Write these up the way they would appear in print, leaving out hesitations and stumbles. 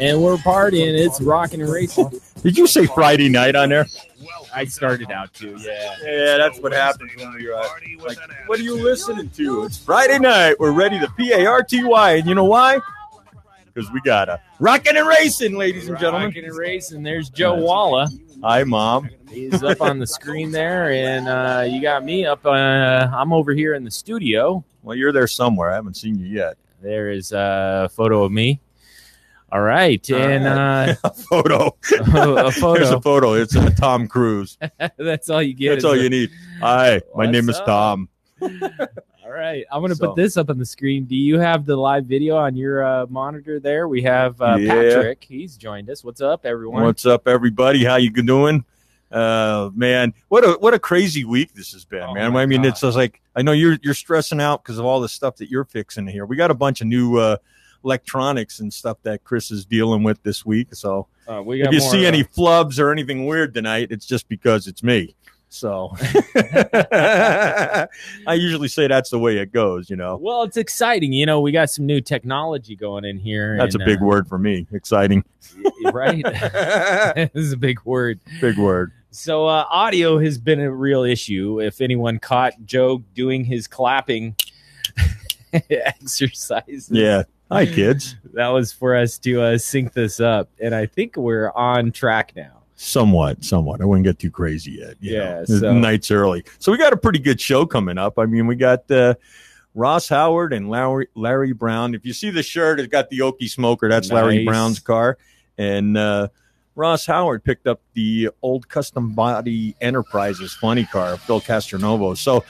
And we're partying. It's rocking and racing. Did you say Friday night on there? I started out to, yeah. Yeah, that's what happens when you're like, what are you listening to? It's Friday night. We're ready to P-A-R-T-Y. And you know why? Because we got a rockin' and racing, ladies and gentlemen. Rockin' and racing. There's Joe Walla. Hi, Mom. He's up on the screen there, and you got me up. I'm over here in the studio. Well, you're there somewhere. I haven't seen you yet. There is a photo of me. All right, and a photo. a photo. Here's a photo. It's Tom Cruise. That's all you get. That's all you need. Hi, my name is Tom. All right, I'm going to put this up on the screen. Do you have the live video on your monitor there? We have Patrick. He's joined us. What's up, everyone? What's up, everybody? How you doing? Man, what a crazy week this has been, man. I mean, it's just like, I know you're stressing out because of all the stuff that you're fixing here. We got a bunch of new electronics and stuff that Chris is dealing with this week. So if you see any flubs or anything weird tonight, it's just because it's me. So I usually say that's the way it goes, you know. Well, it's exciting. You know, we got some new technology going in here. That's a big word for me. Exciting. Right? This is a big word. Big word. So audio has been a real issue. If anyone caught Joe doing his clapping exercises. Yeah. Hi, kids. That was for us to sync this up. And I think we're on track now. Somewhat. I wouldn't get too crazy yet. Yeah. So. The night's early. So we got a pretty good show coming up. I mean, we got Ross Howard and Larry Brown. If you see the shirt, it's got the Okie smoker. That's nice. Larry Brown's car. And Ross Howard picked up the old custom body Enterprises funny car, Phil Castronovo. So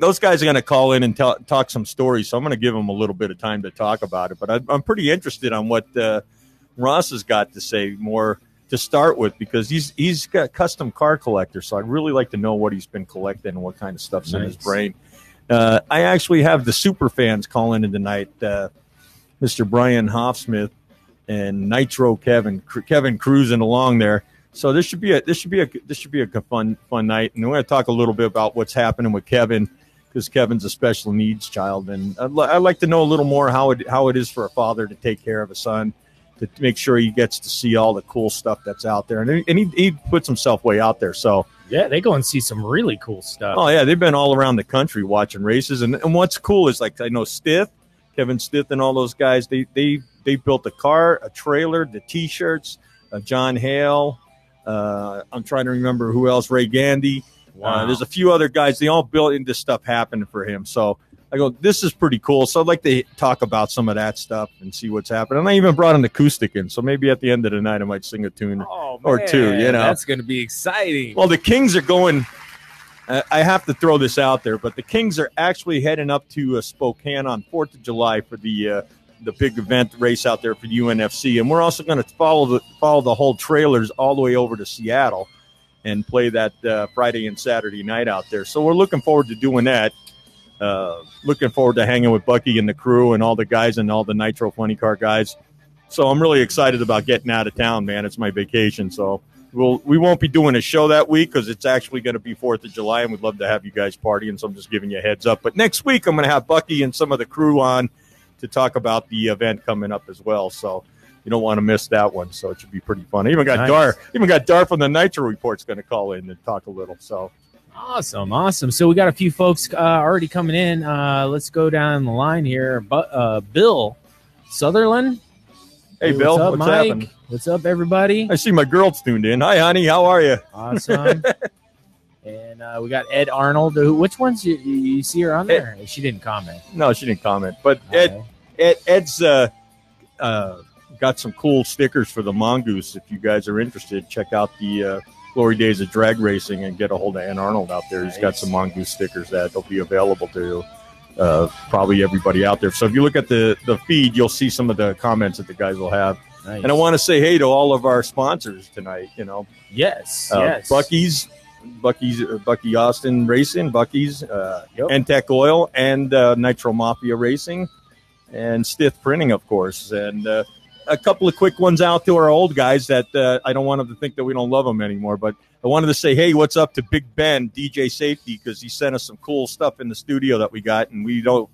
those guys are going to call in and talk some stories. So I'm going to give them a little bit of time to talk about it. But I'm pretty interested on what Ross has got to say more to start with, because he's got a custom car collector. So I'd really like to know what he's been collecting and what kind of stuff's in his brain. I actually have the super fans calling in tonight, Mr. Brian Hoffsmith and Nitro Kevin cruising along there. So this should be a fun night. And we're going to talk a little bit about what's happening with Kevin, because Kevin's a special needs child, and I'd like to know a little more how it is for a father to take care of a son, to make sure he gets to see all the cool stuff that's out there. And he puts himself way out there. So yeah, they go and see some really cool stuff. Oh yeah, they've been all around the country watching races. And what's cool is, like, I know Kevin Stith and all those guys, they built a car, a trailer, the T-shirts, John Hale. I'm trying to remember who else, Ray Gandy. Wow. There's a few other guys. They all built this stuff happening for him. So I go, this is pretty cool. So I'd like to talk about some of that stuff and see what's happening. And I even brought an acoustic in. So maybe at the end of the night, I might sing a tune or two, you know. That's going to be exciting. Well, the Kings are going, I have to throw this out there, but the Kings are actually heading up to Spokane on 4th of July for the big event race out there for the UNFC. And we're also going to follow the whole trailers all the way over to Seattle and play that Friday and Saturday night out there. So we're looking forward to doing that. Looking forward to hanging with Bucky and the crew and all the guys and all the Nitro Funny Car guys. So I'm really excited about getting out of town, man. It's my vacation. So we won't be doing a show that week because it's actually going to be 4th of July, and we'd love to have you guys partying. So I'm just giving you a heads up. But next week, I'm going to have Bucky and some of the crew on to talk about the event coming up as well. So you don't want to miss that one. So it should be pretty fun. I even got Dar from the Nitro Report's going to call in and talk a little. So awesome. So we got a few folks already coming in. Let's go down the line here. Bill Sutherland. Hey, Bill. What's up, what's Mike? happening? What's up, everybody? I see my girl's tuned in. Hi, honey. How are you? Awesome. And we got Ed Arnold. Which ones you see her on there? She didn't comment. No, she didn't comment. But Ed's got some cool stickers for the Mongoose. If you guys are interested, check out the Glory Days of Drag Racing and get a hold of Ed Arnold out there. He's got some Mongoose stickers that will be available to probably everybody out there. So if you look at the feed, you'll see some of the comments that the guys will have. Nice. And I want to say hey to all of our sponsors tonight. You know, yes, Bucky Austin Racing, Bucky's, Entech Oil, and Nitro Mafia Racing, and Stith Printing, of course. And a couple of quick ones out to our old guys that I don't want them to think that we don't love them anymore. But I wanted to say, hey, what's up to Big Ben, DJ Safety, because he sent us some cool stuff in the studio that we got, and we don't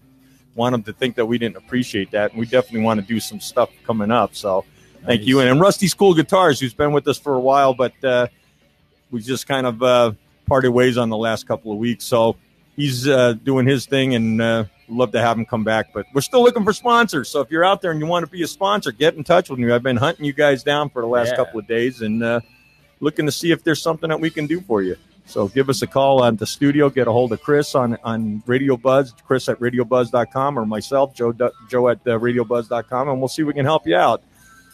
want them to think that we didn't appreciate that. And we definitely want to do some stuff coming up. So Thank you. And Rusty School Guitars, who's been with us for a while, but we just kind of parted ways on the last couple of weeks. So he's doing his thing, and we'd love to have him come back. But we're still looking for sponsors. So if you're out there and you want to be a sponsor, get in touch with me. I've been hunting you guys down for the last couple of days and looking to see if there's something that we can do for you. So give us a call on the studio. Get a hold of Chris on Radiobuzzd, Chris at Radiobuzzd.com, or myself, Joe at Radiobuzzd.com, and we'll see if we can help you out.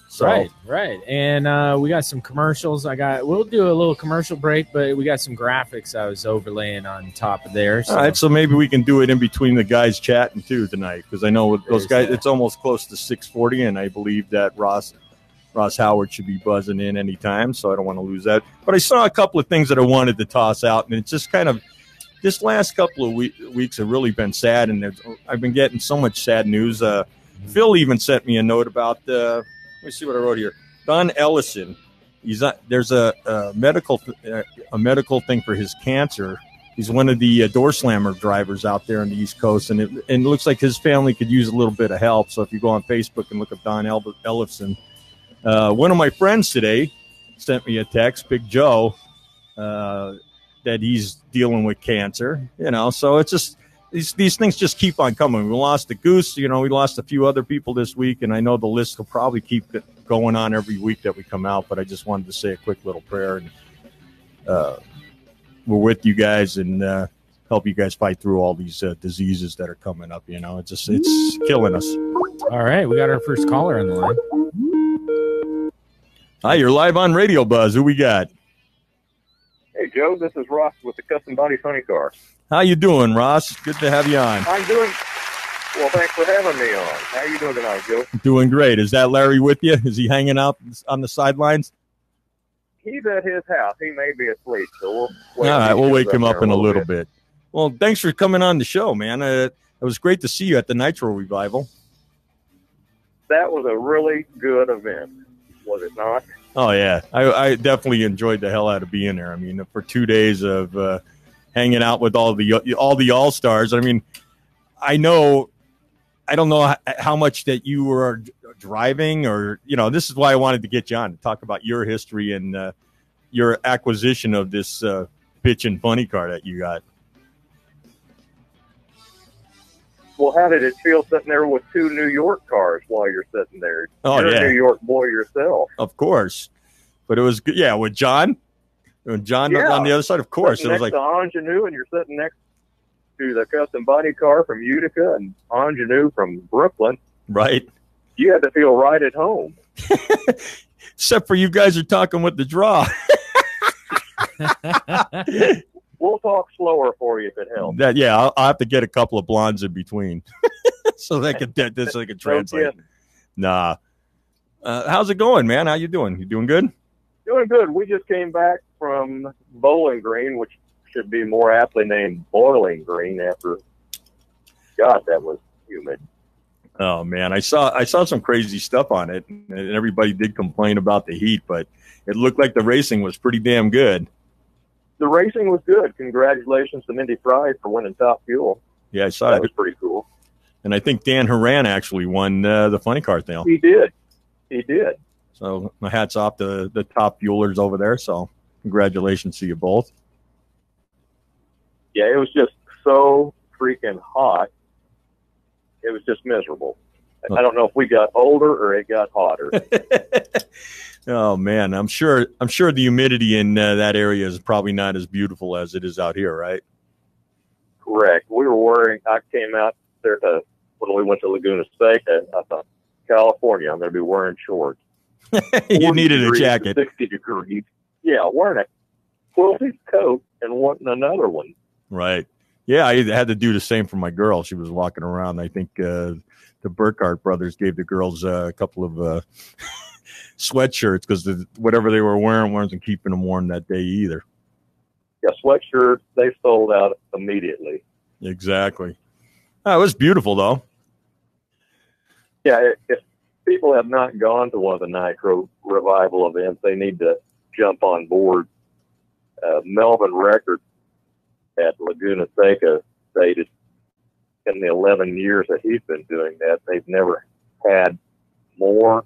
So. Right. And we got some commercials. We'll do a little commercial break, but we got some graphics I was overlaying on top of there. So. All right, so maybe we can do it in between the guys chatting too tonight, because I know with those guys, it's almost close to 6:40, and I believe that Ross Howard should be buzzing in anytime, so I don't want to lose that. But I saw a couple of things that I wanted to toss out, and it's just kind of this last couple of weeks have really been sad, and I've been getting so much sad news. Phil even sent me a note about let me see what I wrote here. Don Ellison, there's a medical thing for his cancer. He's one of the door slammer drivers out there on the East Coast, and it looks like his family could use a little bit of help. So if you go on Facebook and look up Don Ellison, one of my friends today sent me a text, Big Joe, that he's dealing with cancer. So it's just. These things just keep on coming. We lost the Goose. We lost a few other people this week, and I know the list will probably keep going on every week that we come out, but I just wanted to say a quick little prayer. And we're with you guys and help you guys fight through all these diseases that are coming up. It's killing us. All right, we got our first caller on the line. Hi, you're live on Radio Buzz. Who we got? Hey, Joe, this is Ross with the Custom Body Funny Car. How you doing, Ross? Good to have you on. I'm doing well. Thanks for having me on. How are you doing tonight, Joe? Doing great. Is that Larry with you? Is he hanging out on the sidelines? He's at his house. He may be asleep, so we'll wake him up in a little bit. Well, thanks for coming on the show, man. It was great to see you at the Nitro Revival. That was a really good event, was it not? Oh, yeah. I definitely enjoyed the hell out of being there. I mean, for 2 days of hanging out with all the all-stars. I mean, I don't know how much that you were driving or, this is why I wanted to get you on to talk about your history and your acquisition of this bitchin' funny car that you got. Well, how did it feel sitting there with two New York cars while you're sitting there? Oh, you're yeah. a New York boy yourself. Of course. But it was good. Yeah, with John. On the other side, of course. Sitting it was next like to Ingenue, and you're sitting next to the custom body car from Utica and Ingenue from Brooklyn. Right. You had to feel right at home. Except for you guys are talking with the draw. We'll talk slower for you if it helps. I'll have to get a couple of blondes in between so they can translate. Okay. Nah. How's it going, man? How you doing? You doing good? Doing good. We just came back from Bowling Green, which should be more aptly named Boiling Green after, God, that was humid. Oh, man. I saw some crazy stuff on it, and everybody did complain about the heat, but it looked like the racing was pretty damn good. The racing was good. Congratulations to Mindy Fry for winning Top Fuel. Yeah, I saw that. That was pretty cool. And I think Dan Horan actually won the funny car thing. He did. So my hat's off to the top fuelers over there. So congratulations to you both. Yeah, it was just so freaking hot. It was just miserable. I don't know if we got older or it got hotter. Oh man, I'm sure the humidity in that area is probably not as beautiful as it is out here, right? Correct. I came out there when we went to Laguna Seca. I thought, California, I'm going to be wearing shorts. You needed a jacket. 60 degrees. Yeah, wearing a quilted coat and wanting another one. Right. Yeah, I had to do the same for my girl. She was walking around. I think the Burkhart brothers gave the girls a couple of sweatshirts because whatever they were wearing wasn't keeping them warm that day either. Yeah, sweatshirts, they sold out immediately. Exactly. Oh, it was beautiful, though. Yeah, if people have not gone to one of the Nitro Revival events, they need to jump on board. Melvin Record at Laguna Seca stated in the 11 years that he's been doing that, they've never had more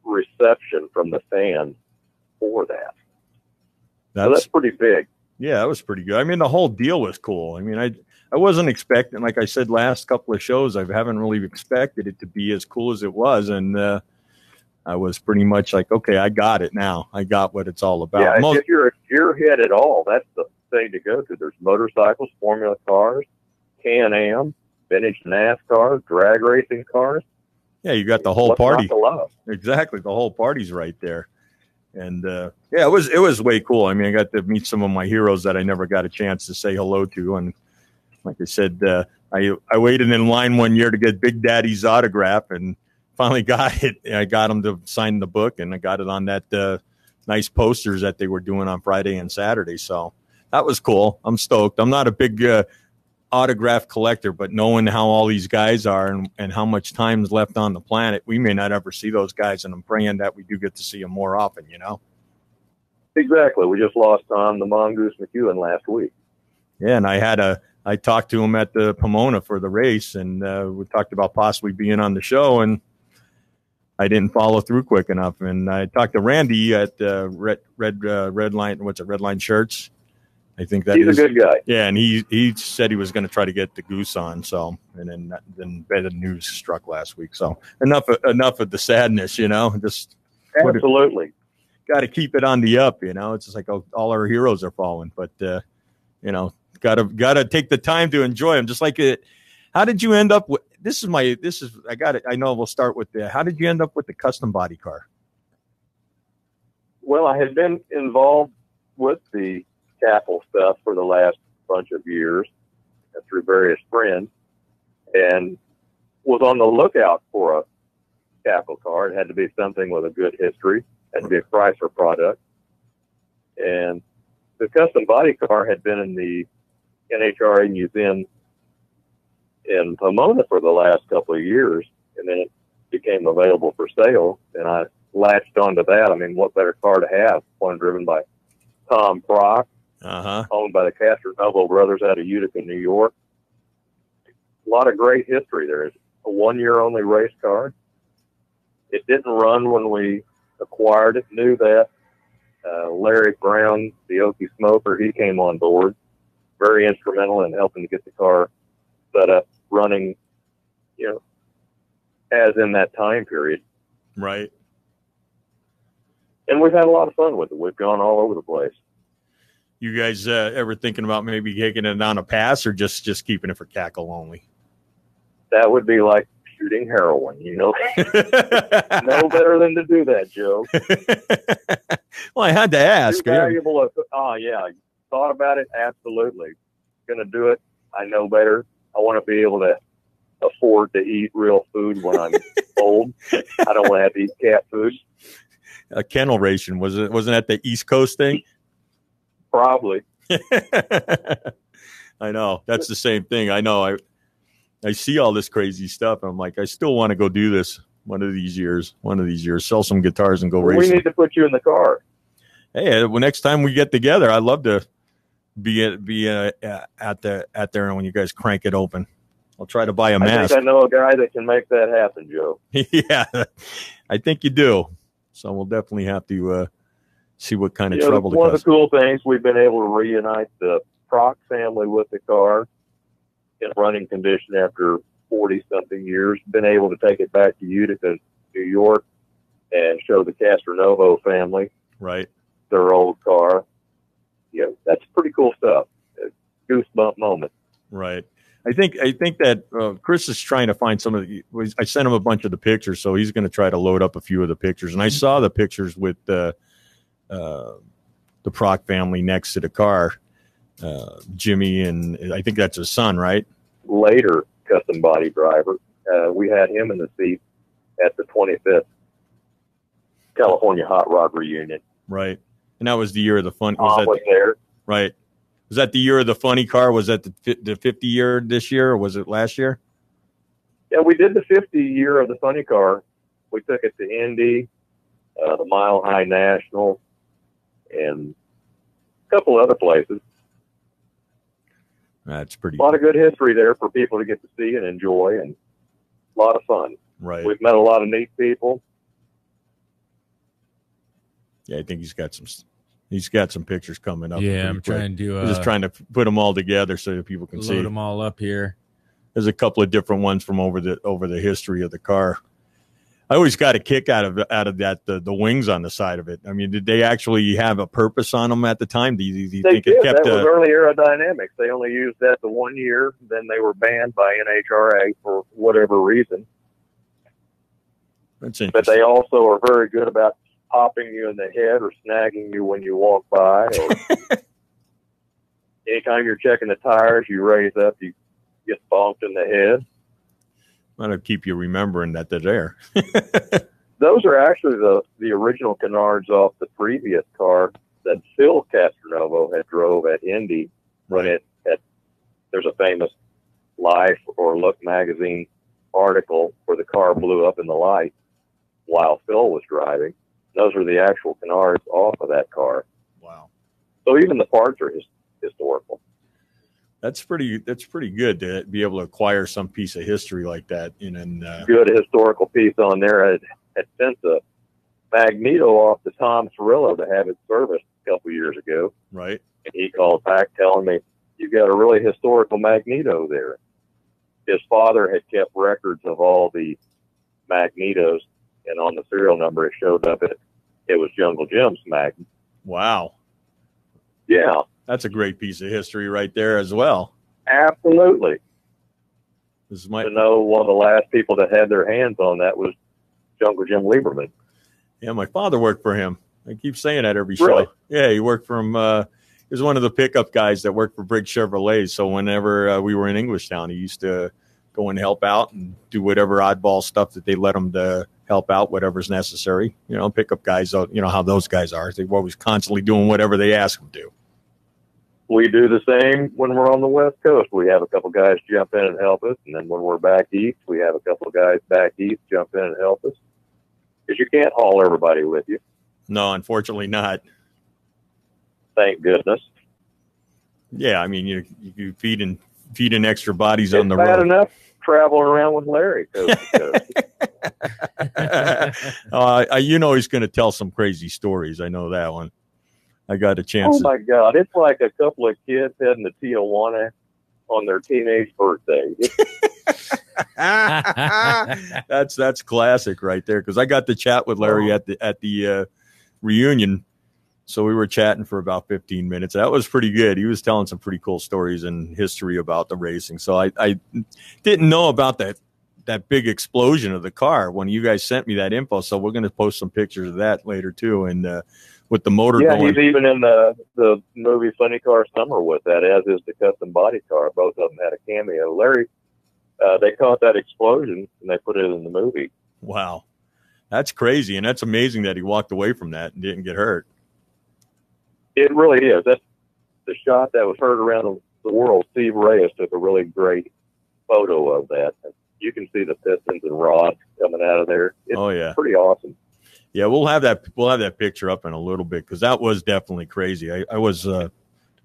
reception from the fans for that. So that's pretty big. Yeah, that was pretty good. I mean, the whole deal was cool. I mean, I wasn't expecting, like I said, last couple of shows, I haven't really expected it to be as cool as it was. And I was pretty much like, okay, I got it now. I got what it's all about. Yeah, if you're a gearhead at all, that's the thing to go to. There's motorcycles, Formula cars, Can-Am, vintage NASCAR, drag racing cars. Yeah, you got the whole party. Exactly, the whole party's right there. And yeah, it was way cool. I mean, I got to meet some of my heroes that I never got a chance to say hello to. And like I said, I waited in line one year to get Big Daddy's autograph, and finally got it. I got him to sign the book, and I got it on that nice posters that they were doing on Friday and Saturday. So that was cool. I'm stoked. I'm not a big autograph collector, but knowing how all these guys are and how much time's left on the planet, we may not ever see those guys, and I'm praying that we do get to see them more often, you know? Exactly. We just lost Tom the Mongoose McEwen last week. Yeah, and I talked to him at the Pomona for the race, and we talked about possibly being on the show, and I didn't follow through quick enough. And I talked to Randy at Red Line Shirts. I think that he's a good guy. Yeah, and he said he was going to try to get the Goose on. So, and then bad news struck last week. So enough of the sadness, you know. Just absolutely got to keep it on the up, you know. It's just like all our heroes are falling, but you know, gotta take the time to enjoy them. Just like it. How did you end up with? I got it. I know we'll start with how did you end up with the custom body car? Well, I had been involved with the Capel stuff for the last bunch of years through various friends, and was on the lookout for a Capel car. It had to be something with a good history. It had to be a Chrysler product. And the custom body car had been in the NHRA museum in Pomona for the last couple of years, and then it became available for sale, and I latched onto that. I mean, what better car to have? One driven by Tom Prock, owned by the Castronovo brothers out of Utica, New York. A lot of great history there. It's a one-year-only race car. It didn't run when we acquired it. Knew that. Larry Brown, the Okie smoker, he came on board. Very instrumental in helping to get the car set up, running, you know, as in that time period. Right. And we've had a lot of fun with it. We've gone all over the place. You guys ever thinking about maybe taking it on a pass, or just keeping it for cackle only? That would be like shooting heroin, you know. No better than to do that, Joe. Well, I had to ask. Valuable. Oh, yeah. Thought about it? Absolutely. Going to do it. I know better. I want to be able to afford to eat real food when I'm old. I don't want to have to eat cat food. A kennel ration. Wasn't that the East Coast thing? Probably. I know. That's the same thing. I know. I see all this crazy stuff. I'm like, I still want to go do this one of these years. Sell some guitars and go racing. We need to put you in the car. Hey, well, next time we get together, I'd love to be at there when you guys crank it open. I'll try to buy a mask. I think I know a guy that can make that happen, Joe. Yeah, I think you do. So we'll definitely have to see what kind of trouble. One of the cool things, we've been able to reunite the Prock family with the car in running condition after 40-something years. Been able to take it back to Utica, New York, and show the Castronovo family. Right. Their old car. Yeah, that's pretty cool stuff. Goosebump moment. Right. I think that Chris is trying to find some of the. I sent him a bunch of the pictures, so he's going to try to load up a few of the pictures. And I saw the pictures with the Prock family next to the car, Jimmy, and I think that's his son, right? Later custom body driver. We had him in the seat at the 25th California Hot Rod Reunion. Right. And that was the year of the fun. Was there. Right. Was that the year of the funny car? Was that the 50 year this year, or was it last year? Yeah, we did the 50 year of the funny car. We took it to Indy, the Mile High National, and a couple other places. That's pretty. A lot of good history there for people to get to see and enjoy, and a lot of fun. Right. We've met a lot of neat people. Yeah, I think he's got some pictures coming up. Yeah, I'm trying to I'm just trying to put them all together so that people can see. Load them all up here. There's a couple of different ones from over the history of the car. I always got a kick out of that the wings on the side of it. I mean, did they actually have a purpose on them at the time? Do you think it kept? That was early aerodynamics. They only used that the 1 year, then they were banned by NHRA for whatever reason. That's interesting. But they also are very good about popping you in the head or snagging you when you walk by. Or anytime you're checking the tires, you raise up, you get bonked in the head. That'll keep you remembering that they're there. Those are actually the original canards off the previous car that Phil Castronovo had drove at Indy when there's a famous Life or Look magazine article where the car blew up in the light while Phil was driving. Those are the actual canards off of that car. Wow. So even the parts are historical. That's pretty good to be able to acquire some piece of history like that. Good historical piece on there. Had sent a magneto off to Tom Cirillo to have it serviced a couple years ago. Right. And he called back telling me, "You've got a really historical magneto there." His father had kept records of all the magnetos, and on the serial number it showed up it was Jungle Jim's magnet. Wow. Yeah. That's a great piece of history right there as well. Absolutely. To know one of the last people that had their hands on that was Jungle Jim Lieberman. Yeah, my father worked for him. I keep saying that every show. Really? Yeah, he worked for him. He was one of the pickup guys that worked for Briggs Chevrolet. So whenever we were in Englishtown, he used to go and help out and do whatever oddball stuff that they let him to help out, whatever's necessary. Pickup guys, how those guys are. They're always constantly doing whatever they ask them to. We do the same when we're on the West Coast. We have a couple guys jump in and help us. And then when we're back east, we have a couple of guys back east jump in and help us. Because you can't haul everybody with you. No, unfortunately not. Thank goodness. Yeah, I mean, you feeding extra bodies on the road. It's bad enough traveling around with Larry coast to coast. He's going to tell some crazy stories. I know that one. I got a chance. Oh my God! It's like a couple of kids heading to Tijuana on their teenage birthday. That's classic right there. Because I got to chat with Larry at the reunion, so we were chatting for about 15 minutes. That was pretty good. He was telling some pretty cool stories and history about the racing. So I didn't know about that big explosion of the car when you guys sent me that info. So we're going to post some pictures of that later too. And with the motor going. Yeah, he's even in the movie Funny Car Summer with that, as is the custom body car. Both of them had a cameo. Larry, they caught that explosion and they put it in the movie. Wow. That's crazy. And that's amazing that he walked away from that and didn't get hurt. It really is. That's the shot that was heard around the world. Steve Reyes took a really great photo of that. You can see the pistons and rods coming out of there. It's pretty awesome. Yeah, we'll have that picture up in a little bit because that was definitely crazy. I was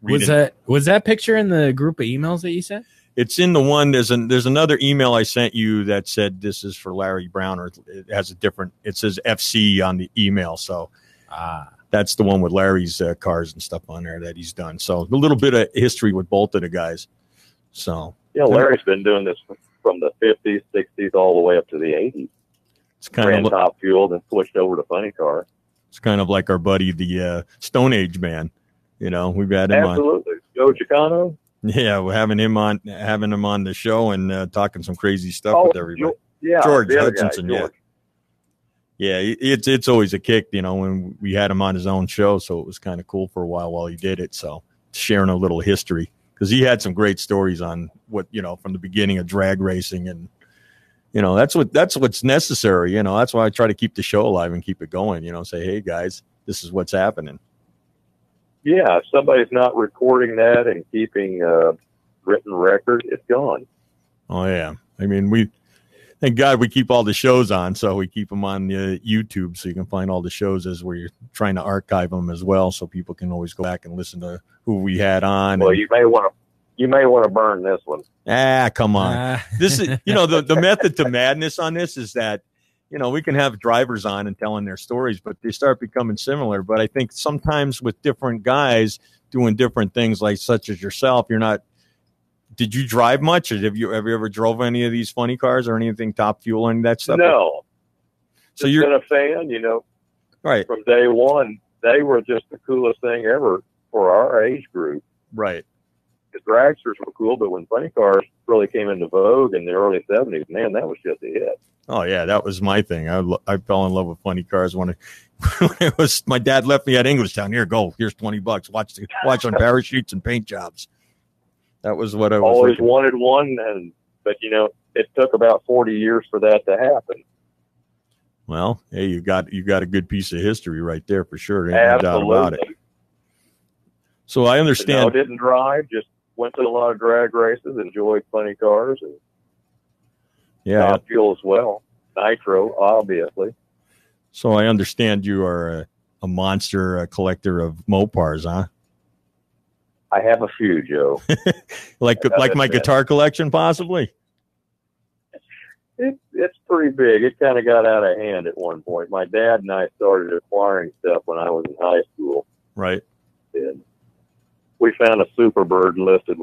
reading. Was that picture in the group of emails that you sent? It's in the one. There's another email I sent you that said this is for Larry Brown, or it has a different. It says FC on the email, so that's the one with Larry's cars and stuff on there that he's done. So a little bit of history with both of the guys. So yeah, Larry's been doing this from the 50s, 60s, all the way up to the 80s. It's kind of top fuel, then switched over to funny car. It's kind of like our buddy, the Stone Age man. We've had him Absolutely. Joe Chicano. Yeah, we're having him on the show and talking some crazy stuff with everybody. George Hutchinson. George. Yeah, it's always a kick, when we had him on his own show. So it was kind of cool for a while he did it. So sharing a little history because he had some great stories on what from the beginning of drag racing and. That's what's necessary. That's why I try to keep the show alive and keep it going. Say, hey guys, this is what's happening. Yeah, if somebody's not recording that and keeping written record, it's gone. Oh yeah, I mean thank God we keep all the shows on, so we keep them on YouTube, so you can find all the shows as we're trying to archive them as well, so people can always go back and listen to who we had on. Well, you may want to burn this one. Come on. This is, the method to madness on this is that you know, we can have drivers on and telling their stories, but they start becoming similar. But I think sometimes with different guys doing different things, like such as yourself, you're not. Did you drive much? Or have you ever drove any of these funny cars or anything top fuel or any of that stuff? No. So you're been a fan, you know. Right. From day one, they were just the coolest thing ever for our age group. Right. The dragsters were cool, but when funny cars really came into vogue in the early 70s, man, that was just a hit. Oh, yeah, that was my thing. I fell in love with funny cars when it was my dad left me at Englishtown. Here, go. Here's $20. Watch on parachutes and paint jobs. That was what I was always wanted one, but you know, it took about 40 years for that to happen. Well, hey, you got a good piece of history right there for sure. Ain't no doubt about it. So I understand. No, didn't drive, just went to a lot of drag races, enjoyed funny cars, and top fuel as well. Nitro, obviously. So I understand you are a monster collector of Mopars, huh? I have a few, Joe. like my guitar collection, possibly. It's pretty big. It kind of got out of hand at one point. My dad and I started acquiring stuff when I was in high school. Right. And we found a Superbird listed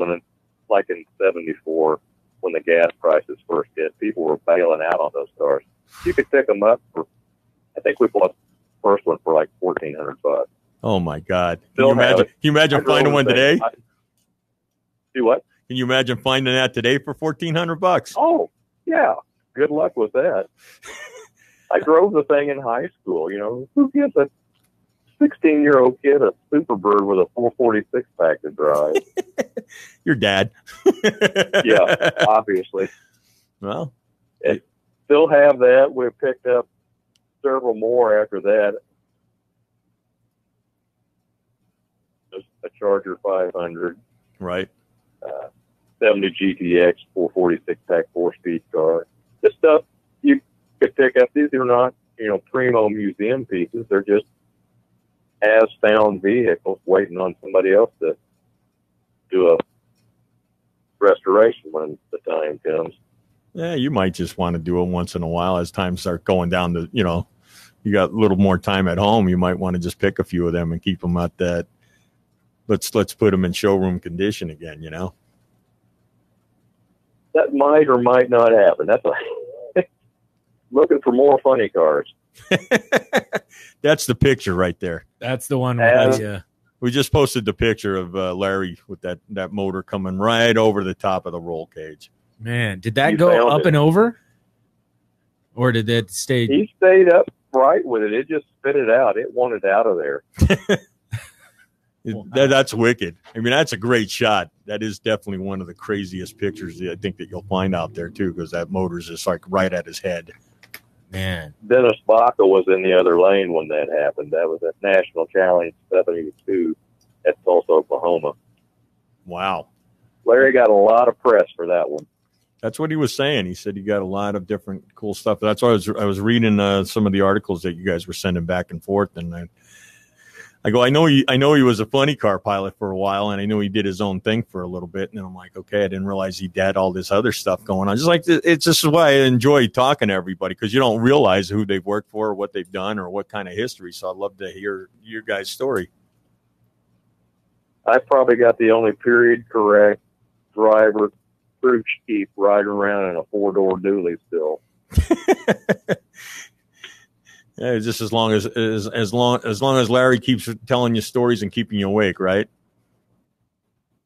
like in '74, when the gas prices first hit. People were bailing out on those cars. You could pick them up for, I think we bought the first one for like $1,400. Oh my God! Can you imagine finding one today? Do what? Can you imagine finding that today for $1,400? Oh yeah. Good luck with that. I drove the thing in high school. You know, who gives a 16-year-old kid a Superbird with a 446 pack to drive? Your dad. Yeah, obviously. Well, still have that. We've picked up several more after that. A Charger 500. Right. 70 GTX 446 pack 4-speed car. This stuff you could pick up. These are not, you know, primo museum pieces. They're just as found vehicles waiting on somebody else to do a restoration when the time comes. Yeah, you might just want to do it once in a while as time starts going down to, you know, you got a little more time at home. You might want to just pick a few of them and keep them at that. Let's put them in showroom condition again, you know. That might or might not happen. That's looking for more funny cars. That's the picture right there. That's the one. We just posted the picture of Larry with that motor coming right over the top of the roll cage. Man, did that go up and over? Or did that stay? He stayed up right with it. It just spit it out. It wanted out of there. That's wicked. I mean, that's a great shot. That is definitely one of the craziest pictures I think that you'll find out there too, because that motor's just like right at his head. Man, Dennis Baca was in the other lane when that happened. That was at National Challenge 72 at Tulsa, Oklahoma. Wow. Larry got a lot of press for that one. That's what he was saying. He said he got a lot of different cool stuff. That's why I was reading some of the articles that you guys were sending back and forth, and I go, I know he was a funny car pilot for a while, and I know he did his own thing for a little bit. And I'm like, okay, I didn't realize he had all this other stuff going on. Just like it's just why I enjoy talking to everybody, because you don't realize who they've worked for, or what they've done, or what kind of history. So I'd love to hear your guys' story. I probably got the only period correct driver crew chief riding around in a 4-door dually still. Yeah, just as long as Larry keeps telling you stories and keeping you awake, right?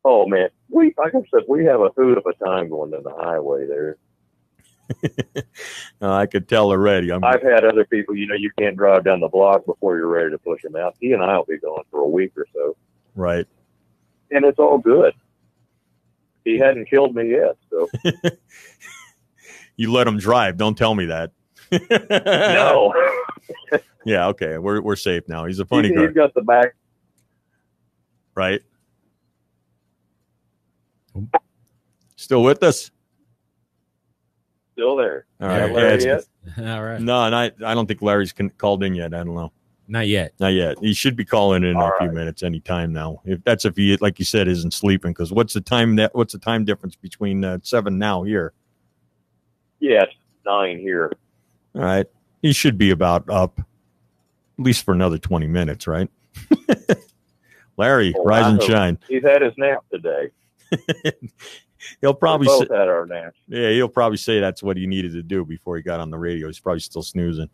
Oh man, like I said, we have a hoot of a time going down the highway there. I could tell already. I've had other people, you can't drive down the block before you're ready to push them out. He and I will be going for a week or so. Right. And it's all good. He hadn't killed me yet, so. You let him drive. Don't tell me that. No. Yeah, okay. We're safe now. He's a funny guy. He's got the back. Right. Still with us? Still there. All right. Larry yet? All right. No, and I don't think Larry's called in yet. I don't know. Not yet. Not yet. He should be calling in a few minutes anytime now. If he, like you said, isn't sleeping, because what's the time difference between 7 now here? Yeah, it's 9 here. All right. He should be about up, at least for another 20 minutes, right? Larry, rise and shine. He's had his nap today. He'll probably both had our naps. Yeah, he'll probably say that's what he needed to do before he got on the radio. He's probably still snoozing.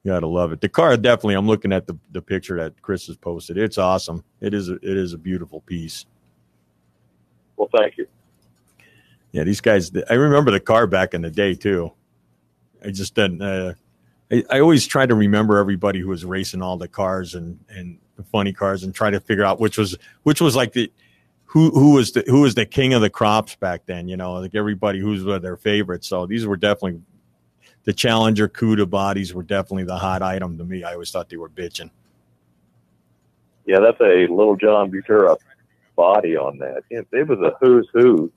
You gotta love it. The car, definitely. I'm looking at the picture that Chris has posted. It's awesome. It is a beautiful piece. Well, thank you. Yeah, these guys. I remember the car back in the day too. I just didn't. I always try to remember everybody who was racing all the cars and the funny cars, and try to figure out which was like the who was the king of the crops back then. You know, like everybody who's their favorites. So these were definitely. The Challenger CUDA bodies were definitely the hot item to me. I always thought they were bitching. Yeah, that's a Little John Butura body on that. It was a who's who.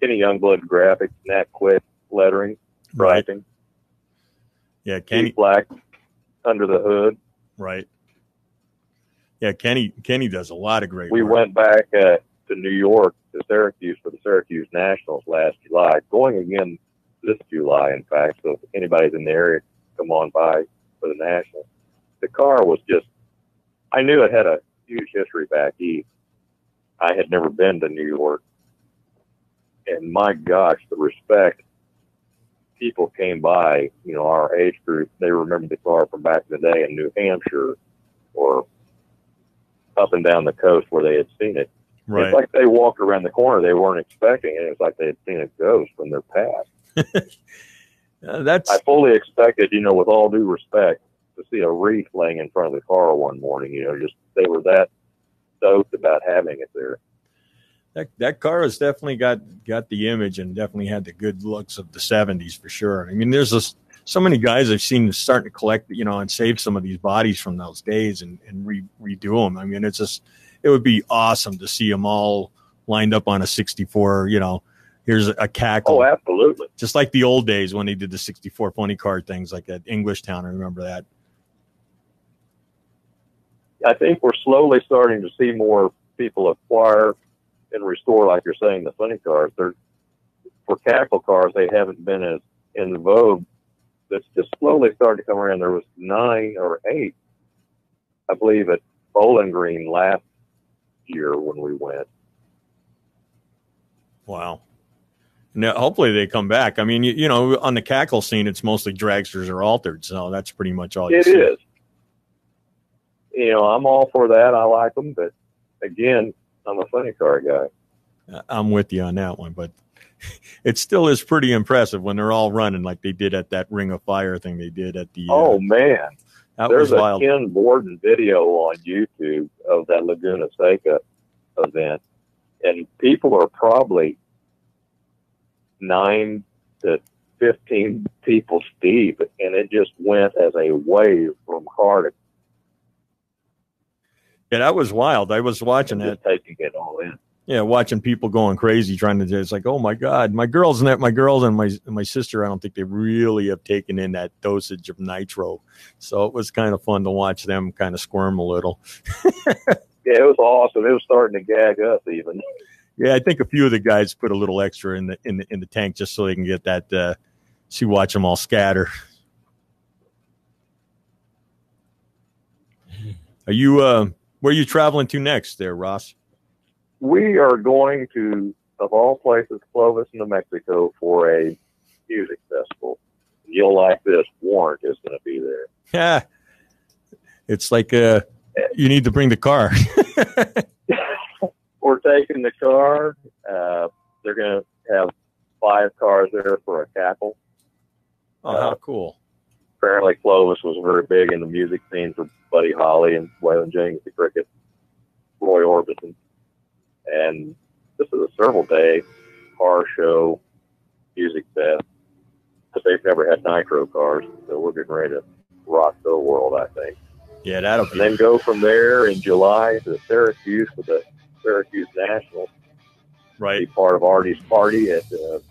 Kenny Youngblood graphics, Nat Quick lettering, striping. Right. Yeah, Kenny black under the hood. Right. Yeah, Kenny does a lot of great work. We went back to New York to Syracuse for the Syracuse Nationals last July. Going again this July, in fact, so if anybody's in the area, come on by for the Nationals. The car was just, I knew it had a huge history back east. I had never been to New York. And my gosh, the respect people came by, you know, our age group, they remembered the car from back in the day in New Hampshire or up and down the coast where they had seen it. Right. It's like they walked around the corner, they weren't expecting it. It was like they had seen a ghost from their past. I fully expected, you know, with all due respect, to see a wreath laying in front of the car one morning. You know, just they were that stoked about having it there. That car has definitely got the image and definitely had the good looks of the 70s for sure. I mean, there's so many guys I've seen starting to collect, you know, and save some of these bodies from those days and redo them. I mean, it would be awesome to see them all lined up on a 64, you know. Here's a cackle. Oh, absolutely. Just like the old days when they did the 64 funny car things, like at Englishtown. I remember that. I think we're slowly starting to see more people acquire and restore, like you're saying, the funny cars. For cackle cars, they haven't been as in vogue. That's just slowly starting to come around. There was 9 or 8, I believe, at Bowling Green last year when we went. Wow. Now, hopefully they come back. I mean, you know, on the cackle scene, it's mostly dragsters or altered, so that's pretty much all you see. It is. You know, I'm all for that. I like them, but again, I'm a funny car guy. I'm with you on that one, but it still is pretty impressive when they're all running like they did at that Ring of Fire thing they did at the. Oh man, there's a wild. Ken Borden video on YouTube of that Laguna Seca event, and people are probably 9 to 15 people deep, and it just went as a wave from car to. Yeah, that was wild. I was watching that. Taking it all in. Yeah, watching people going crazy trying to do. It's like, oh my God, my girls and my sister. I don't think they really have taken in that dosage of nitro, so it was kind of fun to watch them kind of squirm a little. Yeah, it was awesome. It was starting to gag us even. Yeah, I think a few of the guys put a little extra in the tank just so they can get that. Watch them all scatter. Are you? Where are you traveling to next there, Ross? We are going to, of all places, Clovis, New Mexico for a music festival. You'll like this. Warrant is going to be there. Yeah. It's like you need to bring the car. We're taking the car. They're going to have 5 cars there for a cackle. Oh, how cool. Apparently Clovis was very big in the music scene for Buddy Holly and Waylon Jennings, the Cricket, Roy Orbison. And this is a several-day car show, music fest. But they've never had nitro cars, so we're getting ready to rock the world, I think. Yeah, that'll be. And then go from there in July to Syracuse for the Syracuse Nationals. Right. Be part of Artie's party at the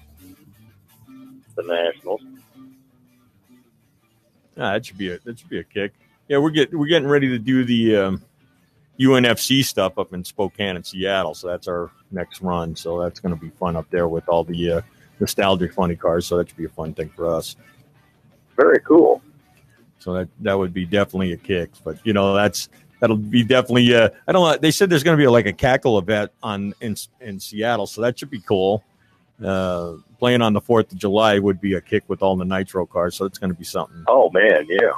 Nationals. That should be a kick. Yeah, we're getting ready to do the UNFC stuff up in Spokane and Seattle, so that's our next run. So that's going to be fun up there with all the nostalgic funny cars. So that should be a fun thing for us. Very cool. So that would be definitely a kick. But that'll be definitely. I don't know. They said there's going to be like a cackle event in Seattle, so that should be cool. Playing on the 4th of July would be a kick with all the Nitro cars, so it's going to be something. Oh man, yeah.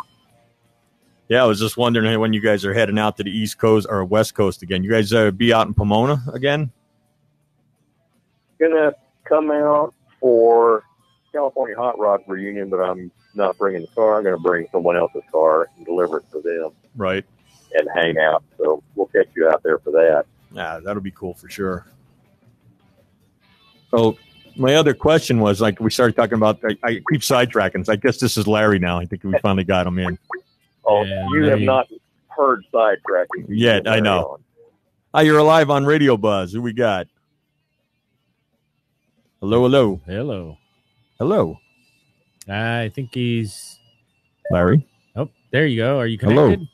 Yeah, I was just wondering when you guys are heading out to the East Coast or West Coast again. You guys be out in Pomona again? Gonna come out for California Hot Rod reunion, but I'm not bringing the car. I'm gonna bring someone else's car and deliver it to them. Right. And hang out. So we'll catch you out there for that. Yeah, that'll be cool for sure. So my other question was, like, we started talking about, I keep sidetracking. So I guess this is Larry now. I think we finally got him in. Oh, you have not heard sidetracking yet. I know. Hi, you're alive on Radiobuzzd. Who we got? Hello. I think he's Larry. Oh, there you go. Are you connected?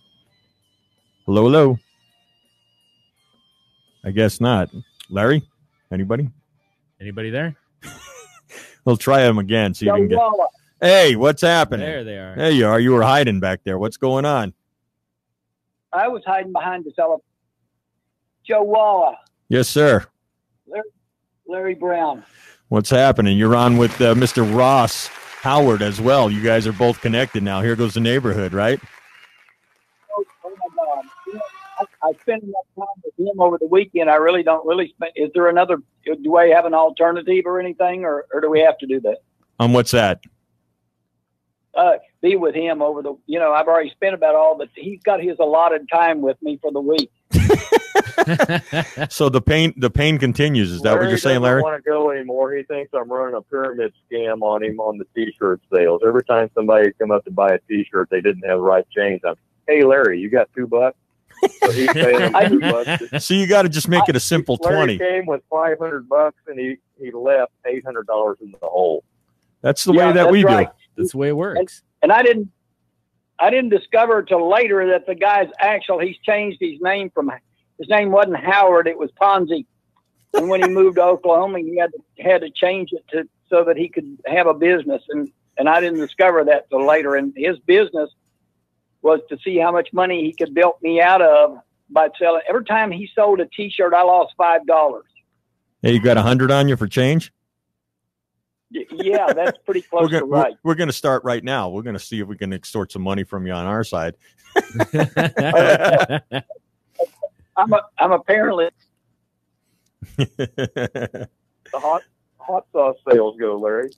Hello. I guess not. Larry? Anybody there? We'll try him again. See if we can get. Walla. Hey, what's happening? There they are. There you are. You were hiding back there. What's going on? I was hiding behind the cellar. Joe Walla. Yes, sir. Larry Brown. What's happening? You're on with Mr. Ross Howard as well. You guys are both connected now. Here goes the neighborhood, right? Oh my God. I spent enough time with him over the weekend. I really don't spend. Is there another, do I have an alternative or anything, or do we have to do that? What's that? Be with him over the, I've already spent about all, but he's got his allotted time with me for the week. So the pain continues. Is that what you're saying, Larry? He doesn't want to go anymore. He thinks I'm running a pyramid scam on him on the T-shirt sales. Every time somebody come up to buy a T-shirt, they didn't have the right change. Hey, Larry, you got $2? So he's paying him $2. So you got to just make it a simple Larry 20. Came with $500 and he left $800 in the hole. That's the way that we do. That's the way it works. And I didn't discover till later that the guy's he's changed his name his name wasn't Howard, it was Ponzi. And when he moved to Oklahoma, he had to change it so that he could have a business. And I didn't discover that till later. And his business was to see how much money he could bilk me out of by selling. Every time he sold a T-shirt, I lost $5. Hey, you got 100 on you for change? Yeah, that's pretty close to right. We're going to start right now. We're going to see if we can extort some money from you on our side. I'm apparently the hot sauce sales go, Larry.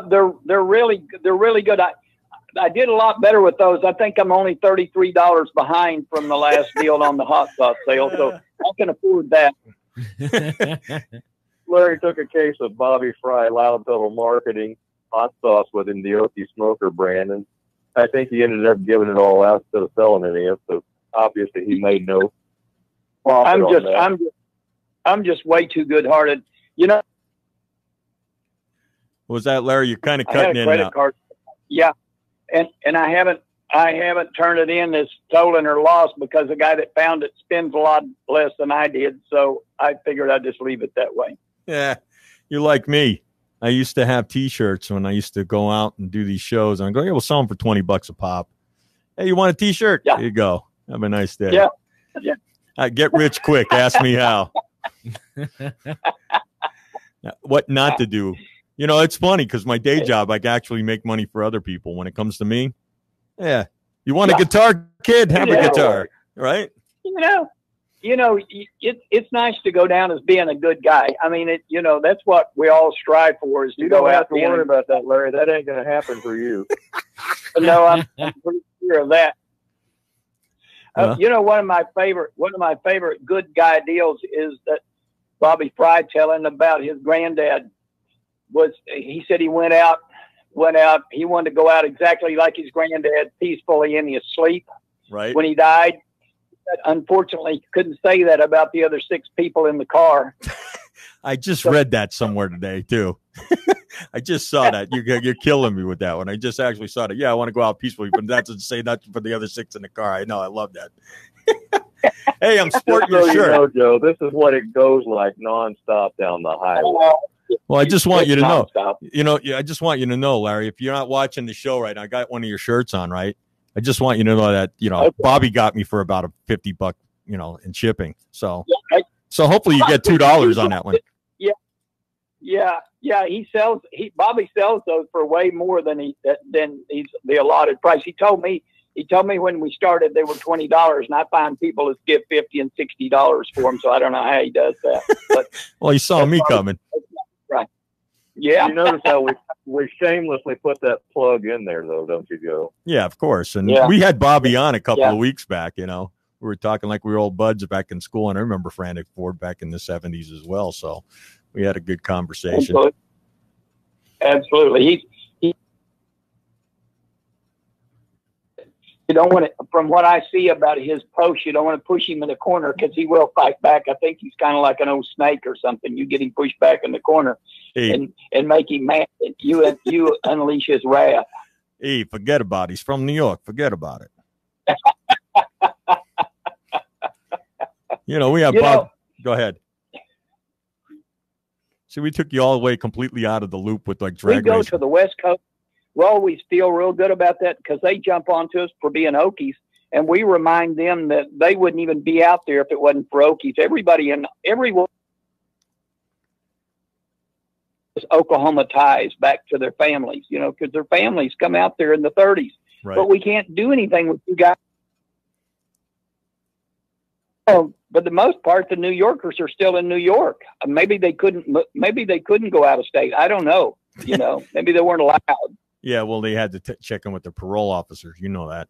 They're really good. I did a lot better with those. I think I'm only $33 behind from the last deal on the hot sauce sale, so I can afford that. Larry took a case of Bobby Fry Loud Pedal Marketing hot sauce with him, the Okie Smoker brand, and I think he ended up giving it all out instead of selling any of it. So obviously he made no profit I'm just way too good-hearted. Was that, Larry? You're kind of cutting in now. Card. Yeah, and I haven't turned it in as stolen or lost because the guy that found it spends a lot less than I did. So I figured I'd just leave it that way. Yeah, you're like me. I used to have T-shirts when I used to go out and do these shows. And I go, yeah, we'll sell them for $20 a pop. Hey, you want a T-shirt? Yeah. Here you go. Have a nice day. Yeah. Get rich quick. Ask me how. What not to do. It's funny because my day job, I can actually make money for other people. When it comes to me, yeah. You want a guitar, kid? Have a guitar, right? It's nice to go down as being a good guy. I mean, that's what we all strive for is to you go don't out have to worry about that, Larry. That ain't going to happen for you. No, I'm pretty sure of that. One of my favorite good guy deals is that Bobby Fry telling about his granddad he said he went out. He wanted to go out exactly like his granddad, peacefully in his sleep. Right. When he died, but unfortunately, couldn't say that about the other 6 people in the car. I just read that somewhere today too. I just saw that. You're killing me with that one. I just actually saw that. Yeah, I want to go out peacefully, but that doesn't say that for the other 6 in the car. I know. I love that. Hey, I'm sporting your shirt. Joe, this is what it goes like nonstop down the highway. Well, I just want you to know, I just want you to know, Larry, if you're not watching the show right now, I got one of your shirts on, right? I just want you to know that, okay. Bobby got me for about a $50, in shipping. So, so hopefully you get $2 on that one. Yeah. Bobby sells those for way more than he's the allotted price. He told me when we started they were $20, and I find people that give $50 and $60 for them. So I don't know how he does that. But well, he saw me coming. Right. Yeah. You notice how we shamelessly put that plug in there, though, don't you, Joe? Yeah, of course. And we had Bobby on a couple of weeks back. We were talking like we were old buds back in school, and I remember Frantic Ford back in the 70s as well. So we had a good conversation. Absolutely. You don't want to, from what I see about his post, you don't want to push him in the corner because he will fight back. I think he's kind of like an old snake or something. You get him pushed back in the corner and make him mad. You unleash his wrath. Hey, forget about it. He's from New York. Forget about it. We have Bob. Go ahead. See, we took you all the way completely out of the loop with like drag racing. We go to the West Coast. We always feel real good about that because they jump onto us for being Okies, and we remind them that they wouldn't even be out there if it wasn't for Okies. Everyone has Oklahoma ties back to their families, because their families come out there in the 30s. Right. But we can't do anything with you guys. But the most part, the New Yorkers are still in New York. Maybe they couldn't go out of state. I don't know. Maybe they weren't allowed. Yeah, well, they had to check in with the parole officers. You know that.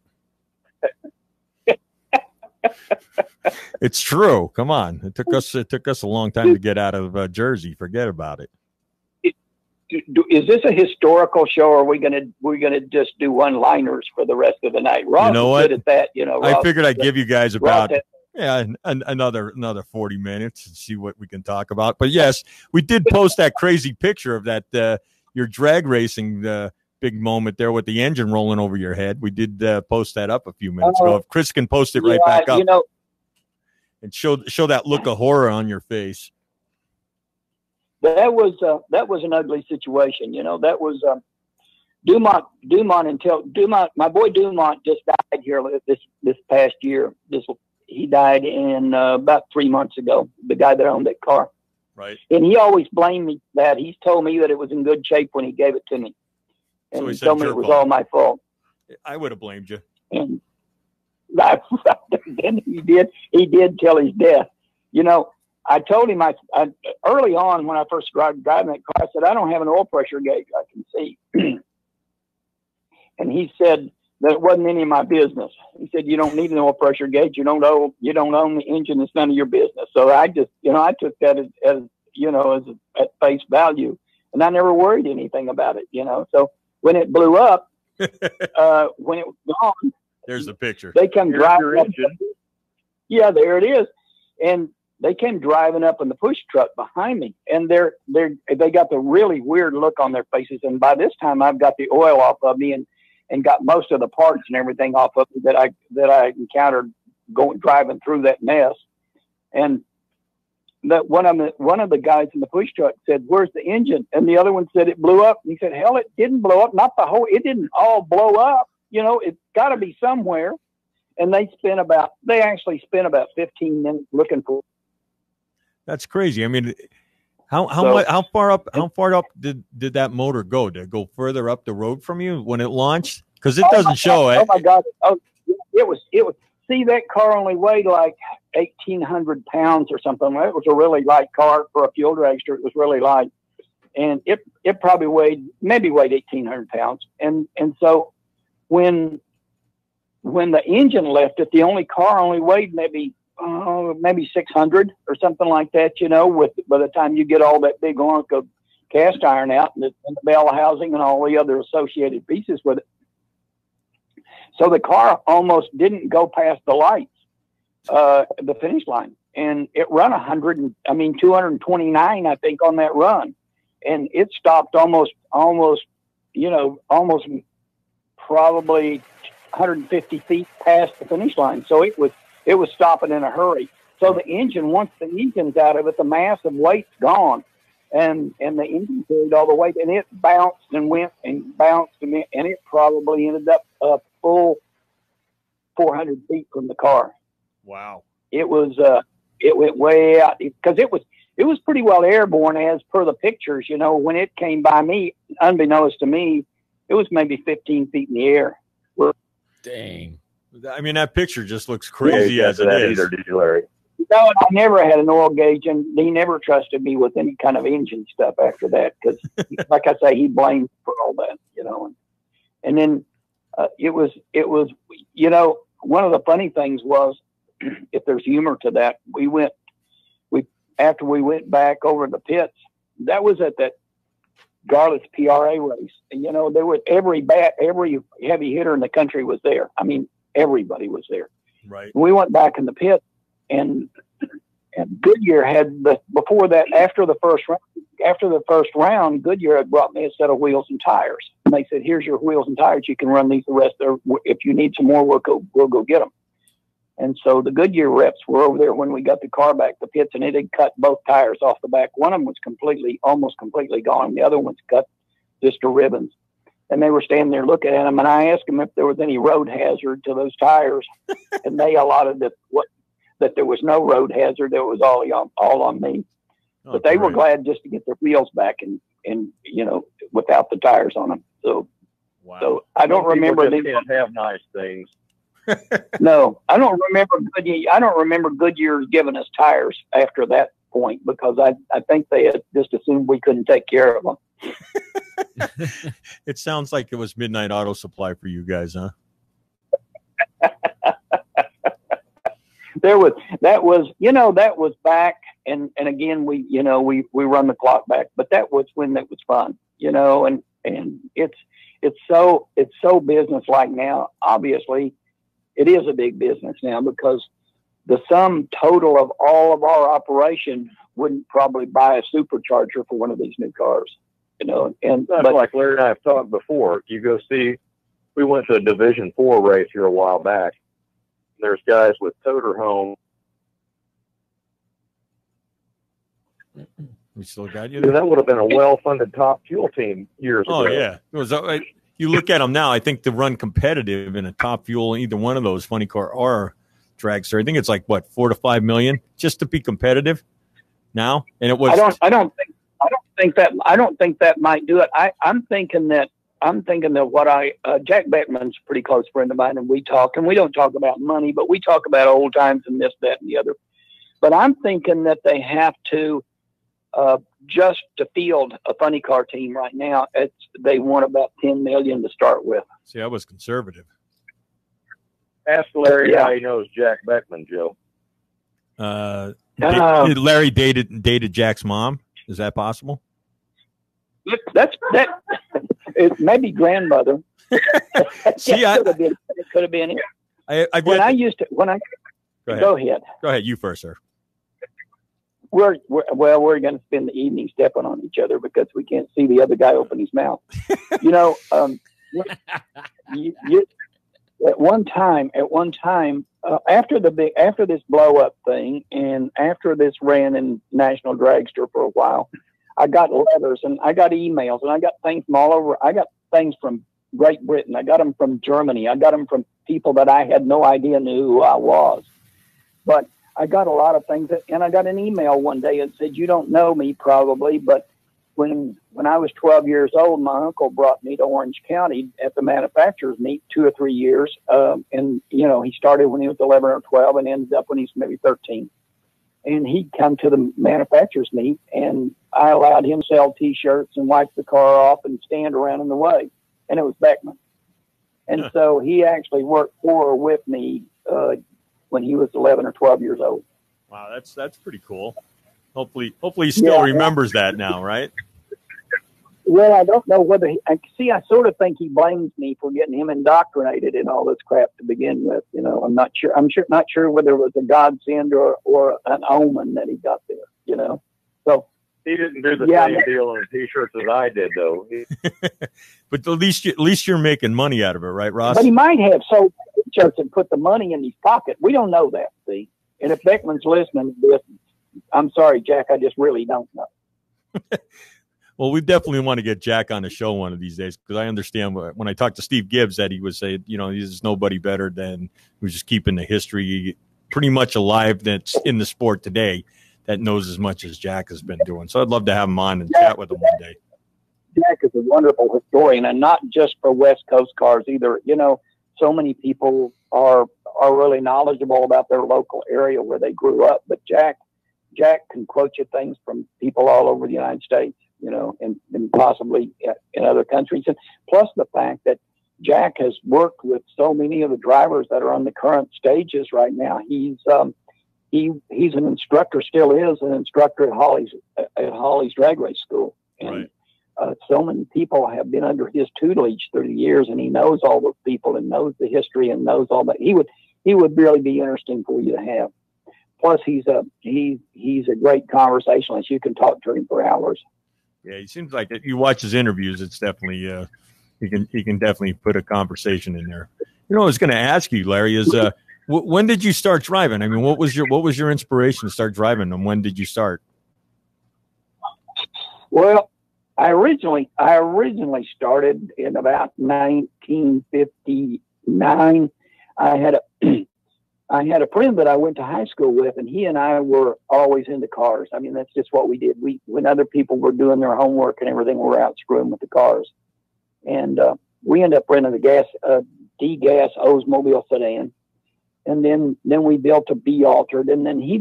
It's true. Come on, it took us a long time to get out of Jersey. Forget about it. Is this a historical show, or are we gonna just do one-liners for the rest of the night? Ross, you know what? Good at that. I figured I'd give you guys about. Another 40 minutes and see what we can talk about. But yes, we did post that crazy picture of that your drag racing big moment there with the engine rolling over your head. We did post that up a few minutes ago. If Chris can post it right back up, and show that look of horror on your face. That was an ugly situation. That was Dumont. My boy Dumont just died here this past year. He died in about 3 months ago, the guy that owned that car. Right. And he always blamed me for that. He's told me that it was in good shape when he gave it to me. And so he told me it was all my fault. I would have blamed you. And then he did till his death. I told him, early on when I first started driving that car, I said, I don't have an oil pressure gauge I can see. And he said, that it wasn't any of my business. He said, you don't need an oil pressure gauge. You don't own the engine. It's none of your business. So I just, I took that as at face value, and I never worried anything about it, So when it blew up, when it was gone, there's the picture. They come driving up. Yeah, there it is. And they came driving up in the push truck behind me, and they got the really weird look on their faces. And by this time I've got the oil off of me and got most of the parts and everything off of it that I encountered driving through that mess. And that one of the guys in the push truck said, "Where's the engine?" And the other one said, "It blew up." And he said, "Hell, it didn't blow up. It didn't all blow up. It's got to be somewhere." And they actually spent about 15 minutes looking for it. That's crazy. I mean, how far up did that motor go? Did it go further up the road from you when it launched? Because it doesn't show it. Oh my God! Oh, it was. See, that car only weighed like 1,800 pounds or something. It was a really light car for a fuel dragster. It was really light, and it probably weighed 1,800 pounds. And so when the engine left it, the car only weighed maybe 600 or something like that, by the time you get all that big lunk of cast iron out and the bell housing and all the other associated pieces with it. So the car almost didn't go past the lights, the finish line, and it run 229, I think, on that run. And it stopped almost probably 150 feet past the finish line. So it was stopping in a hurry. So the engine, once the engine's out of it, the mass of weight's gone. and the engine carried all the weight, and it bounced and went and bounced and went, and it probably ended up a full 400 feet from the car. Wow. It was it went way out because it was pretty well airborne as per the pictures. You know, when it came by me, unbeknownst to me, it was maybe 15 feet in the air. Dang. I mean, that picture just looks crazy as it is. Either, did you, Larry? No, I never had an oil gauge, and he never trusted me with any kind of engine stuff after that because, like I say, he blamed for all that, you know. And then it was, you know, one of the funny things was, if there's humor to that, after we went back over the pits, that was at that Garlett's PRA race, and you know, there was every heavy hitter in the country was there. I mean, everybody was there. Right. We went back in the pit, and Goodyear had after the first round, Goodyear had brought me a set of wheels and tires, and they said, "Here's your wheels and tires. You can run these the rest of. If you need some more, we'll go get them." And so the Goodyear reps were over there when we got the car back to the pits, and it had cut both tires off the back. One of them was almost completely gone. The other one's cut just to ribbons. And they were standing there looking at them, and I asked them if there was any road hazard to those tires, and they allotted that there was no road hazard. It was all on me. Oh, but they were glad just to get their wheels back and you know, without the tires on them. So, wow. So I don't remember. They can't have nice things. No, I don't remember Goodyear giving us tires after that point because I think they had just assumed we couldn't take care of them. It sounds like it was Midnight Auto Supply for you guys, huh? That was back, and again we run the clock back, but that was when that was fun, you know, and it's so business-like now. Obviously, it is a big business now because the sum total of all of our operation wouldn't probably buy a supercharger for one of these new cars, you know. And that's like Larry and I have talked before. You go see, we went to a Division 4 race here a while back. There's guys with toter home. We still got you. That would have been a well-funded top fuel team years ago. Oh yeah, it was. You look at them now. I think to run competitive in a top fuel, either one of those funny car or dragster, I think it's like what, $4 to $5 million just to be competitive now. And it was. I don't think that might do it. I'm thinking that Jack Beckman's a pretty close friend of mine, and we talk, and we don't talk about money, but we talk about old times and this, that, and the other. But I'm thinking that they have to. Just to field a funny car team right now, they want about $10 million to start with. See, I was conservative. Ask Larry how he knows Jack Beckman, Joe. Larry dated Jack's mom. Is that possible? That it may be grandmother. See, it could have been it. Go ahead. Go ahead. You first, sir. We're going to spend the evening stepping on each other because we can't see the other guy open his mouth. You know, at one time, after this blow up thing, and after this ran in National Dragster for a while, I got letters and I got emails and I got things from all over. I got things from Great Britain. I got them from Germany. I got them from people that I had no idea knew who I was, but I got a lot of things, and I got an email one day that said, "You don't know me probably, but when I was 12 years old, my uncle brought me to Orange County at the manufacturers meet 2 or 3 years, and you know, he started when he was 11 or 12 and ended up when he's maybe 13. And he'd come to the manufacturers meet, and I allowed him to sell T-shirts and wipe the car off and stand around in the way, and it was Beckman. And so he actually worked for or with me when he was 11 or 12 years old. Wow, that's pretty cool. Hopefully he still remembers that now, right? Well, I don't know whether I sort of think he blames me for getting him indoctrinated in all this crap to begin with. You know, I'm not sure whether it was a godsend or an omen that he got there, you know. So he didn't do the same deal on T-shirts as I did, though. But at least you're making money out of it, right, Ross? But he might have sold T-shirts and put the money in his pocket. We don't know that, see. And if Beckman's listening to this, I'm sorry, Jack, I just really don't know. Well, we definitely want to get Jack on the show one of these days, because I understand when I talked to Steve Gibbs that he would say, he's nobody better than who's just keeping the history pretty much alive that's in the sport today that knows as much as Jack has been doing. So I'd love to have him on and chat with him one day. Jack is a wonderful historian, and not just for West Coast cars either. So many people are really knowledgeable about their local area where they grew up, but Jack can quote you things from people all over the United States, and possibly in other countries. And plus the fact that Jack has worked with so many of the drivers that are on the current stages right now. He's an instructor, still is an instructor at Holly's drag race school. And so many people have been under his tutelage through the years, and he knows all those people and knows the history and knows all that. He would really be interesting for you to have. Plus, he's a great conversationalist. You can talk to him for hours. Yeah, he seems like it. You watch his interviews; it's definitely he can definitely put a conversation in there. I was going to ask you, Larry, is when did you start driving? I mean, what was your inspiration to start driving, and when did you start? Well, I originally started in about 1959. I had a friend that I went to high school with, and he and I were always into cars. I mean, that's just what we did. When other people were doing their homework and everything, we were out screwing with the cars. And we ended up renting a D-gas Oldsmobile sedan. And then we built a B-altered. And then he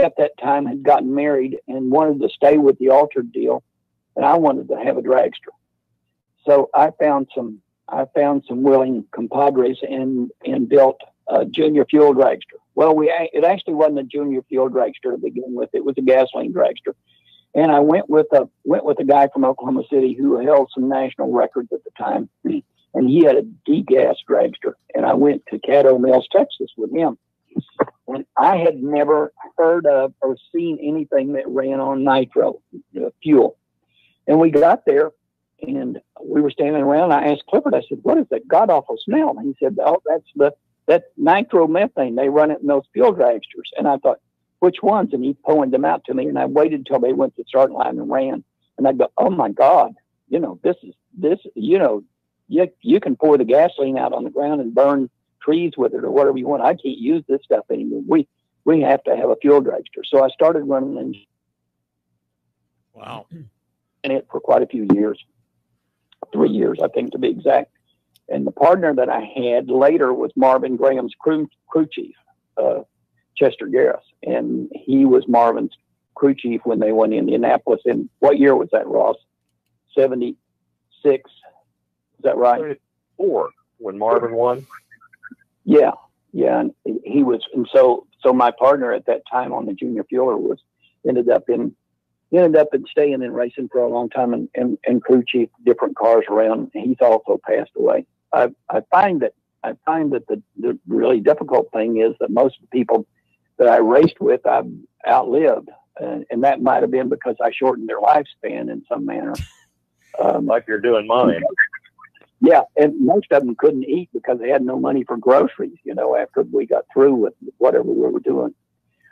at that time had gotten married and wanted to stay with the altered deal. And I wanted to have a dragster. So I found some willing compadres and built a junior fuel dragster. Well, it actually wasn't a junior fuel dragster to begin with. It was a gasoline dragster. And I went with a guy from Oklahoma City who held some national records at the time. And he had a D-gas dragster. And I went to Caddo Mills, Texas with him. And I had never heard of or seen anything that ran on nitro fuel. And we got there, and we were standing around. And I asked Clifford, I said, "What is that god-awful smell?" And he said, "Oh, that's that nitromethane. They run it in those fuel dragsters." And I thought, "Which ones?" And he pointed them out to me, and I waited until they went to the starting line and ran. And I go, "Oh my God, this, you can pour the gasoline out on the ground and burn trees with it or whatever you want. I can't use this stuff anymore. We have to have a fuel dragster." So I started running in. Wow. In it for quite a few years, 3 years, I think, to be exact. And the partner that I had later was Marvin Graham's crew chief, Chester Garris. And he was Marvin's crew chief when they went to Indianapolis. In what year was that, Ross? 76. Is that right? 74 when Marvin won. Yeah. And he was, and so my partner at that time on the junior fueler ended up staying in racing for a long time and crew chief different cars around. He's also passed away. I find that the really difficult thing is that most of the people that I raced with, I've outlived. And that might have been because I shortened their lifespan in some manner. Like you're doing mine. Yeah. And most of them couldn't eat because they had no money for groceries, after we got through with whatever we were doing.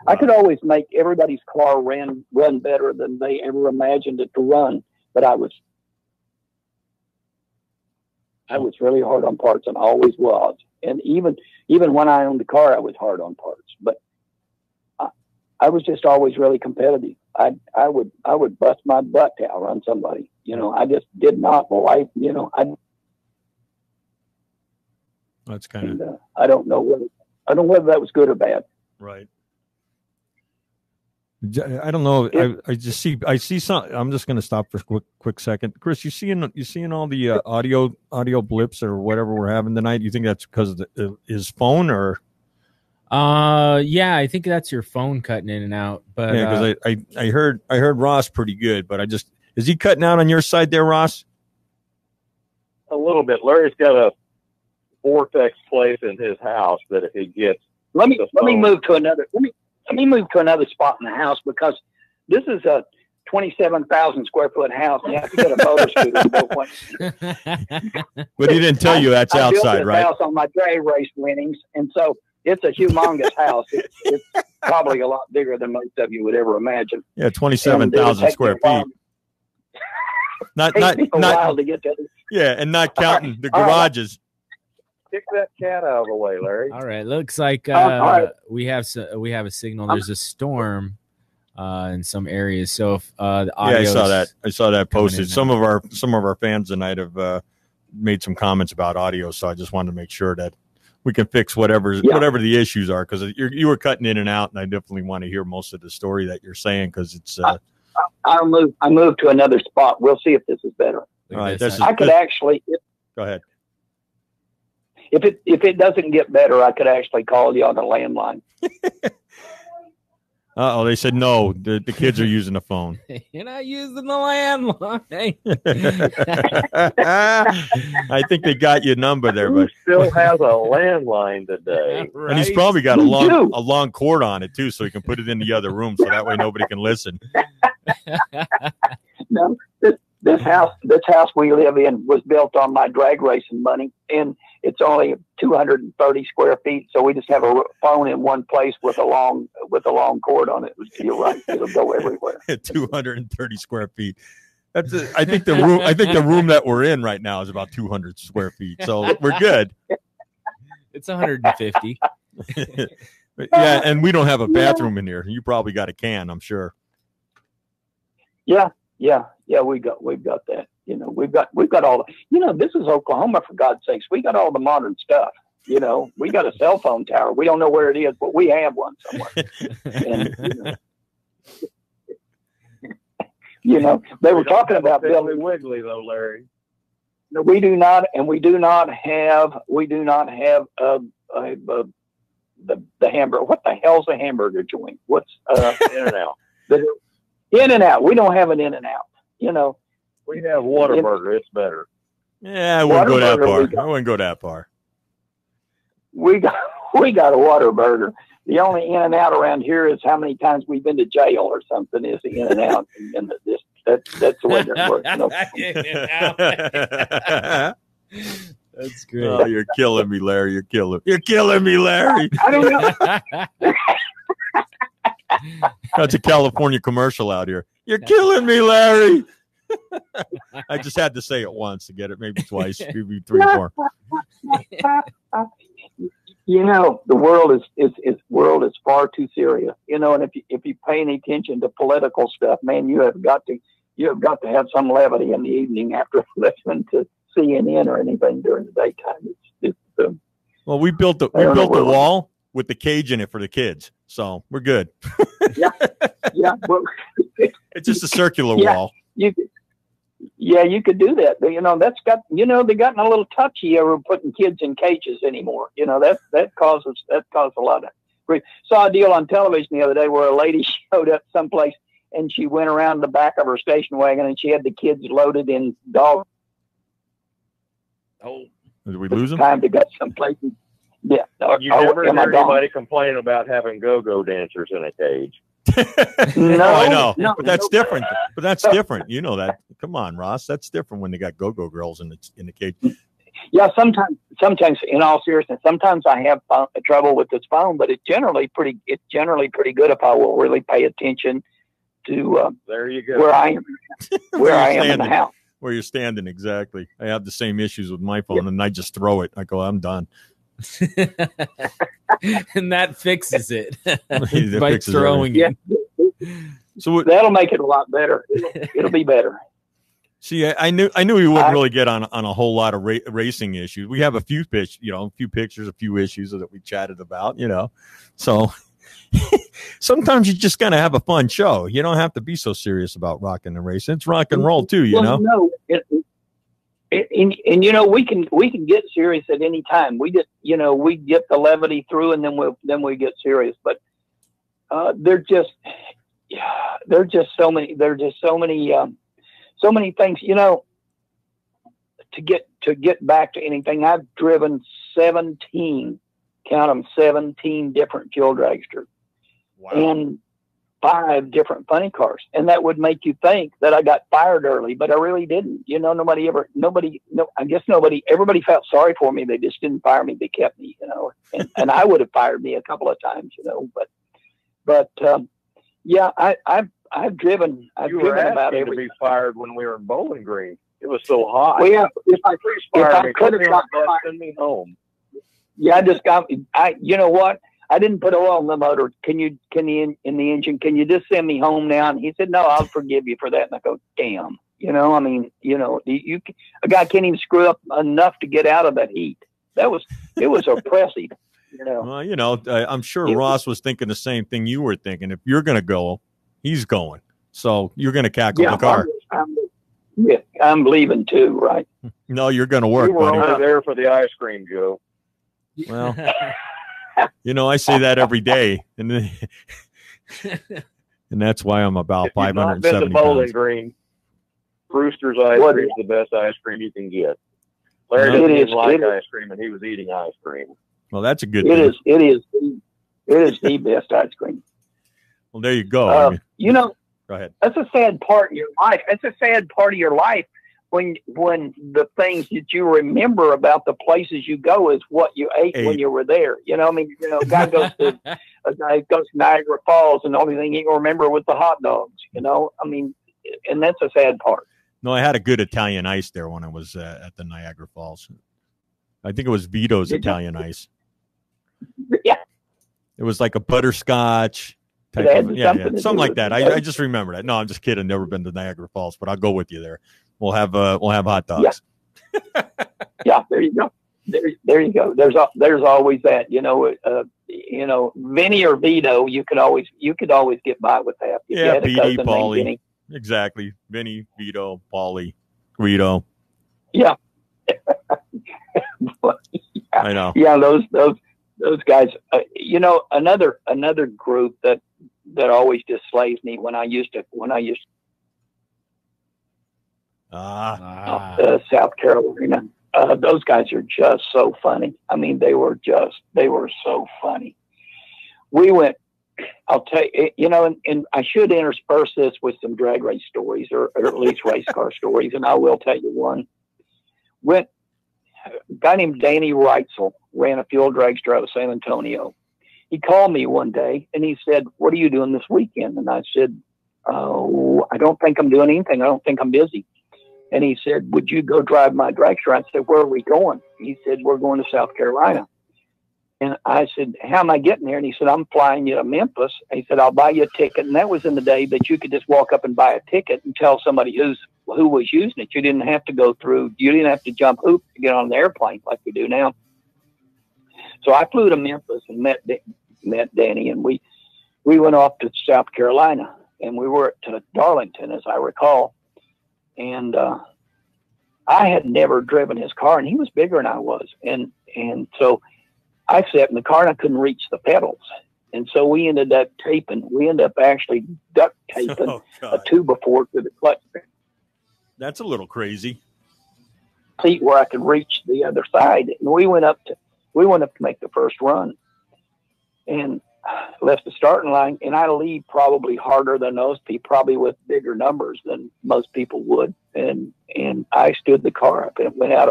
Wow. I could always make everybody's car run better than they ever imagined it to run, but I was really hard on parts, and always was. And even when I owned the car, I was hard on parts. But I was just always really competitive. I would bust my butt to outrun somebody. I just did not like. That's kind of. I don't know whether that was good or bad. Right. I don't know. I see some. I'm just going to stop for a quick second. Chris, you seeing all the audio blips or whatever we're having tonight? You think that's because of his phone or? Yeah, I think that's your phone cutting in and out. But yeah, because I heard Ross pretty good, but is he cutting out on your side there, Ross? A little bit. Larry's got a vortex place in his house that if he gets. Let me move to another. Let me move to another spot in the house because this is a 27,000 square foot house. You have to get a motor scooter to go one. But he didn't tell you that's outside, right? I built this house on my drag race winnings, and so it's a humongous house. probably a lot bigger than most of you would ever imagine. Yeah, 27,000 square feet. Not a while to get to. Yeah, and not counting the garages. Kick that cat out of the way, Larry. All right, looks like we have a signal. There's a storm in some areas. So if the audio, I saw that posted. Some of our fans tonight have made some comments about audio, so I just wanted to make sure that we can fix whatever the issues are, because you were cutting in and out, and I definitely want to hear most of the story that you're saying, because it's. I moved to another spot. We'll see if this is better. All right, I could actually. Go ahead. If it doesn't get better, I could actually call you on the landline. They said no. The kids are using the phone. You're not using the landline. I think they got your number there, but still has a landline today, right. And he's probably got a long cord on it too, so he can put it in the other room, so that way nobody can listen. No, this house we live in was built on my drag racing money, and it's only 230 square feet. So we just have a phone in one place with a long cord on it. You're right; it'll go everywhere. 230 square feet. I think the room that we're in right now is about 200 square feet. So we're good. It's 150. Yeah, and we don't have a bathroom in here. You probably got a can, I'm sure. Yeah, we've got that. We've got all the, this is Oklahoma, for God's sakes. We got all the modern stuff. We got a cell phone tower. We don't know where it is, but we have one somewhere. And, they were talking about building Wiggly though, Larry. No, we do not, and we do not have the hamburger. What the hell's a hamburger joint? What's In-N-Out? In-N-Out. We don't have an In-N-Out. We have Whataburger. It's better. Yeah, I wouldn't go that far. I wouldn't go that far. We got a Whataburger. The only In-N-Out around here is how many times we've been to jail or something is the In-N-Out. And that's the way that works. That's great. Oh, you're killing me, Larry. You're killing me, Larry. I don't know. That's a California commercial out here. You're killing me, Larry. I just had to say it once to get it, maybe twice, maybe 3 more. The world is far too serious. And if you pay any attention to political stuff, man, you have got to have some levity in the evening after listening to CNN or anything during the daytime. Well, we built the wall with the cage in it for the kids, so we're good. Yeah. Well, it's just a circular wall. You could do that. That's got, they've gotten a little touchy over putting kids in cages anymore. That causes a lot of grief. Saw a deal on television the other day where a lady showed up someplace and she went around the back of her station wagon and she had the kids loaded in dog. Oh, did we lose them? Time to go someplace. Yeah. You never hear anybody complain about having go-go dancers in a cage. No, I know, but that's different. But that's different. You know that. Come on, Ross. That's different when they got go-go girls in the cage. Yeah, sometimes. In all seriousness, sometimes I have trouble with this phone, but it's generally pretty good if I will really pay attention to. There you go. Where I am in the house. Where you're standing, exactly. I have the same issues with my phone, and I just throw it. I go, I'm done. And that fixes it by throwing it. So that'll make it a lot better. It'll be better. See, I knew we wouldn't really get on a whole lot of racing issues. We have a few pictures, a few issues that we chatted about. So sometimes you just gotta have a fun show. You don't have to be so serious about rocking and racing. It's rock and roll too. No, we can get serious at any time. We just we get the levity through, and then we get serious. But there's just so many things. To get back to anything, I've driven 17 different fuel dragsters. Wow. And 5 different funny cars, and that would make you think that I got fired early, but I really didn't. Everybody felt sorry for me. They just didn't fire me. They kept me, and I would have fired me a couple of times, but But yeah, I've driven about every. To be fired when we were in Bowling Green. It was so hot. Well, yeah, if I could have got send me home. Yeah, you know what? I didn't put oil in the motor. In the engine, can you just send me home now? And he said, no, I'll forgive you for that. And I go, damn. You know, I mean, you know, a guy can't even screw up enough to get out of that heat. It was oppressive. You know. Well, you know, I'm sure Ross was thinking the same thing you were thinking. If you're going to go, he's going. So you're going to cackle the car. I'm leaving too, right? No, you're going to work, buddy. You were only there for the ice cream, Joe. Well, you know, I say that every day, and that's why I'm about 570 pounds. Been to Bowling pounds. Green. Brewster's ice cream is the best ice cream you can get. Larry didn't like ice cream, and he was eating ice cream. Well, that's a good thing. It is the best ice cream. Well, there you go. You know, go ahead. That's a sad part of your life. That's a sad part of your life when the things that you remember about the places you go is what you ate when you were there. You know, I mean, you know, a guy goes to Niagara Falls, and the only thing he can remember was the hot dogs. You know, I mean, and that's a sad part. No, I had a good Italian ice there when I was at the Niagara Falls. I think it was Vito's Italian ice. Yeah. It was like a butterscotch type of, something like that. I just remember that. No, I'm just kidding. Never been to Niagara Falls, but I'll go with you there. We'll have hot dogs. Yeah, there you go. There you go. There's always that. You know, Vinny or Vito, you could always get by with that. Yeah, Petey, Paulie. Exactly. Vinny, Vito, Paulie, Guido. Yeah. I know. Yeah, those guys. You know, another group that always just slays me when I used South Carolina. Those guys are just so funny. I mean, they were so funny. We went. I'll tell you, you know, and I should intersperse this with some drag race stories or at least race car stories, and I will tell you one. A guy named Danny Reitzel ran a fuel dragster out of San Antonio. He called me one day and he said, "What are you doing this weekend?" And I said, "Oh, I don't think I'm doing anything. I don't think I'm busy." And he said, "Would you go drive my dragster?" I said, "Where are we going?" He said, "We're going to South Carolina." And I said, "How am I getting there?" And he said, "I'm flying you to Memphis." And he said, "I'll buy you a ticket." And that was in the day that you could just walk up and buy a ticket and tell somebody who was using it. You didn't have to jump hoops to get on the airplane like we do now. So I flew to Memphis and met Danny, and we went off to South Carolina, and we were at Darlington, as I recall. And I had never driven his car, and he was bigger than I was. And so I sat in the car and I couldn't reach the pedals. And so we ended up actually duct taping a 2x4 to the clutch. That's a little crazy. Seat where I could reach the other side. And we went up to make the first run and left the starting line. And I lead probably harder than those people, probably with bigger numbers than most people would. And I stood the car up and it went out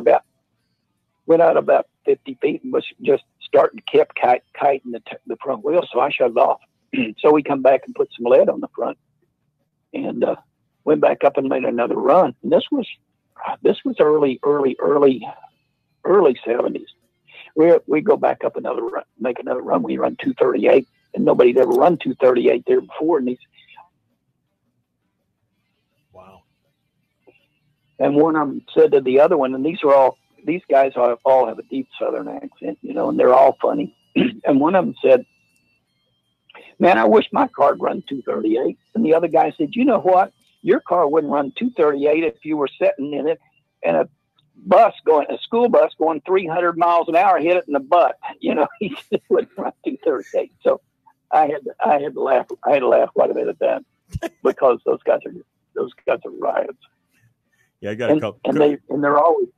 about 50 feet and was just starting to keep kiting the front wheel. So I shut it off. So we come back and put some lead on the front and went back up and made another run. And this was early 70s. We go back up make another run. We run 238, and nobody'd ever run 238 there before. And wow. And one of them said to the other one, and these guys all have a deep Southern accent, you know, and they're all funny. And one of them said, "Man, I wish my car would run 238." And the other guy said, "You know what? Your car wouldn't run 238 if you were sitting in it and a school bus going 300 miles an hour hit it in the butt." You know, he just wouldn't run 238. So I had to laugh. I had to laugh quite a bit at that because those guys are riots. Yeah, I got a couple. And they're always.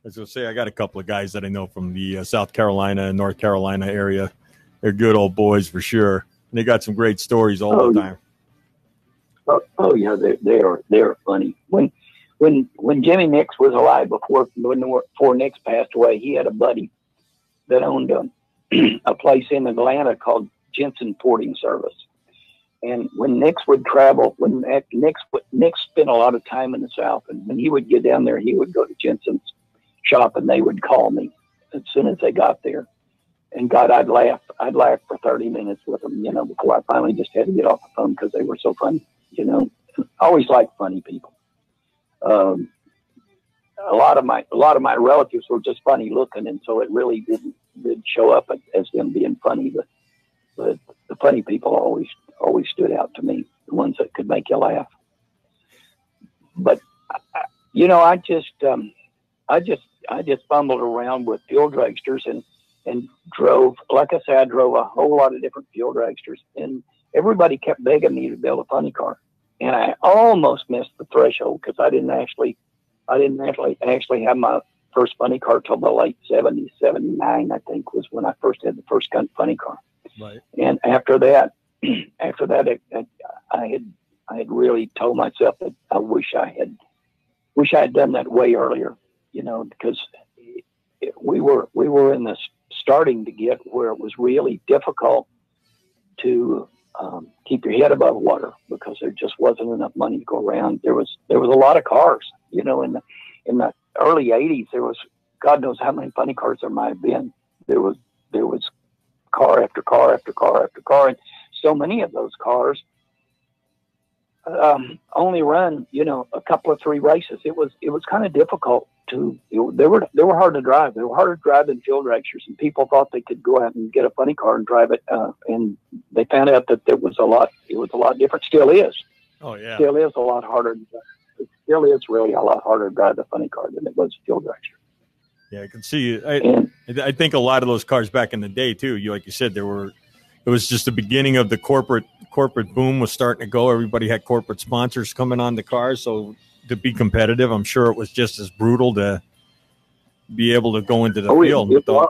I was going to say, I got a couple of guys that I know from the South Carolina and North Carolina area. They're good old boys for sure. And they got some great stories all the time. Oh yeah, they are funny. When Jimmy Nix was alive, before Nix passed away, he had a buddy that owned a place in Atlanta called Jensen porting service. And when Nick's would travel, Nick spent a lot of time in the South, and when he would get down there, he would go to Jensen's shop, and they would call me as soon as they got there. And God, I'd laugh for 30 minutes with them, you know, before I finally just had to get off the phone because they were so funny, you know. I always liked funny people. A lot of my relatives were just funny looking, and so it really didn't show up as them being funny. But the funny people always stood out to me, the ones that could make you laugh. But you know, I just fumbled around with fuel dragsters and drove, like I said, I drove a whole lot of different fuel dragsters, and everybody kept begging me to build a funny car, and I almost missed the threshold because I didn't actually have my first funny car till the late 70s, 79, I think, was when I first had the first funny car. Right. And after that, I had really told myself that I wish I had done that way earlier, you know, because we were in this starting to get where it was really difficult to keep your head above water because there just wasn't enough money to go around. There was a lot of cars, you know, in the early 80s. There was God knows how many funny cars there might have been. There was car after car after car after car, and so many of those cars only run, you know, a couple of 3 races. It was kind of difficult to. They were hard to drive. They were harder to drive than field dragsters, and people thought they could go out and get a funny car and drive it, and they found out that it was a lot different. Still is. Oh yeah. Still is a lot harder. It still is really a lot harder to drive the funny car than it was a field dragster. Yeah, I can see. I think a lot of those cars back in the day too. Like you said, it was just the beginning of the corporate boom was starting to go. Everybody had corporate sponsors coming on the cars, so to be competitive, I'm sure it was just as brutal to be able to go into the field. Go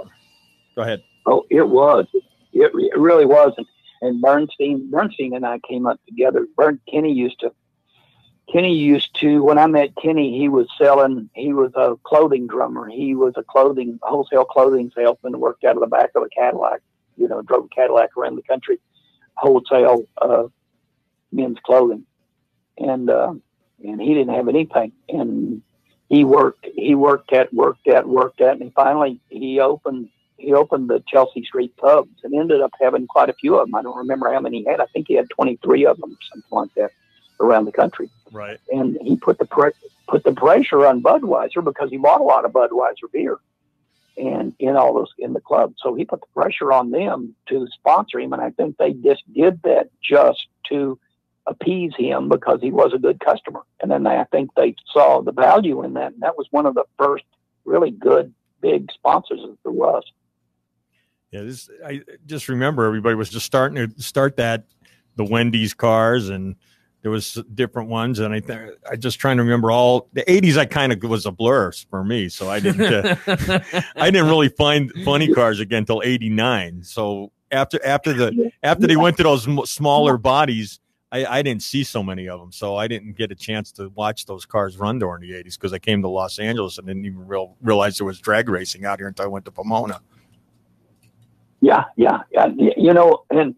ahead. Oh, it was. It really was. And Bernstein and I came up together. Kenny used to, when I met Kenny, he was a clothing drummer. He was a wholesale clothing salesman, worked out of the back of a Cadillac, you know, drove a Cadillac around the country, wholesale men's clothing. And he didn't have anything. And he worked at, and finally he opened the Chelsea Street pubs and ended up having quite a few of them. I don't remember how many he had. I think he had 23 of them or something like that around the country. Right. And he put the pressure on Budweiser because he bought a lot of Budweiser beer and in the club. So he put the pressure on them to sponsor him. And I think they just did that just to appease him because he was a good customer. And then I think they saw the value in that. And that was one of the first really good, big sponsors that there was. Yeah. I just remember everybody was just starting to start the Wendy's cars, and there was different ones, and I just trying to remember all the 80s. I kind of was a blur for me, so I didn't really find funny cars again until 89. So after they went to those smaller bodies, I didn't see so many of them, so I didn't get a chance to watch those cars run during the 80s because I came to Los Angeles and didn't even realize there was drag racing out here until I went to Pomona. Yeah. You know, and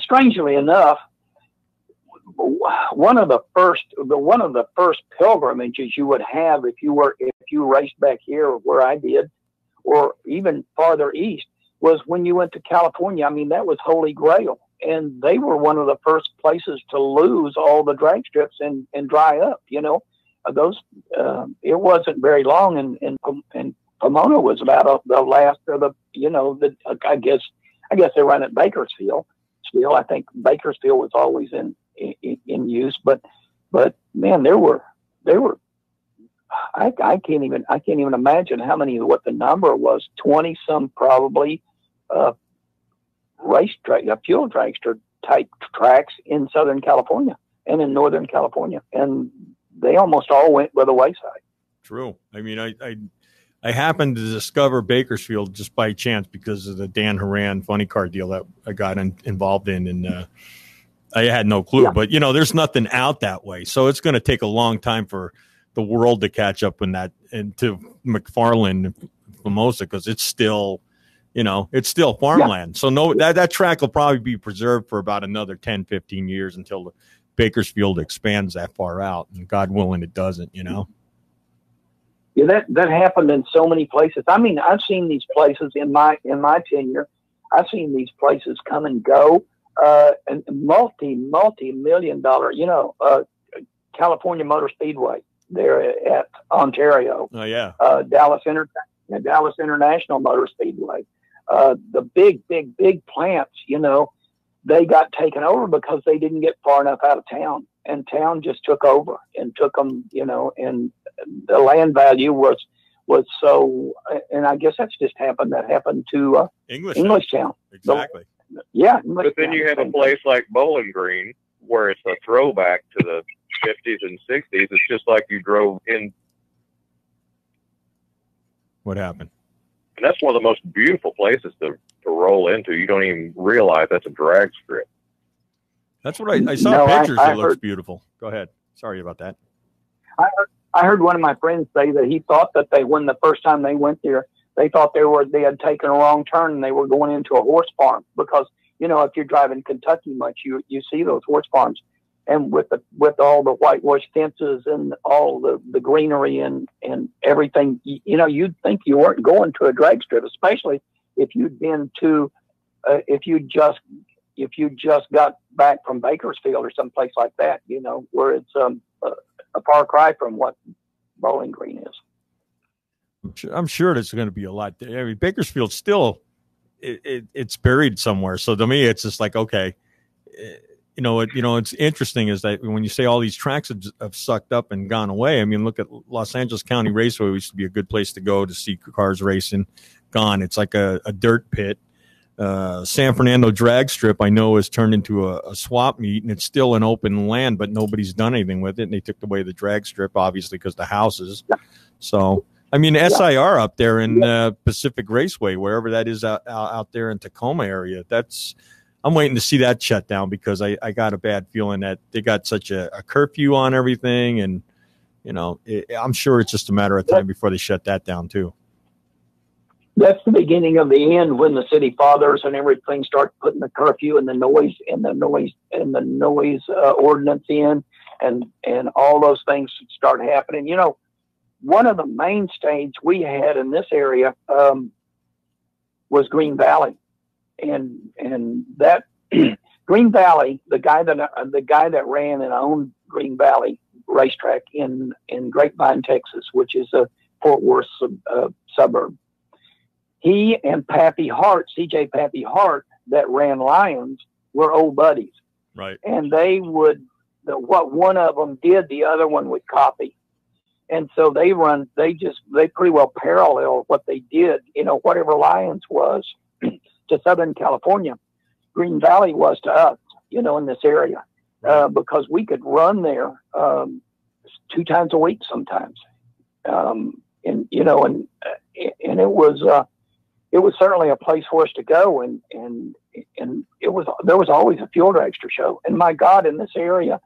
strangely enough, one of the first pilgrimages you would have if you raced back here where I did, or even farther east, was when you went to California. I mean, that was Holy Grail, and they were one of the first places to lose all the drag strips and dry up. You know, it wasn't very long, and Pomona was about the last of the. You know, I guess they ran at Bakersfield. Still, I think Bakersfield was always in use, but man, there were I can't even imagine what the number was. 20 some probably fuel dragster type tracks in Southern California and in Northern California, and they almost all went by the wayside. True. I mean, I happened to discover Bakersfield just by chance because of the Dan Horan funny car deal that I got involved in, and I had no clue. Yeah. But, you know, there's nothing out that way. So it's going to take a long time for the world to catch up in that and to McFarland, Formosa, because it's still it's still farmland. So no, that track will probably be preserved for about another 10, 15 years until the Bakersfield expands that far out, and God willing it doesn't, Yeah, that happened in so many places. I mean, I've seen these places in my tenure. I've seen these places come and go, and multi-million-dollar, California Motor Speedway there at Ontario. Oh yeah. Dallas International Motor Speedway. The big plants, they got taken over because they didn't get far enough out of town, and town just took over and took them, and the land value was so, and I guess that's just happened. That happened to Englishtown. Exactly. But then you have a place like Bowling Green where it's a throwback to the 50s and 60s. It's just like you drove in. What happened? And that's one of the most beautiful places to roll into. You don't even realize that's a drag strip. That's what I saw pictures. It looks beautiful. Go ahead. Sorry about that. I heard one of my friends say that he thought that when the first time they went there, they thought they had taken a wrong turn and they were going into a horse farm, because, if you're driving Kentucky much, you see those horse farms, and with all the whitewash fences and all the greenery and everything, you'd think you weren't going to a drag strip, especially if you'd been to, if you just got back from Bakersfield or someplace like that, where it's a far cry from what Bowling Green is. I'm sure there's going to be a lot there. I mean, Bakersfield still, it's buried somewhere. So to me, it's just like, okay, it's interesting is that when you say all these tracks have sucked up and gone away. I mean, look at Los Angeles County Raceway. It used to be a good place to go to see cars racing. Gone. It's like a dirt pit. San Fernando drag strip, I know, has turned into a swap meet, and it's still an open land, but nobody's done anything with it. And they took away the drag strip, obviously, because the houses. So, I mean, SIR up there in Pacific Raceway, wherever that is out there in Tacoma area, I'm waiting to see that shut down, because I got a bad feeling that they got such a curfew on everything. And, I'm sure it's just a matter of time before they shut that down, too. That's the beginning of the end, when the city fathers and everything start putting the curfew and the noise ordinance in, and all those things start happening. One of the mainstays we had in this area was Green Valley, and that Green Valley, the guy that ran and owned Green Valley racetrack in Grapevine, Texas, which is a Fort Worth suburb. He and Pappy Hart, CJ Pappy Hart, that ran Lions, were old buddies. Right. And they would, what one of them did, the other one would copy. And so they pretty well parallel what they did. Whatever Lions was to Southern California, Green Valley was to us, in this area, because we could run there 2 times a week sometimes. And it was certainly a place for us to go, and there was always a fuel dragster show. And my God, in this area,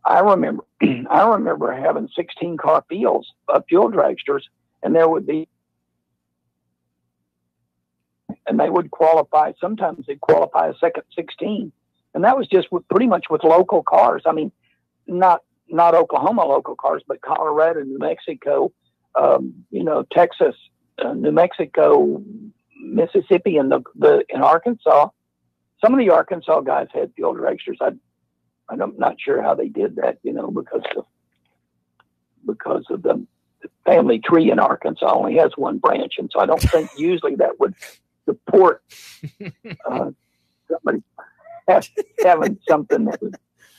I remember having 16-car fields of fuel dragsters, and they would qualify. Sometimes they'd qualify a second 16, and that was just pretty much with local cars. I mean, not Oklahoma local cars, but Colorado, New Mexico, Texas, New Mexico, Mississippi, and in Arkansas. Some of the Arkansas guys had fuel dragsters. I'm not sure how they did that, because of the family tree in Arkansas only has one branch, and so I don't think usually that would support somebody having something that was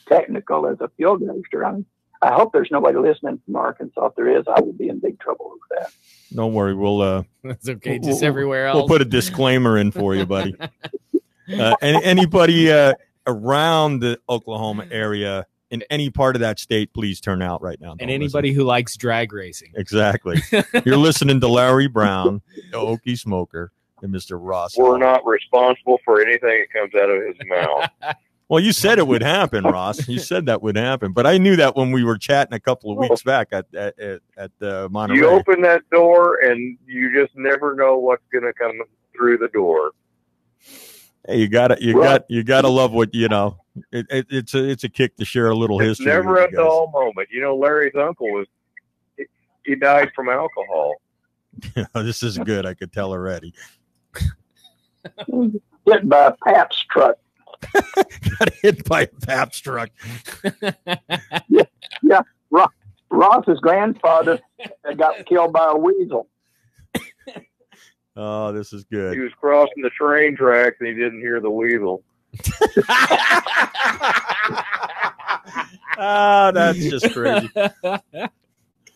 technical as a fuel dragster. I hope there's nobody listening from Arkansas. If there is, I will be in big trouble with that. Don't worry, we'll that's okay. Just everywhere else, we'll put a disclaimer in for you, buddy. Anybody around the Oklahoma area in any part of that state, please turn out right now. And anybody who likes drag racing. Exactly. You're listening to Larry Brown, the Okie Smoker, and Mr. Ross. We're not responsible for anything that comes out of his mouth. Well, you said it would happen, Ross. You said that would happen, but I knew that when we were chatting a couple of weeks back at Monterey. You open that door, and you just never know what's going to come Hey, you gotta love what you know. It's a kick to share a little history. It's never a dull moment. You know, Larry's uncle he died from alcohol. This is good. I could tell already. Hit by a Pabst truck. Got hit by a Pabst truck. Yeah. Ross's grandfather got killed by a weasel. Oh, this is good. He was crossing the train tracks and he didn't hear the weasel. Oh, that's just crazy.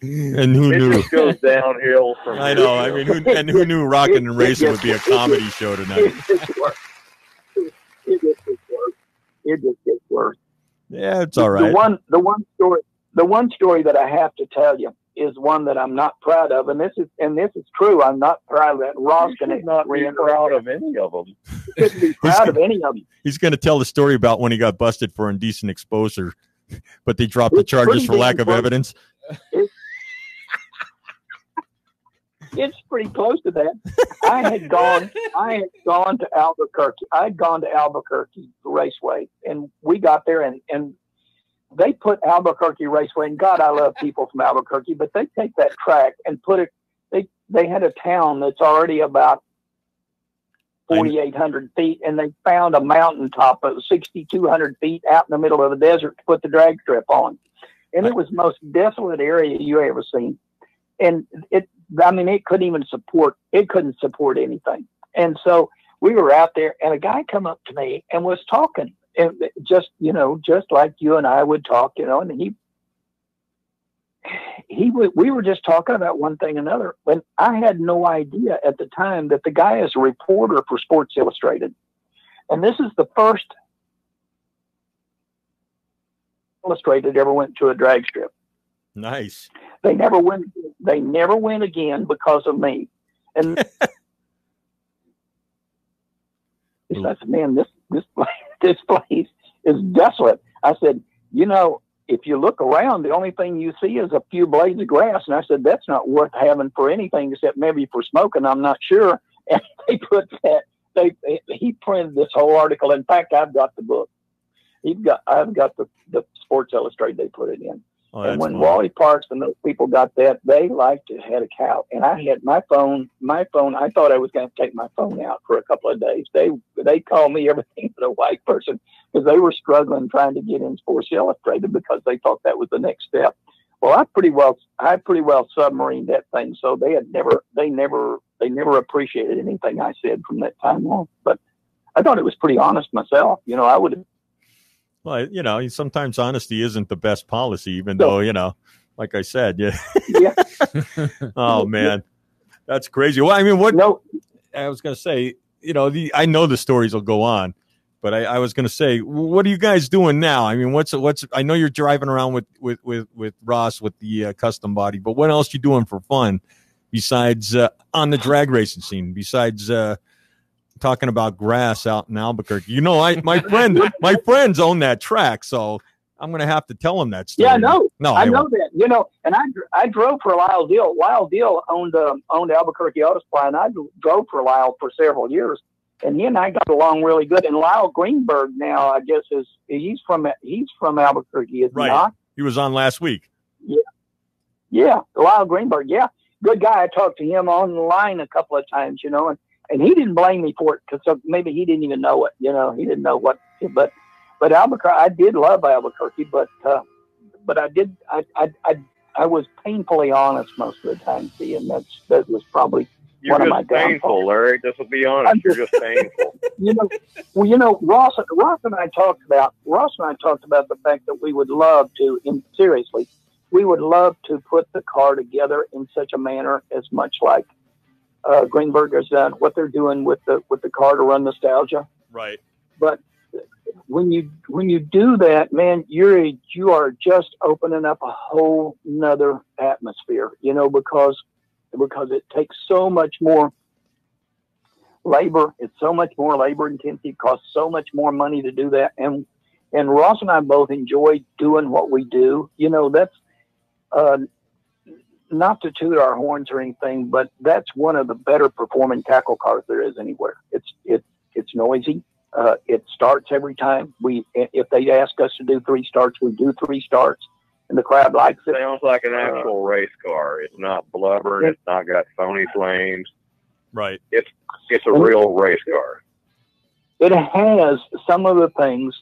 And who knew? It goes downhill from I know. I mean, who knew Rockin' and Racing would be a comedy show tonight? It just gets worse. Yeah, it's all right. The one story that I have to tell you is one that I'm not proud of, and this is true. I'm not proud of that. Ross can not be proud of any of them. He couldn't be proud of any of them. He's going to tell the story about when he got busted for indecent exposure, but they dropped the charges for lack of evidence. It's pretty close to that. I had gone to Albuquerque. I'd gone to Albuquerque Raceway, and we got there, and they put Albuquerque Raceway. And God, I love people from Albuquerque, but they take that track and put it. They had a town that's already about 4,800 feet, and they found a mountaintop of 6,200 feet out in the middle of the desert to put the drag strip on, and it was the most desolate area you ever seen. And it couldn't support anything. And so we were out there, and a guy come up to me and was talking, and just like you and I would talk, and we were just talking about one thing and another. When I had no idea at the time that the guy is a reporter for Sports Illustrated. And this is the first Illustrated ever went to a drag strip. Nice. They never went again because of me. And I said, man, this place is desolate. I said, if you look around, the only thing you see is a few blades of grass. And I said, that's not worth having for anything except maybe for smoking. I'm not sure. And they put that. He printed this whole article. In fact, I've got the book. I've got the Sports Illustrated. They put it in. Oh, and when fun. Wally Parks and those people got that, they liked to had a cow. And I had my phone. I thought I was going to take my phone out for a couple of days. They called me everything but a white person because they were struggling trying to get in Sports Illustrated because they thought that was the next step. Well, I pretty well submarined that thing, so they never appreciated anything I said from that time on. But I thought it was pretty honest myself. I would have. Well, sometimes honesty isn't the best policy, even though, like I said, yeah. Yeah. Oh, man. That's crazy. Well, I mean, I was going to say, I know the stories will go on, but I was going to say, what are you guys doing now? I mean, I know you're driving around with Ross with the custom body, but what else you doing for fun besides on the drag racing scene, besides talking about grass out in Albuquerque? My friends own that track, so I'm going to have to tell them that story. Yeah, no, I know that. And I drove for Lyle Deal. Lyle Deal owned Albuquerque Auto Supply, and I drove for Lyle for several years. And he and I got along really good. And Lyle Greenberg now, I guess, he's from Albuquerque, is right. He not? He was on last week. Yeah, Lyle Greenberg. Yeah, good guy. I talked to him on the line a couple of times, and he didn't blame me for it because maybe he didn't even know it. He didn't know what. But Albuquerque, I did love Albuquerque, but I was painfully honest most of the time. See, and that was probably you're one of my downfalls. Painful, Larry. Just to be honest, you're just painful. Ross and I talked about the fact that we would love to, seriously, we would love to put the car together in such a manner as much like Greenberg has done, what they're doing with the car to run Nostalgia. Right. But when you do that, man, you are just opening up a whole nother atmosphere, because it takes so much more labor. It's so much more labor intensive. It costs so much more money to do that. And Ross and I both enjoy doing what we do. That's not to toot our horns or anything, but that's one of the better performing tackle cars there is anywhere. It's noisy. It starts every time. If they ask us to do 3 starts, we do 3 starts, and the crowd likes it. Sounds like an actual race car. It's not blubbering. It's not got phony flames. Right. It's a real race car. It has some of the things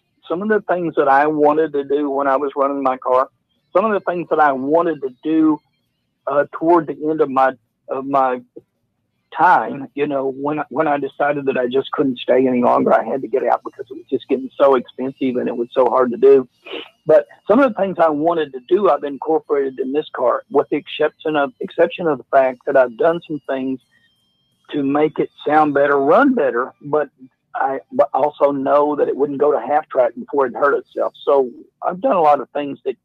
that I wanted to do when I was running my car. Some of the things that I wanted to do toward the end of my time, when I decided that I just couldn't stay any longer, I had to get out because it was just getting so expensive and it was so hard to do. But some of the things I wanted to do, I've incorporated in this car, with the exception of the fact that I've done some things to make it sound better, run better, but I also know that it wouldn't go to half track before it hurt itself. So I've done a lot of things that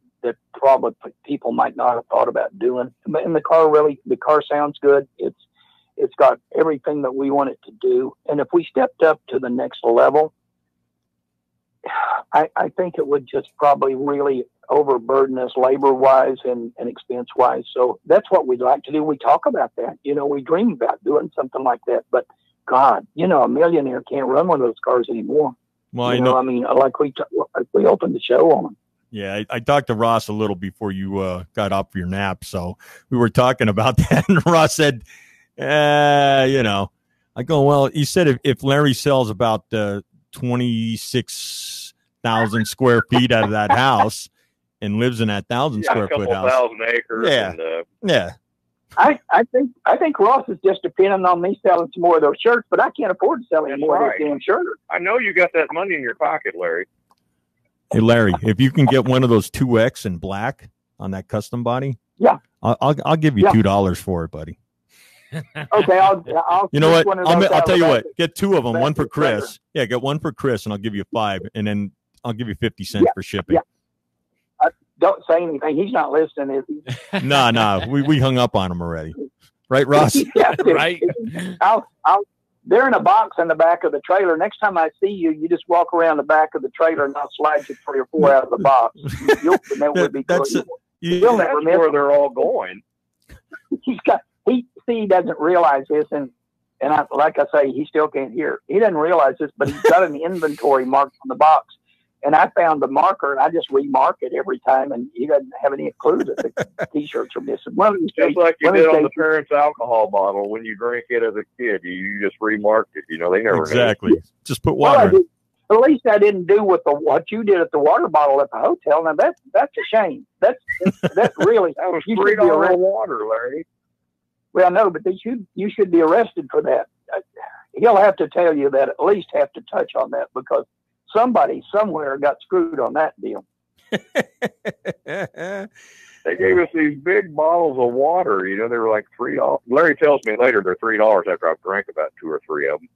probably people might not have thought about doing. And the car sounds good. It's got everything that we want it to do. And if we stepped up to the next level, I think it would just probably really overburden us labor-wise and expense-wise. So that's what we'd like to do. We talk about that. We dream about doing something like that. But, God, a millionaire can't run one of those cars anymore. Well, I know. I mean, like we opened the show on them. Yeah, I talked to Ross a little before you got up for your nap. So we were talking about that. And Ross said, I go, well, he said if Larry sells about 26,000 square feet out of that house and lives in that 1,000 square foot house. 1,000 acres. Yeah. Yeah. I think Ross is just depending on me selling some more of those shirts, but I can't afford to sell any more of those damn shirts. I know you got that money in your pocket, Larry. Hey, Larry, if you can get one of those 2X in black on that custom body, yeah, I'll give you $2 for it, buddy. Okay, I'll you know what? I'll tell you what. Get 2 of them, one for Chris. Yeah, get one for Chris, and I'll give you 5, and then I'll give you 50 cents for shipping. Yeah. Don't say anything. He's not listening, is he? No. We hung up on him already. Right, Ross? Yeah, right. They're in a box in the back of the trailer. Next time I see you, you just walk around the back of the trailer, and I'll slide you 3 or 4 out of the box. That would be cool. You'll never miss where they're all going. He doesn't realize this, and like I say, he still can't hear. He doesn't realize this, but he's got an inventory marked on the box. And I found the marker, and I just remark it every time, and he doesn't have any clues that the T-shirts are missing. Just like you did on the parents' alcohol bottle when you drank it as a kid. You just remarked it. They never exactly. Knew. Just put water in. At least I didn't do what you did at the water bottle at the hotel. Now that's a shame. That's really that was $3 water, Larry. Well, no, but you should be arrested for that. He'll have to tell you that, at least have to touch on that, because somebody somewhere got screwed on that deal. They gave us these big bottles of water. They were like $3. Larry tells me later they're $3 after I've drank about 2 or 3 of them.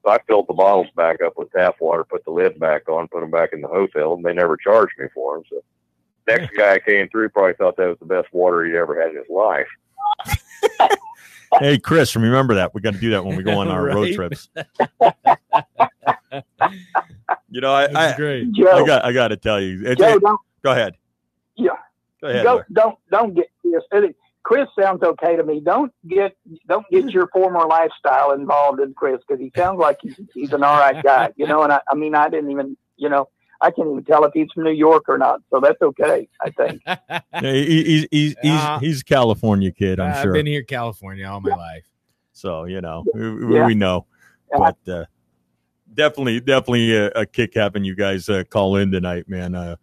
So I filled the bottles back up with tap water, put the lid back on, put them back in the hotel, and they never charged me for them. So next guy came through probably thought that was the best water he'd ever had in his life. Hey, Chris, remember that. We got to do that when we go on our road trips. I got to tell you. Joe, go ahead. Yeah. Go ahead. Don't get Chris. Chris sounds okay to me. Don't get your former lifestyle involved in Chris, because he sounds like he's an all right guy. And I didn't even, I can't even tell if he's from New York or not. So that's okay, I think. Yeah, he's a California kid, I'm sure. I've been here in California all my life. So, we know. Yeah. But definitely a kick having you guys call in tonight, man.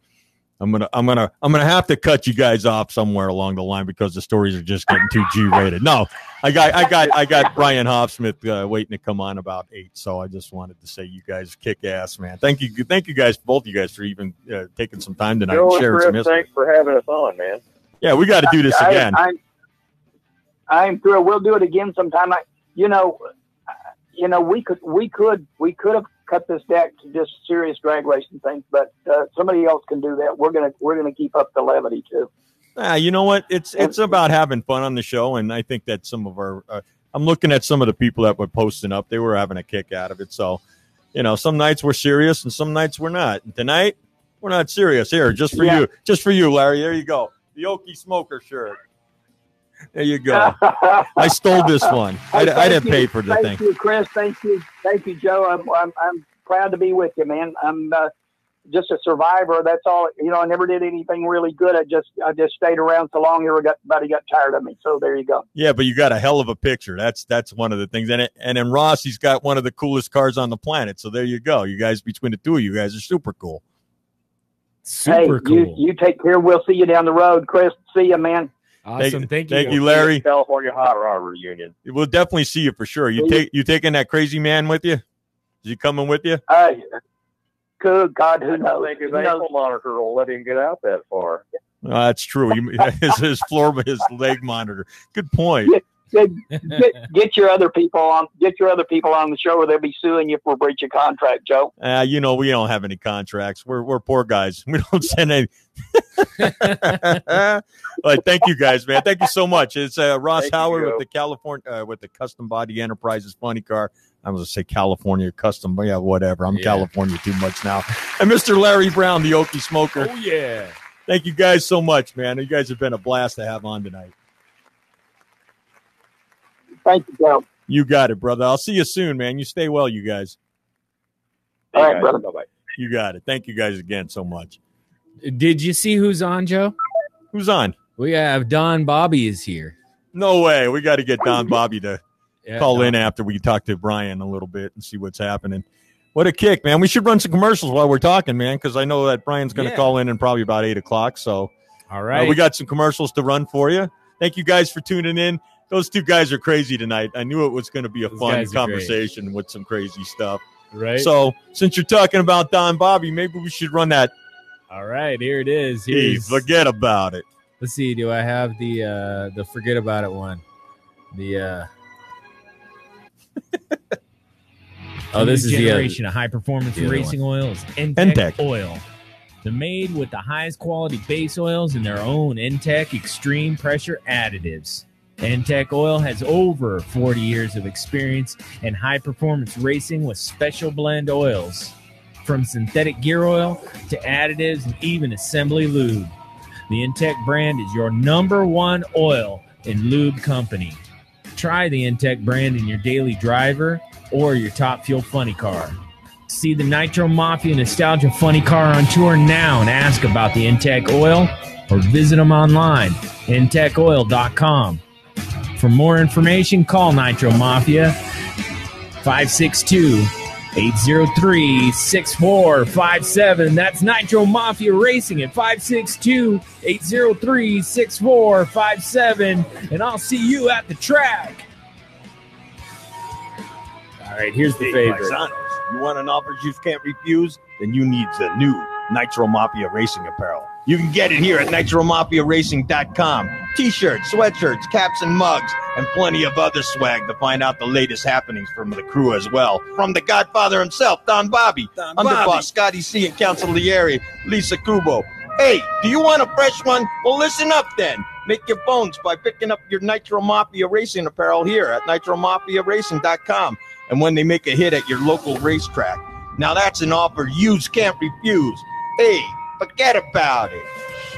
I'm gonna have to cut you guys off somewhere along the line because the stories are just getting too G-rated. No, I got Brian Hoffsmith waiting to come on about 8. So I just wanted to say you guys kick ass, man. Thank you guys, both of you guys, for even taking some time tonight and sharing some history. Thanks for having us on, man. Yeah, we got to do this again. I'm thrilled. We'll do it again sometime. We could have cut this deck to just serious drag racing things, but somebody else can do that. We're gonna keep up the levity too. You know what? It's about having fun on the show, and I think that some of our I'm looking at some of the people that were posting up. They were having a kick out of it. So, some nights we're serious and some nights we're not. And tonight we're not serious. Here, just for you, Larry. There you go. The Okie smoker shirt. There you go. I stole this one. I didn't pay for the thing. Thank you, Chris. Thank you, Joe. proud to be with you, man. I'm just a survivor. That's all. I never did anything really good. I just stayed around so long. Everybody got tired of me. So there you go. Yeah, but you got a hell of a picture. That's one of the things. And then Ross, he's got one of the coolest cars on the planet. So there you go. You guys, between the two of you guys, are super cool. Super cool. You take care. We'll see you down the road, Chris. See you, man. Awesome. Thank you. Thank you, Larry. California Hot Rod Reunion. We'll definitely see you for sure. You taking that crazy man with you? Is he coming with you? Good God, who knows? I think his ankle monitor will let him get out that far. That's true. His leg monitor. Good point. Get your other people on. Get your other people on the show, or they'll be suing you for breach of contract, Joe. We don't have any contracts. We're poor guys. We don't send any. But thank you guys, man. Thank you so much. It's Ross Howard with the California with the Custom Body Enterprises funny car. I was going to say California Custom, but yeah, whatever. I'm California too much now. And Mr. Larry Brown, the Okie Smoker. Oh yeah. Thank you guys so much, man. You guys have been a blast to have on tonight. Thank you, Joe. You got it, brother. I'll see you soon, man. You stay well, you guys. All right, brother. Bye-bye. You got it. Thank you guys again so much. Did you see who's on, Joe? Who's on? We have Don Bobby is here. No way. We got to get Don Bobby to call in after we talk to Brian a little bit and see what's happening. What a kick, man. We should run some commercials while we're talking, man, because I know that Brian's going to call in probably about 8 o'clock. So, all right. We got some commercials to run for you. Thank you guys for tuning in. Those two guys are crazy tonight. I knew it was going to be a fun conversation with some crazy stuff. Right. So, since you're talking about Don Bobby, maybe we should run that. All right, here it is. Hey, forget about it. Let's see. Do I have the forget about it one? This is the generation of high performance racing oils. Entec oil. They're made with the highest quality base oils and their own Entec extreme pressure additives. Entec oil has over 40 years of experience in high performance racing with special blend oils, from synthetic gear oil to additives and even assembly lube. The Entec brand is your #1 oil and lube company. Try the Entec brand in your daily driver or your Top Fuel funny car. See the Nitro Mafia Nostalgia funny car on tour now and ask about the Entec oil, or visit them online, entecoil.com. For more information, call Nitro Mafia 562-803-6457. That's Nitro Mafia Racing at 562-803-6457. And I'll see you at the track. All right, here's the favorite. You want an offer you can't refuse? Then you need the new Nitro Mafia Racing apparel. You can get it here at NitroMafiaRacing.com. T-shirts, sweatshirts, caps, and mugs, and plenty of other swag to find out the latest happenings from the crew as well. From the Godfather himself, Don Bobby, Underboss Scotty C, and Councilieri, Lisa Kubo. Hey, do you want a fresh one? Well, listen up then. Make your phones by picking up your Nitro Mafia Racing apparel here at NitroMafiaRacing.com. And when they make a hit at your local racetrack. Now that's an offer you can't refuse. Hey, forget about it.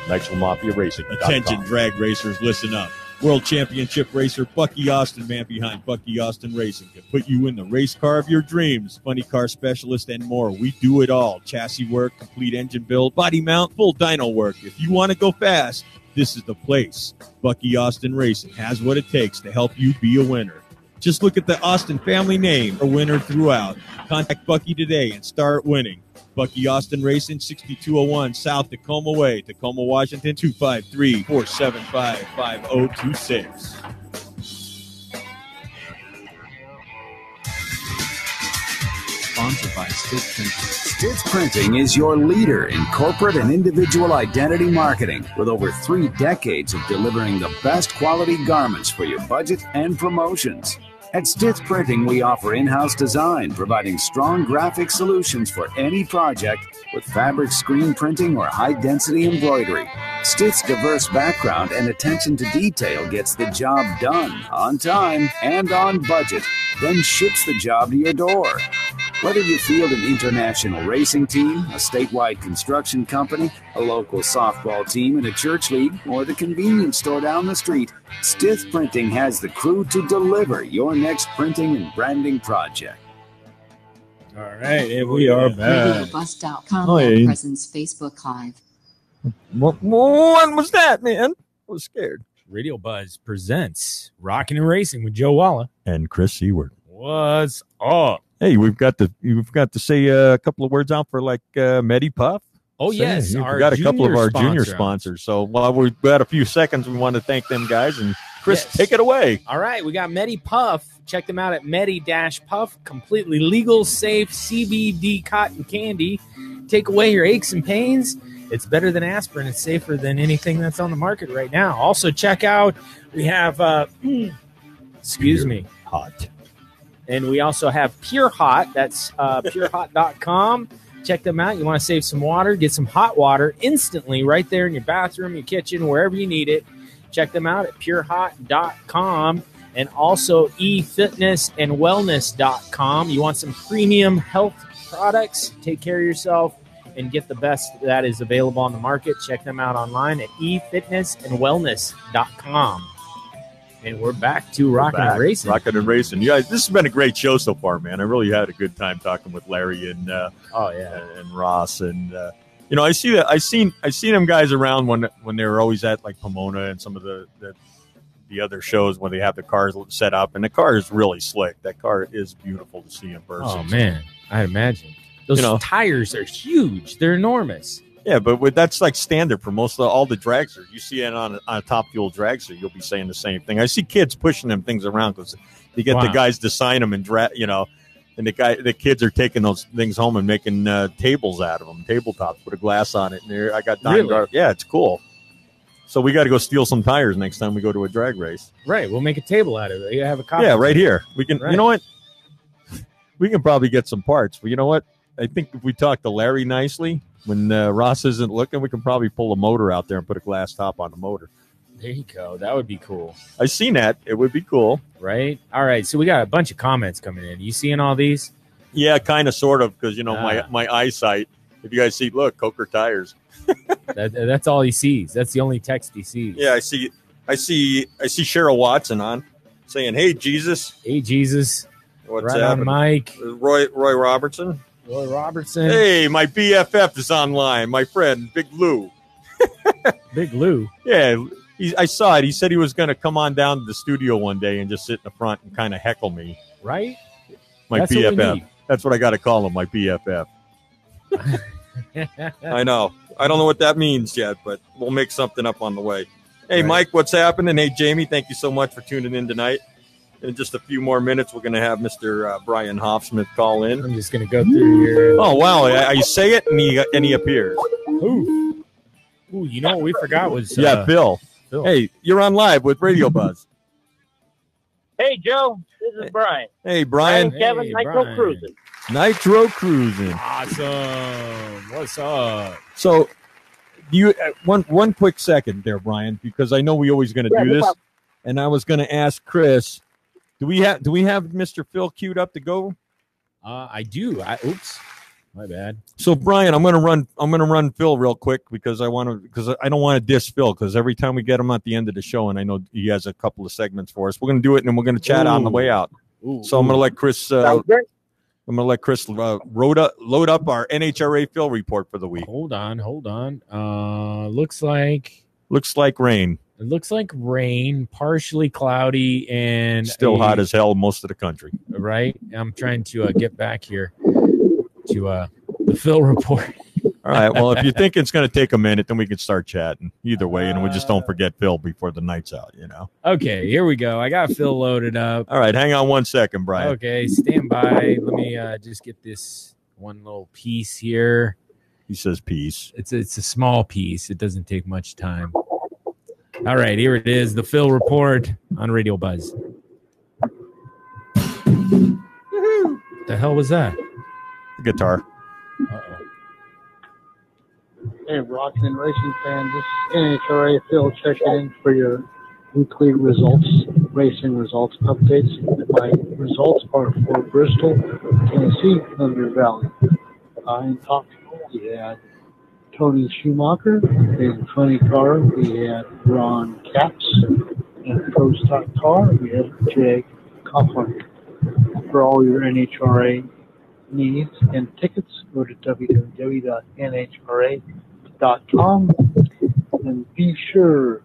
Nitro Mafia Racing. Attention, drag racers, listen up. World Championship racer Bucky Austin, man behind Bucky Austin Racing, can put you in the race car of your dreams. Funny car specialist and more. We do it all. Chassis work, complete engine build, body mount, full dyno work. If you want to go fast, this is the place. Bucky Austin Racing has what it takes to help you be a winner. Just look at the Austin family name, a winner throughout. Contact Bucky today and start winning. Bucky Austin Racing, 6201 South Tacoma Way, Tacoma, Washington, 253-475-5026. Sponsored by Stitz Printing. Stitz Printing is your leader in corporate and individual identity marketing, with over 3 decades of delivering the best quality garments for your budget and promotions. At Stitz Printing, we offer in-house design, providing strong graphic solutions for any project with fabric screen printing or high-density embroidery. Stitz's diverse background and attention to detail gets the job done on time and on budget, then ships the job to your door. Whether you field an international racing team, a statewide construction company, a local softball team in a church league, or the convenience store down the street, Stitz Printing has the crew to deliver your next printing and branding project. All right, and we are back. Radiobuzzd.com presents Facebook Live. What was that, man? I was scared. Radio Buzz presents Rockin' and Racing with Joe Walla and Chris Seaward. What's up? We've got to say a couple of words out for like Medi Puff. Oh, yes. We've got a couple of our junior sponsors. So while we've got a few seconds, we want to thank them guys. And Chris, take it away. All right. We got Medi Puff. Check them out at Medi-Puff. Completely legal, safe, CBD cotton candy. Take away your aches and pains. It's better than aspirin. It's safer than anything that's on the market right now. Also, check out, we have, Hot. And we also have Pure Hot. That's purehot.com. Check them out. You want to save some water, get some hot water instantly right there in your bathroom, your kitchen, wherever you need it. Check them out at purehot.com and also efitnessandwellness.com. You want some premium health products? Take care of yourself and get the best that is available on the market. Check them out online at efitnessandwellness.com. And we're back to Rockin' and Racing. Rockin' and Racing. Yeah, this has been a great show so far, man. I really had a good time talking with Larry and and Ross. And I see that I seen them guys around when they were always at like Pomona and some of the other shows when they have the cars set up. And the car is really slick. That car is beautiful to see in person. Oh man, I imagine. Those tires are huge. They're enormous. Yeah, but that's like standard for most of all the dragsters. You see it on a top fuel dragster, you'll be saying the same thing. I see kids pushing them things around because they get the guys to sign them and and the kids are taking those things home and making tables out of them, tabletops with a glass on it. And I got yeah, it's cool. So we got to go steal some tires next time we go to a drag race. Right, we'll make a table out of it. You have a coffee. Yeah, right here. We can. Right. You know what? We can probably get some parts. But you know what? I think if we talk to Larry nicely, when Ross isn't looking, we can probably pull a motor out there and put a glass top on the motor. There you go. That would be cool. I've seen that. It would be cool. Right? All right. So we got a bunch of comments coming in. You seeing all these? Yeah, kind of, sort of, because, my eyesight. If you guys see, look, Coker tires. That's all he sees. That's the only text he sees. Yeah, I see Cheryl Watson on saying, "Hey, Jesus." Hey, Jesus. What's right happening? On Mike. Roy Robertson. Roy Robertson. Hey, my BFF is online. My friend, Big Lou. Big Lou. Yeah, I saw it. He said he was going to come on down to the studio one day and just sit in the front and kind of heckle me. Right? My BFF. That's what I got to call him, my BFF. I know. I don't know what that means yet, but we'll make something up on the way. Hey, right. Mike, what's happening? Hey, Jamie, thank you so much for tuning in tonight. In just a few more minutes, we're going to have Mr. Brian Hoffsmith call in. I'm just going to go through here. Oh, wow. I say it, and he appears. Ooh, you know what we forgot was... Phil. Hey, you're on live with Radiobuzzd. Hey, Joe. This is Brian. Hey, Brian. Hey, Kevin, Nitro Cruising. Nitro Cruising. Awesome. What's up? So, you one quick second there, Brian, because I know we always going to do this, and I was going to ask Chris... Do we have Mr. Phil queued up to go? I do. Oops, my bad. So Brian, I'm gonna run Phil real quick because I don't want to diss Phil because every time we get him at the end of the show, and I know he has a couple of segments for us, we're gonna do it and then we're gonna chat on the way out. So I'm gonna let Chris. load up our NHRA Phil report for the week. Hold on. Looks like rain. It looks like rain, partially cloudy, and still hot as hell most of the country. Right? I'm trying to get back here to the Phil report. All right. Well, if you think it's going to take a minute, then we can start chatting. Either way, and we just don't forget Phil before the night's out, Okay, here we go. I got Phil loaded up. All right. Hang on 1 second, Brian. Okay, stand by. Let me just get this one little piece here. He says piece. It's a small piece. It doesn't take much time. All right, here it is, the Phil report on Radiobuzzd. The hell was that? Guitar. Uh-oh. Hey, Rockin' and Racing fans, this is NHRA Phil checking in for your weekly racing results updates. My results are for Bristol, Tennessee, Thunder Valley. In top, we had Tony Schumacher. In funny car, we had Ron Capps. In pro stock car, we had Jake Coughlin. For all your NHRA needs and tickets, go to www.nhra.com and be sure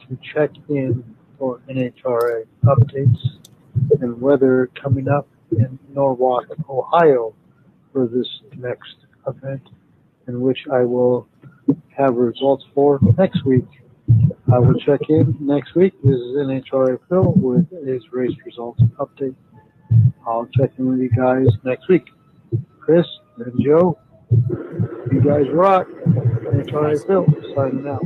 to check in for NHRA updates and weather coming up in Norwalk, Ohio for this next event, in which I will have results for next week. I will check in next week. This is NHRA Phil with his race results update. I'll check in with you guys next week. Chris and Joe, you guys rock. NHRA Phil signing out.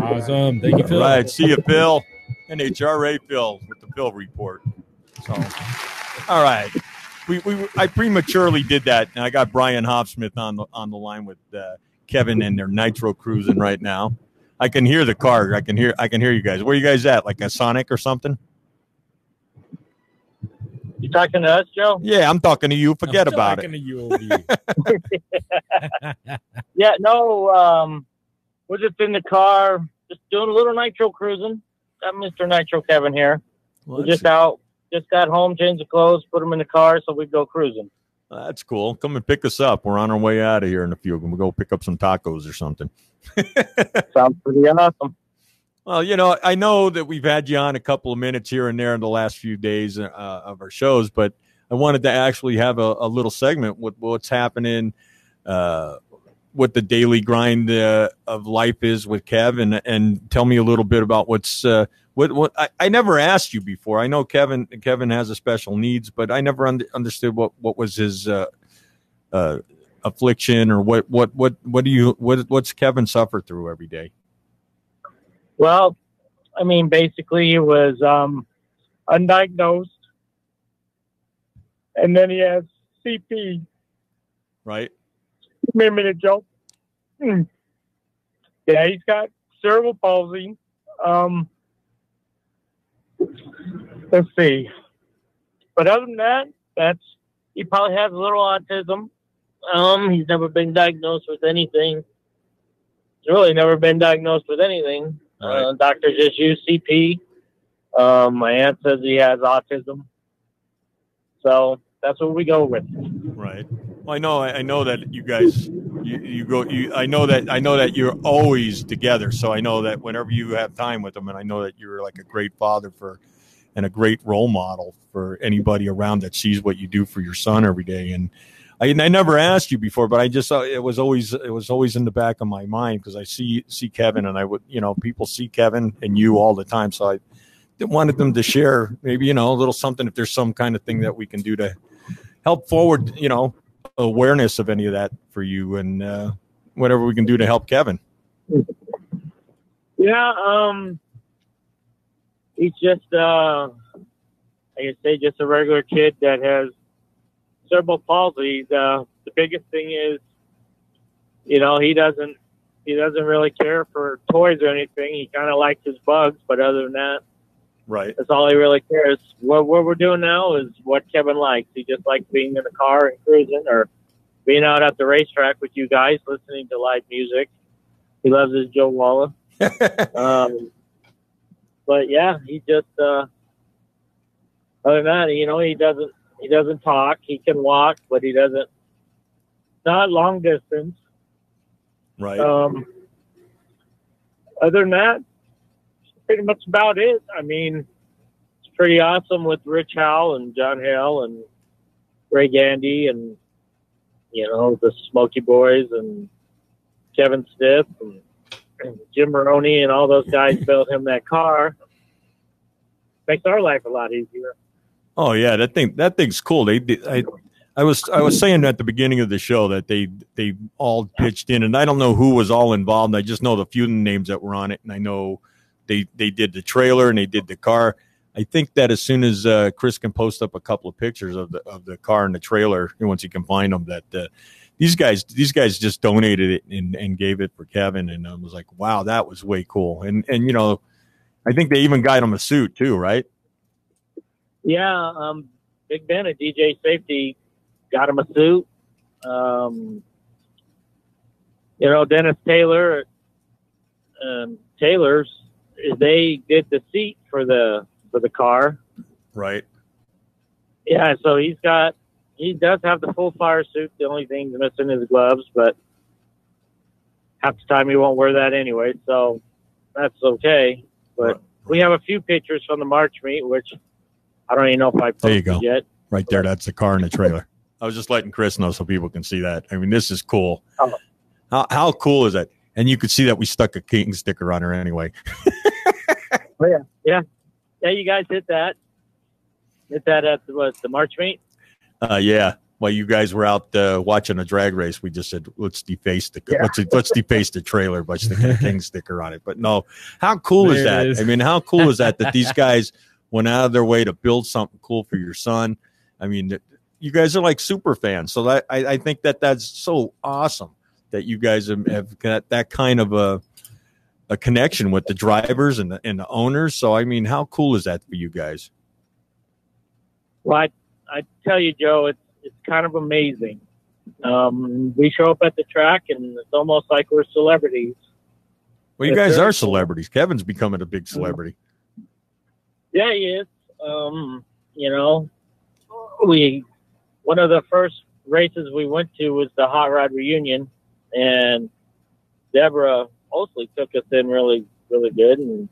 Awesome. Thank you, Phil. All right. See you, Phil. NHRA Phil with the Phil report. So, all right. I prematurely did that, and I got Brian Hoffsmith on the line with Kevin, and they're nitro cruising right now. I can hear the car. I can hear you guys. Where are you guys at? Like a Sonic or something? You talking to us, Joe? Yeah, I'm talking to you. Forget about it. I'm talking to you, Okie. Yeah, no, we're just in the car, just doing a little nitro cruising. Got Mr. Nitro Kevin here. We're just out, just got home, changed the clothes, put them in the car so we go cruising. That's cool. Come and pick us up. We're on our way out of here in a few. We'll go pick up some tacos or something. Sounds pretty awesome. Well, I know that we've had you on a couple of minutes here and there in the last few days of our shows, but I wanted to actually have a little segment with what's happening, what the daily grind of life is with Kev, and tell me a little bit about what's what I never asked you before. I know Kevin has a special needs, but I never understood what was his affliction, or what's Kevin suffer through every day. Well, I mean, basically, he was undiagnosed, and then he has CP. Right. Give me a minute, Joe. Yeah, he's got cerebral palsy. Let's see. But other than that, he probably has a little autism. He's never been diagnosed with anything. He's really never been diagnosed with anything. Right. Doctors just use CP. My aunt says he has autism. So that's what we go with. Right. Well, I know that you guys, I know that you're always together. So I know that whenever you have time with them, and I know that you're like a great father and a great role model for anybody around that sees what you do for your son every day. And I never asked you before, but I just it was always in the back of my mind, because I see Kevin, and I would, people see Kevin and you all the time. So I wanted them to share maybe, a little something, if there's some kind of thing that we can do to help forward, awareness of any of that for you, and whatever we can do to help Kevin. Yeah. He's just, I can say, just a regular kid that has cerebral palsy. The biggest thing is, he doesn't really care for toys or anything. He kind of likes his bugs, but other than that, right, that's all he really cares. What we're doing now is what Kevin likes. He just likes being in the car and cruising, or being out at the racetrack with you guys, listening to live music. He loves his Joe Walla. But yeah, he just, other than that, he doesn't talk. He can walk, but he doesn't, not long distance. Right. Other than that, pretty much about it. I mean, it's pretty awesome with Rich Howell and John Hale and Ray Gandy and, the Smoky Boys and Kevin Stiff and Jim Maroney and all those guys built him that car. Makes our life a lot easier. Oh yeah, that thing's cool. I was saying at the beginning of the show that they all pitched in, and I don't know who was all involved. I just know the few names that were on it, and I know they did the trailer and they did the car. I think that as soon as Chris can post up a couple of pictures of the car and the trailer, once he can find them, that these guys just donated it and gave it for Kevin, and I was like, wow, that was way cool. And I think they even got him a suit too, right? Yeah, Big Ben at DJ Safety got him a suit. Dennis Taylor at Taylor's, they did the seat for the car. Right. Yeah, so he's got he does have the full fire suit. The only thing missing is gloves, but half the time he won't wear that anyway, so that's okay. But we have a few pictures from the March meet, which I don't even know if I posted yet. Right there, that's the car and the trailer. I was just letting Chris know so people can see that. I mean, this is cool. Oh. How cool is that? And you could see that we stuck a King sticker on her anyway. Oh, yeah. You guys hit that. Hit that at the March meet. Yeah. While you guys were out watching a drag race, we just said let's deface the let's deface the trailer by sticking a King sticker on it. But no, how cool is that? I mean, how cool is that these guys went out of their way to build something cool for your son? I mean, you guys are like super fans, so that I think that's so awesome that you guys have got that kind of a connection with the drivers and the owners. So I mean, how cool is that for you guys? Well, I tell you, Joe, it's kind of amazing. We show up at the track, and it's almost like we're celebrities. Well, you guys are celebrities. Kevin's becoming a big celebrity. Yeah, he is. You know, one of the first races we went to was the Hot Rod Reunion, and Deborah Osley took us in really, really good and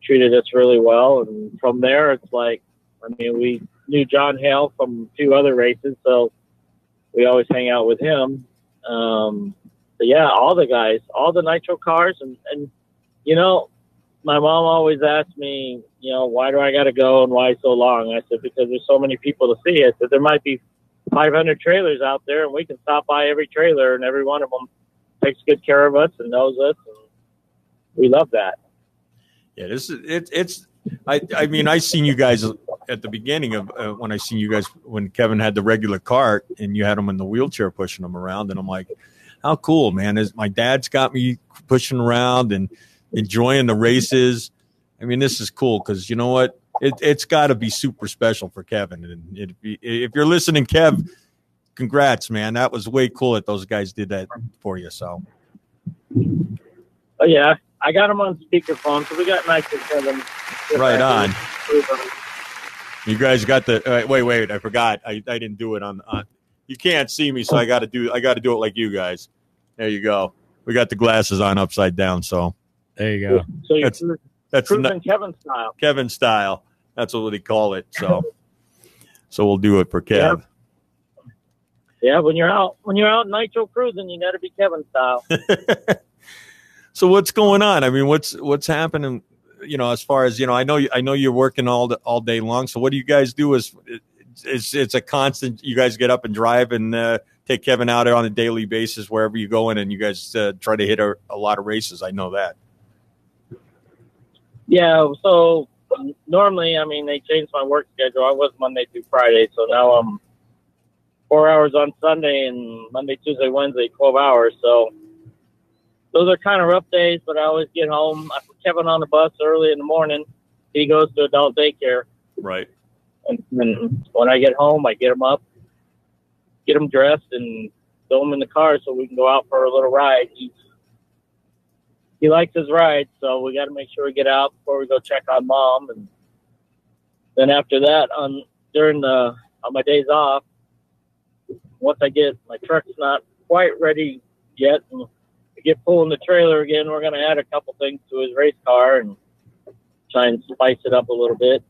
treated us really well. And from there, it's like, I mean, we knew John Hale from 2 other races, so we always hang out with him. But yeah, all the guys, all the Nitro cars, and you know, my mom always asked me, you know, why do I got to go and why so long? I said, because there's so many people to see. I said, there might be 500 trailers out there, and we can stop by every trailer, and every one of them takes good care of us and knows us, and we love that. Yeah, this is it's. I mean, I seen you guys at the beginning of when I seen you guys when Kevin had the regular cart and you had him in the wheelchair pushing him around, and I'm like, how cool, man! My dad's got me pushing around and enjoying the races. I mean, this is cool because you know what? It's got to be super special for Kevin. And if you're listening, Kev, congrats, man! That was way cool that those guys did that for you. So, oh yeah. I got him on speakerphone, so we got nice to Kevin. Right on. You guys got the wait. I forgot. I didn't do it on. You can't see me, so I got to do it like you guys. There you go. We got the glasses on upside down, so there you go. So that's cruising Kevin style. Kevin style. That's what they call it. So we'll do it for Kev. Yeah, when you're out Nitro cruising, you got to be Kevin style. So what's going on? I mean, what's happening? You know, as far as you know, I know you're working all day long. So what do you guys do? It's a constant. You guys get up and drive and take Kevin out on a daily basis wherever you go in, and you guys try to hit a lot of races. I know that. Yeah. So normally, I mean, they changed my work schedule. I was Monday through Friday, so now I'm 4 hours on Sunday and Monday, Tuesday, Wednesday, 12 hours. So those are kind of rough days, but I always get home. I put Kevin on the bus early in the morning. He goes to adult daycare. Right. And when I get home, I get him up, get him dressed, and throw him in the car so we can go out for a little ride. He likes his ride, so we got to make sure we get out before we go check on Mom. And then after that, on my days off, once I get my truck's not quite ready yet, and get pulling the trailer again, we're going to add a couple things to his race car and try and spice it up a little bit.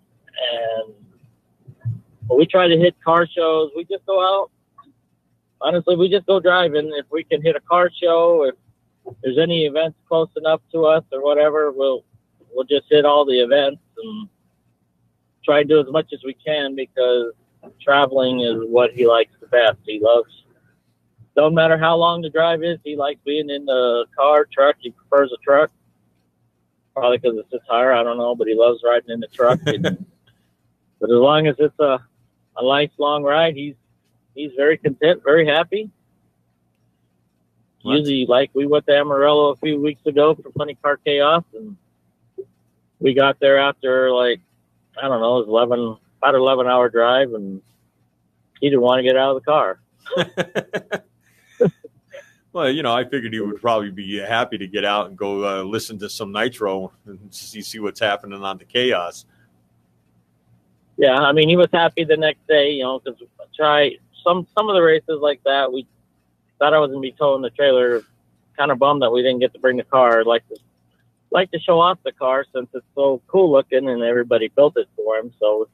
But we try to hit car shows. We just go out. Honestly, we just go driving. If we can hit a car show, if there's any events close enough to us or whatever, we'll just hit all the events and try to do as much as we can because traveling is what he likes the best. He loves. Don't matter how long the drive is, he likes being in the car, truck. He prefers a truck, probably because it sits higher. I don't know, but he loves riding in the truck. But as long as it's a nice long ride, he's very content, very happy. What? Usually, like we went to Amarillo a few weeks ago for Funny Car Chaos, and we got there after it was about an 11-hour drive, and he didn't want to get out of the car. Well, you know, I figured he would probably be happy to get out and go listen to some Nitro and see what's happening on the Chaos. Yeah, I mean, he was happy the next day, you know, because some of the races like that, we thought I was going to be towing the trailer. Kind of bummed that we didn't get to bring the car. Like to show off the car since it's so cool looking and everybody built it for him. So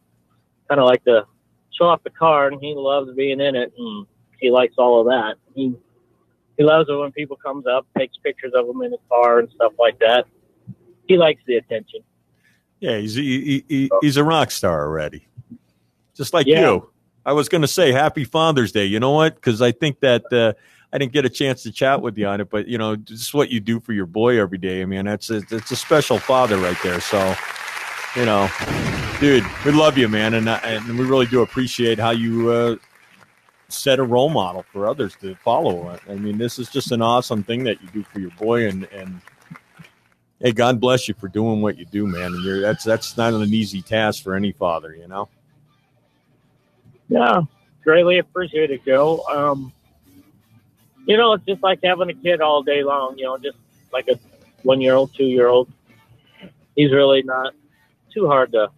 kind of like to show off the car, and he loves being in it, and he likes all of that. He loves it when people comes up, takes pictures of him in his car and stuff like that. He likes the attention. Yeah, he's a rock star already, just like you. I was going to say Happy Father's Day. You know what? Because I think that I didn't get a chance to chat with you on it, but this is what you do for your boy every day. I mean, it's a special father right there. So, dude, we love you, man, and we really do appreciate how you set a role model for others to follow. I mean, this is just an awesome thing that you do for your boy, and hey, God bless you for doing what you do, man. And that's not an easy task for any father, Yeah, greatly appreciated, Joe. It's just like having a kid all day long, just like a 1-year-old, 2-year-old. He's really not too hard to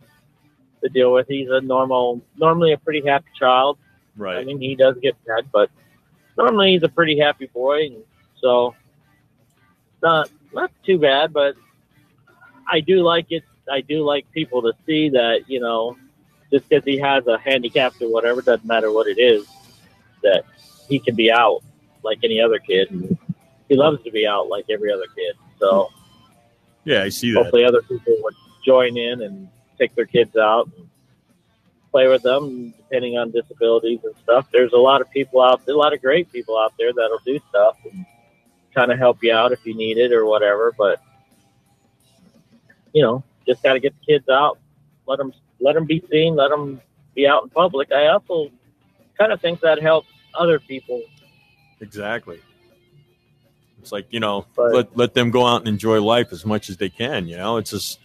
deal with. He's normally a pretty happy child. Right. I mean, he does get mad, but normally he's a pretty happy boy. And so not too bad, but I do like it. I do like people to see that, just because he has a handicap or whatever, doesn't matter what it is, that he can be out like any other kid. He loves to be out like every other kid. So yeah, I see that. Hopefully other people would join in and take their kids out and play with them, depending on disabilities and stuff. There's a lot of people out there, a lot of great people out there that'll do stuff and kind of help you out if you need it or whatever. But, just got to get the kids out, let them be seen, let them be out in public. I also kind of think that helps other people. Exactly. It's like, let them go out and enjoy life as much as they can. It's just,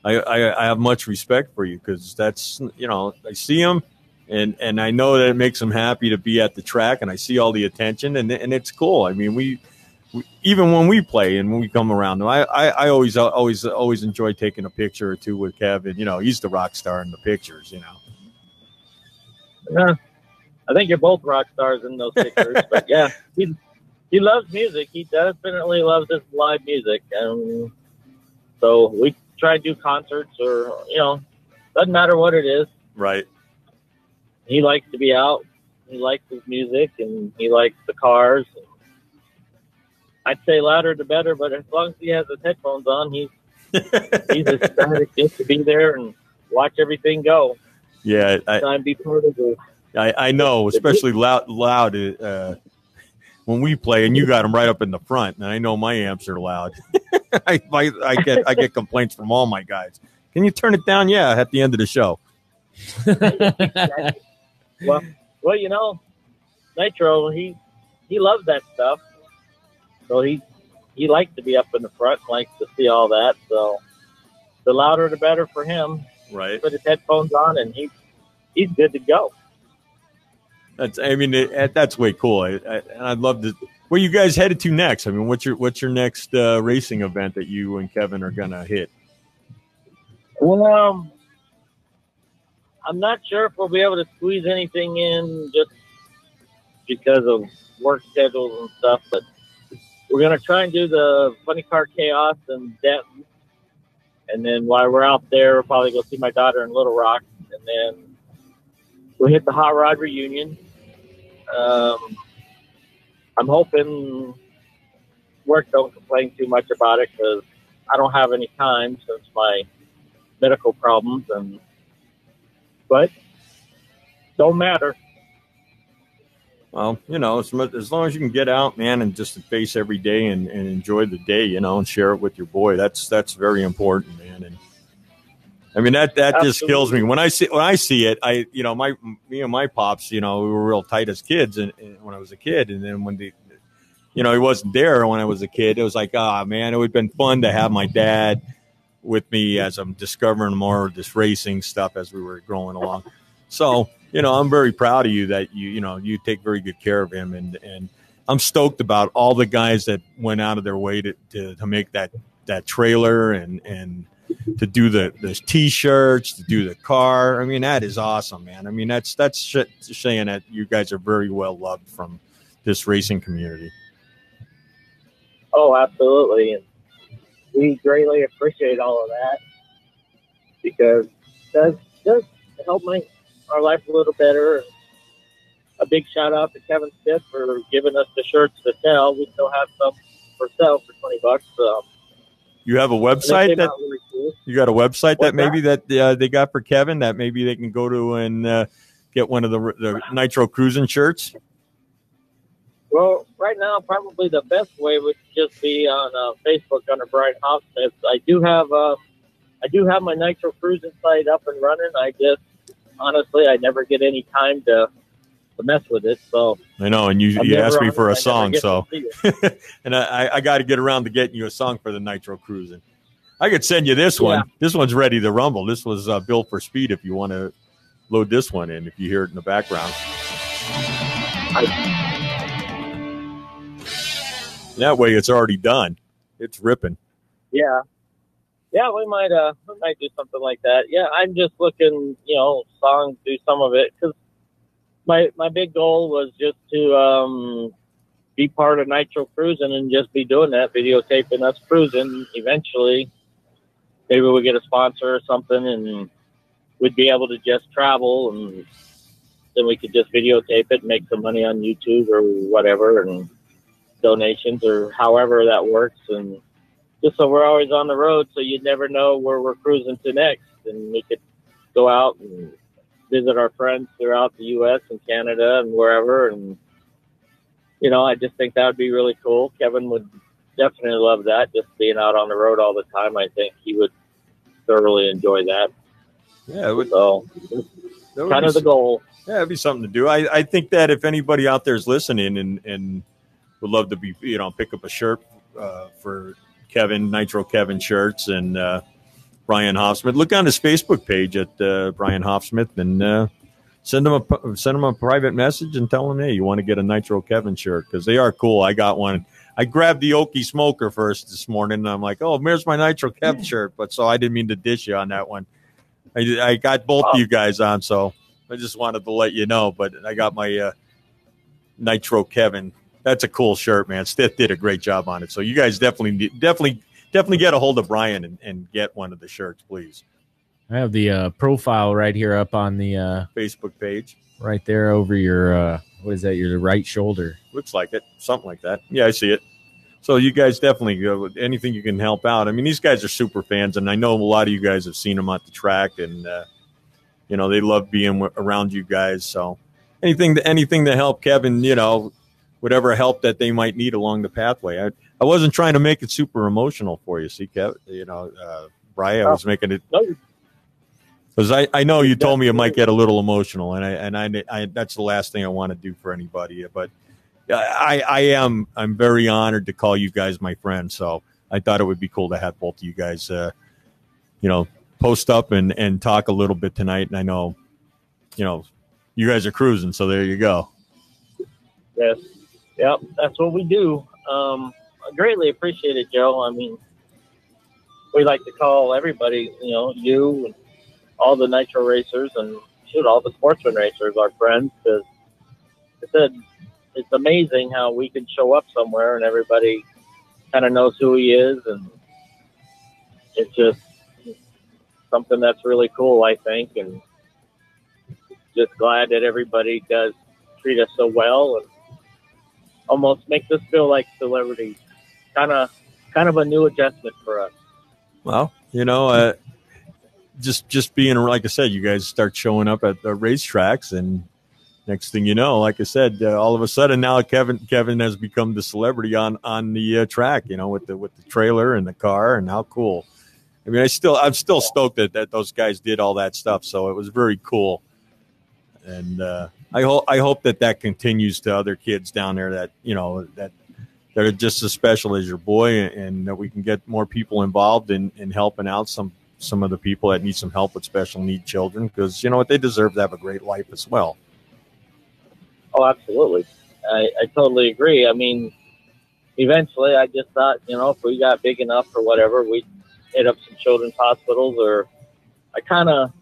I have much respect for you because that's, I see them and I know that it makes them happy to be at the track, and I see all the attention and it's cool. I mean, we even when we play and when we come around, I always enjoy taking a picture or two with Kevin. He's the rock star in the pictures, Yeah. I think you're both rock stars in those pictures, but yeah, he loves music. He definitely loves his live music. And so we try to do concerts or, doesn't matter what it is. Right. He likes to be out. He likes his music and he likes the cars. I'd say louder the better, but as long as he has his headphones on, he's ecstatic just to be there and watch everything go. Yeah. Be part of it. I know, especially loud when we play, and you got them right up in the front, and I know my amps are loud. I get complaints from all my guys. Can you turn it down? Yeah, at the end of the show. Well, Nitro, he loves that stuff, so he likes to be up in the front, likes to see all that. So the louder the better for him. Right. Put his headphones on, and he's good to go. That's way cool. I'd love to. Where you guys headed to next? I mean, what's your next racing event that you and Kevin are gonna hit? Well, I'm not sure if we'll be able to squeeze anything in just because of work schedules and stuff. But we're gonna try and do the Funny Car Chaos in Denton, and then while we're out there, we'll probably go see my daughter in Little Rock, and then we'll hit the Hot Rod Reunion. I'm hoping work don't complain too much about it because I don't have any time since my medical problems, but don't matter. Well, as long as you can get out, man, and just face every day and enjoy the day, and share it with your boy. That's very important, man. And I mean, that just kills me when I see it. Me and my pops, we were real tight as kids, and when I was a kid, and then when he wasn't there when I was a kid, it was like, man, it would have been fun to have my dad with me as I'm discovering more of this racing stuff as we were growing along. So, I'm very proud of you that you take very good care of him, and I'm stoked about all the guys that went out of their way to make that trailer and to do the T-shirts, to do the car. I mean, that is awesome, man. I mean, that's saying that you guys are very well loved from this racing community. Oh, absolutely. And we greatly appreciate all of that because it does help make our life a little better. A big shout out to Kevin Smith for giving us the shirts to sell. We still have some for sale for $20. You have a website that really cool. You got a website that maybe that they got for Kevin that maybe they can go to and get one of the Nitro Cruising shirts. Well, right now, probably the best way would just be on Facebook under Brian Hoffsmith. I do have my Nitro Cruising site up and running. Honestly, I never get any time to mess with it. So I know, and you asked me for a song, so and I got to get around to getting you a song for the Nitro Cruising. I could send you this one. This one's ready to rumble. This was built for speed. If you want to load this one in, if you hear it in the background. That way, it's already done. It's ripping. Yeah, we might do something like that. Yeah, I'm just looking, songs, do some of it because my big goal was just to be part of Nitro Cruising and just be doing that, videotaping us cruising. Eventually, maybe we get a sponsor or something, and we'd be able to just travel, and then we could just videotape it and make some money on YouTube or whatever, and donations or however that works, and just so we're always on the road, so you'd never know where we're cruising to next, and we could go out and visit our friends throughout the U.S. and Canada and wherever, and I just think that would be really cool. Kevin would definitely love that, just being out on the road all the time. I think he would thoroughly enjoy that. Yeah, it would. So that's kind of the goal. Yeah, it'd be something to do. I think that if anybody out there is listening and would love to be, pick up a shirt for Kevin, Nitro Kevin shirts, and Brian Hoffsmith, look on his Facebook page at Brian Hoffsmith and send him a private message and tell him, hey, you want to get a Nitro Kevin shirt, because they are cool. I got one. I grabbed the Okie smoker first this morning, and I'm like, oh, there's my Nitro Kevin shirt. But so I didn't mean to dish you on that one. I got both of you guys on, so I just wanted to let you know. But I got my Nitro Kevin. That's a cool shirt, man. Stith did a great job on it. So you guys definitely get a hold of Brian and get one of the shirts, please. I have the profile right here up on the Facebook page. Right there over your, what is that, your right shoulder? Looks like it. Something like that. Yeah, I see it. So you guys definitely, anything you can help out. I mean, these guys are super fans, and I know a lot of you guys have seen them at the track, and, they love being around you guys. So anything to help Kevin, whatever help that they might need along the pathway. I wasn't trying to make it super emotional for you. See, Kevin, Brian, I was making it because I know you told me it might get a little emotional, and I that's the last thing I want to do for anybody. But I'm very honored to call you guys my friends. So I thought it would be cool to have both of you guys, post up and talk a little bit tonight. And I know, you guys are cruising, so there you go. Yes. Yep, that's what we do. I greatly appreciate it, Joe. I mean, we like to call everybody, you and all the Nitro racers and all the sportsman racers our friends, because it's amazing how we can show up somewhere and everybody kind of knows who he is, and it's just something that's really cool, I think, and just glad that everybody does treat us so well and almost makes us feel like celebrities. Kind of a new adjustment for us. Well, just being, like I said, you guys start showing up at the racetracks, and next thing you know, like I said, all of a sudden now Kevin has become the celebrity on the track, with the trailer and the car, and how cool. I mean, I'm still stoked that those guys did all that stuff. So it was very cool. And I hope that continues to other kids down there that that are just as special as your boy, and that we can get more people involved in helping out some of the people that need some help with special need children, because they deserve to have a great life as well. Oh, absolutely. I totally agree. I mean, eventually I just thought, if we got big enough or whatever, we'd hit up some children's hospitals, or I kind of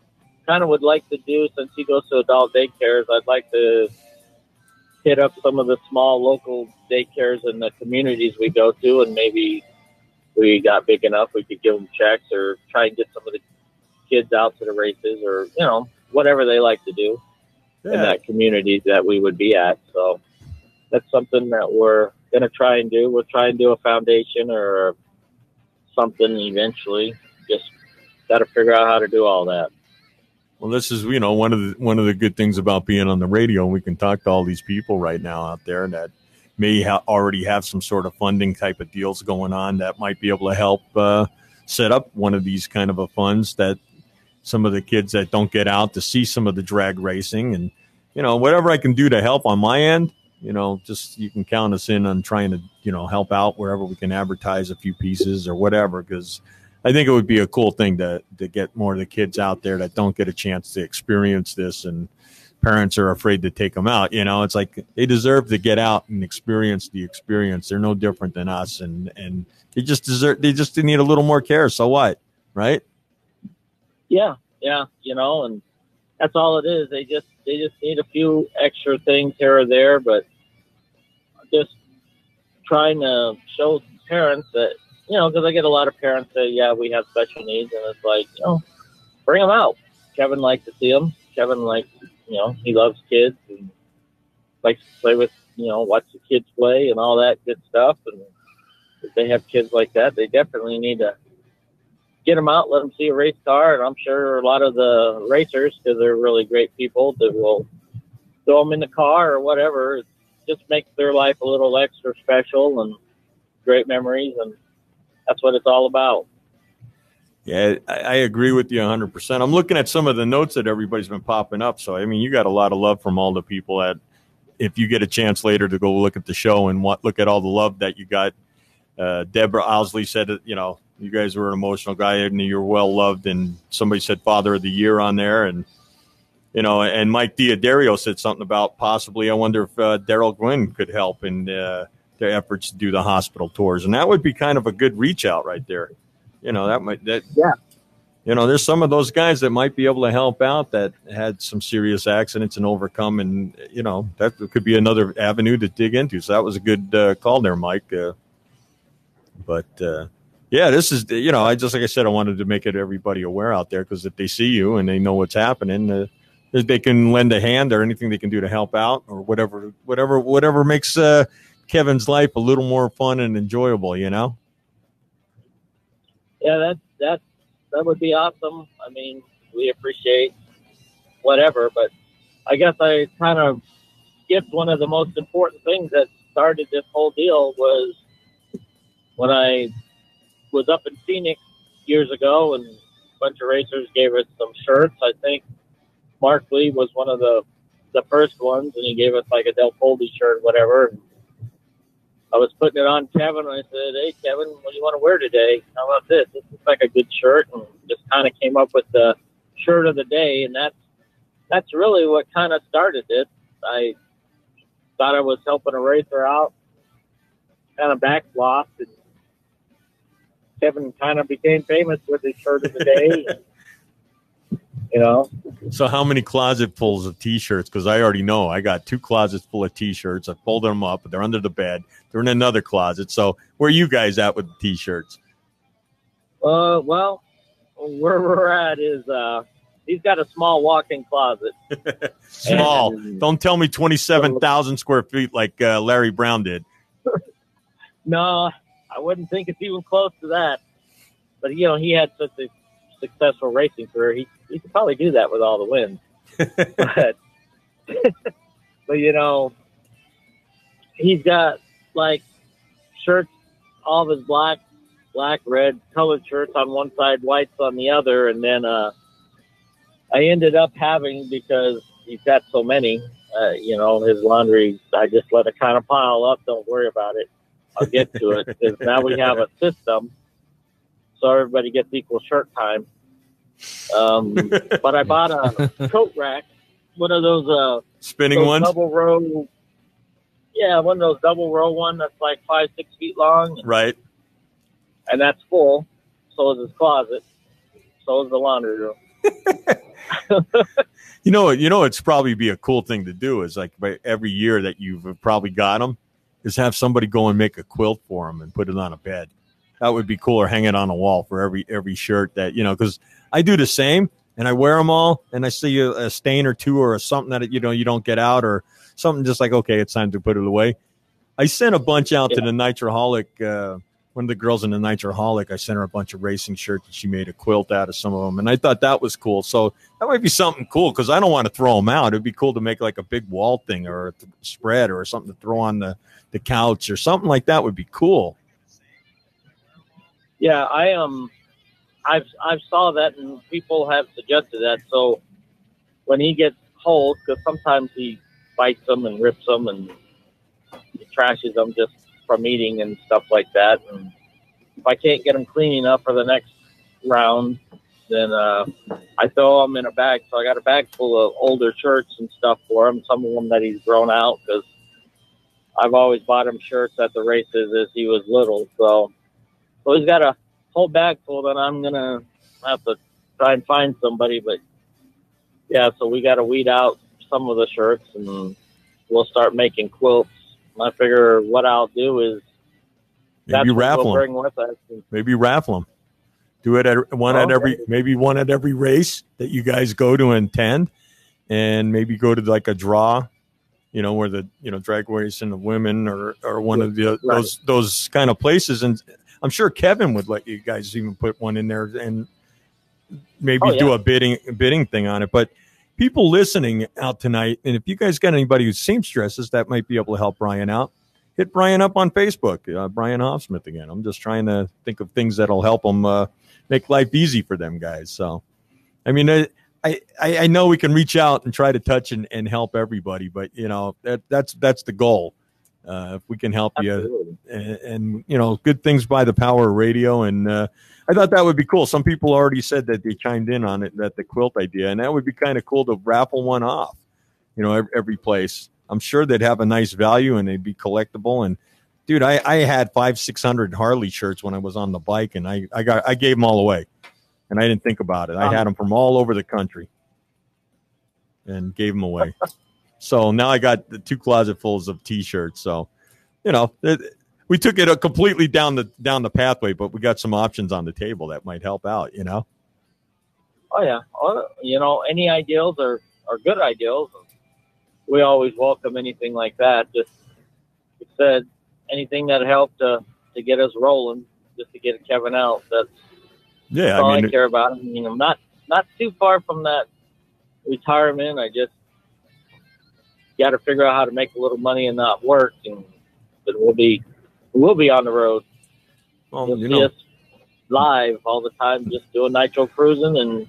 would like to do, since he goes to adult daycares, I'd like to hit up some of the small local daycares in the communities we go to, and maybe we got big enough we could give them checks or try and get some of the kids out to the races, or, you know, whatever they like to do in that community that we would be at. So that's something that we're going to try and do. We'll try and do a foundation or something eventually. Just got to figure out how to do all that. Well, this is, you know, one of the good things about being on the radio. We can talk to all these people right now out there that may already have some sort of funding type of deals going on that might be able to help set up one of these kind of a funds that some of the kids that don't get out to see some of the drag racing. And, you know, whatever I can do to help on my end, you know, just you can count us in on trying to, you know, help out wherever we can advertise a few pieces or whatever, because I think it would be a cool thing to get more of the kids out there that don't get a chance to experience this, and parents are afraid to take them out. You know, it's like they deserve to get out and experience the experience. They're no different than us, and they just need a little more care. So what, right? Yeah, you know, and that's all it is. They just need a few extra things here or there, but just trying to show parents that, you know, because I get a lot of parents say, yeah, we have special needs, and it's like, you know, bring them out. Kevin likes to see them. Kevin likes, you know, he loves kids and likes to play with, you know, watch the kids play and all that good stuff. And if they have kids like that, they definitely need to get them out, let them see a race car. And I'm sure a lot of the racers, because they're really great people, that will throw them in the car or whatever. It just makes their life a little extra special and great memories. And that's what it's all about. Yeah, I agree with you 100%. I'm looking at some of the notes that everybody's been popping up. So, I mean, you got a lot of love from all the people that, if you get a chance later to go look at the show and look at all the love that you got. Deborah Owsley said that, you know, you guys were an emotional guy and you're well loved. And somebody said Father of the Year on there. And, you know, and Mike Diodario said something about possibly, I wonder if Daryl Gwynn could help in their efforts to do the hospital tours. And that would be kind of a good reach out right there. You know, you know, there's some of those guys that might be able to help out that had some serious accidents and overcome. And, you know, that could be another avenue to dig into. So that was a good call there, Mike. Yeah, this is, you know, like I said, I wanted to make it everybody aware out there, because if they see you and they know what's happening, they can lend a hand or anything they can do to help out, or whatever makes Kevin's life a little more fun and enjoyable, you know? Yeah, that would be awesome. I mean, we appreciate whatever, but I guess I kind of skipped one of the most important things that started this whole deal. Was when I was up in Phoenix years ago, and a bunch of racers gave us some shirts. I think Mark Lee was one of the first ones, and he gave us like a Del Poldi shirt, whatever. And I was putting it on Kevin, and I said, "Hey, Kevin, what do you want to wear today? How about this? This looks like a good shirt." And just kind of came up with the shirt of the day, and that's really what kind of started it. I thought I was helping a racer out, kind of backflopped, and Kevin kind of became famous with his shirt of the day. You know. So how many closet fulls of T-shirts? Because I already know I got 2 closets full of T-shirts. I folded them up. They're under the bed. They're in another closet. So where are you guys at with the T-shirts? Well, where we're at is he's got a small walk-in closet. Small. Don't tell me 27,000 square feet like Larry Brown did. No, I wouldn't think it's even close to that. But, you know, he had such a successful racing career. He could probably do that with all the wins. But, you know, he's got, like, shirts, all of his black, red, colored shirts on one side, whites on the other. And then I ended up having, because he's got so many, you know, his laundry, I just let it kind of pile up. Don't worry about it. I'll get to it. Because now we have a system, so everybody gets equal shirt time. But I bought a coat rack, one of those spinning ones, double row. Yeah, one of those double row one that's like 5-6 feet long. Right. And that's full. So is his closet. So is the laundry room. You know, it's probably be a cool thing to do is like every year that you've probably got them is have somebody go and make a quilt for them and put it on a bed. That would be cool, or hang it on a wall for every shirt that, you know, because I do the same and I wear them all and I see a stain or two or something that, you know, you don't get out or something, just like, okay, it's time to put it away. I sent a bunch out to the Nitroholic, one of the girls in the Nitroholic. I sent her a bunch of racing shirts and she made a quilt out of some of them. And I thought that was cool. So that might be something cool because I don't want to throw them out. It'd be cool to make like a big wall thing or a spread or something to throw on the couch or something like that would be cool. Yeah, I've saw that and people have suggested that. So when he gets cold, because sometimes he bites them and rips them and he trashes them just from eating and stuff like that. And if I can't get them clean enough for the next round, then I throw them in a bag. So I got a bag full of older shirts and stuff for him. Some of them that he's grown out because I've always bought him shirts at the races as he was little. So he's got a whole bag full that I'm going to have to try and find somebody. But, yeah, so we got to weed out some of the shirts, and we'll start making quilts. And I figure what I'll do is maybe raffle them. Maybe raffle them. Do it at one at every race that you guys go to and attend, and maybe go to like a draw, you know, where the, you know, drag racing the women or one of the those kind of places. And I'm sure Kevin would let you guys even put one in there and maybe do a bidding thing on it. But people listening out tonight, and if you guys got anybody who's seamstresses that might be able to help Brian out, hit Brian up on Facebook, Brian Hoffsmith again. I'm just trying to think of things that'll help them make life easy for them guys. So, I mean, I know we can reach out and try to touch and help everybody, but you know, that's the goal. If we can help you and, you know, good things by the power of radio. And I thought that would be cool. Some people already said that they chimed in on it, that the quilt idea, and that would be kind of cool to raffle one off, you know, every place. I'm sure they'd have a nice value and they'd be collectible. And dude, I had 500-600 Harley shirts when I was on the bike, and I gave them all away, and I didn't think about it. I had them from all over the country and gave them away. So now I got the 2 closetfuls of T-shirts. So, you know, we took it completely down the pathway, but we got some options on the table that might help out, you know? Oh, yeah. You know, any ideals are good ideals. We always welcome anything like that. Just, like I said, anything that helped to get us rolling, just to get Kevin out. That's all I care about. I mean, I'm not too far from that retirement. I just got to figure out how to make a little money and not work, and but we'll be on the road. Well, You'll see us live all the time, just doing nitro cruising, and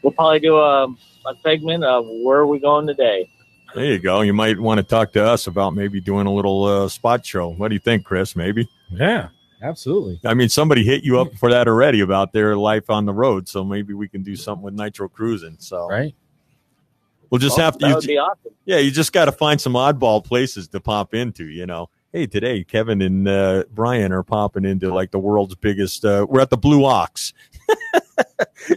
we'll probably do a segment of where are we going today. There you go. You might want to talk to us about maybe doing a little spot show. What do you think, Chris? Maybe? Yeah, absolutely. I mean, somebody hit you up for that already about their life on the road, so maybe we can do something with nitro cruising. So right. We'll just have to. That would be awesome. Yeah, you just got to find some oddball places to pop into, you know. Hey, today Kevin and Brian are popping into like the world's biggest. We're at the Blue Ox.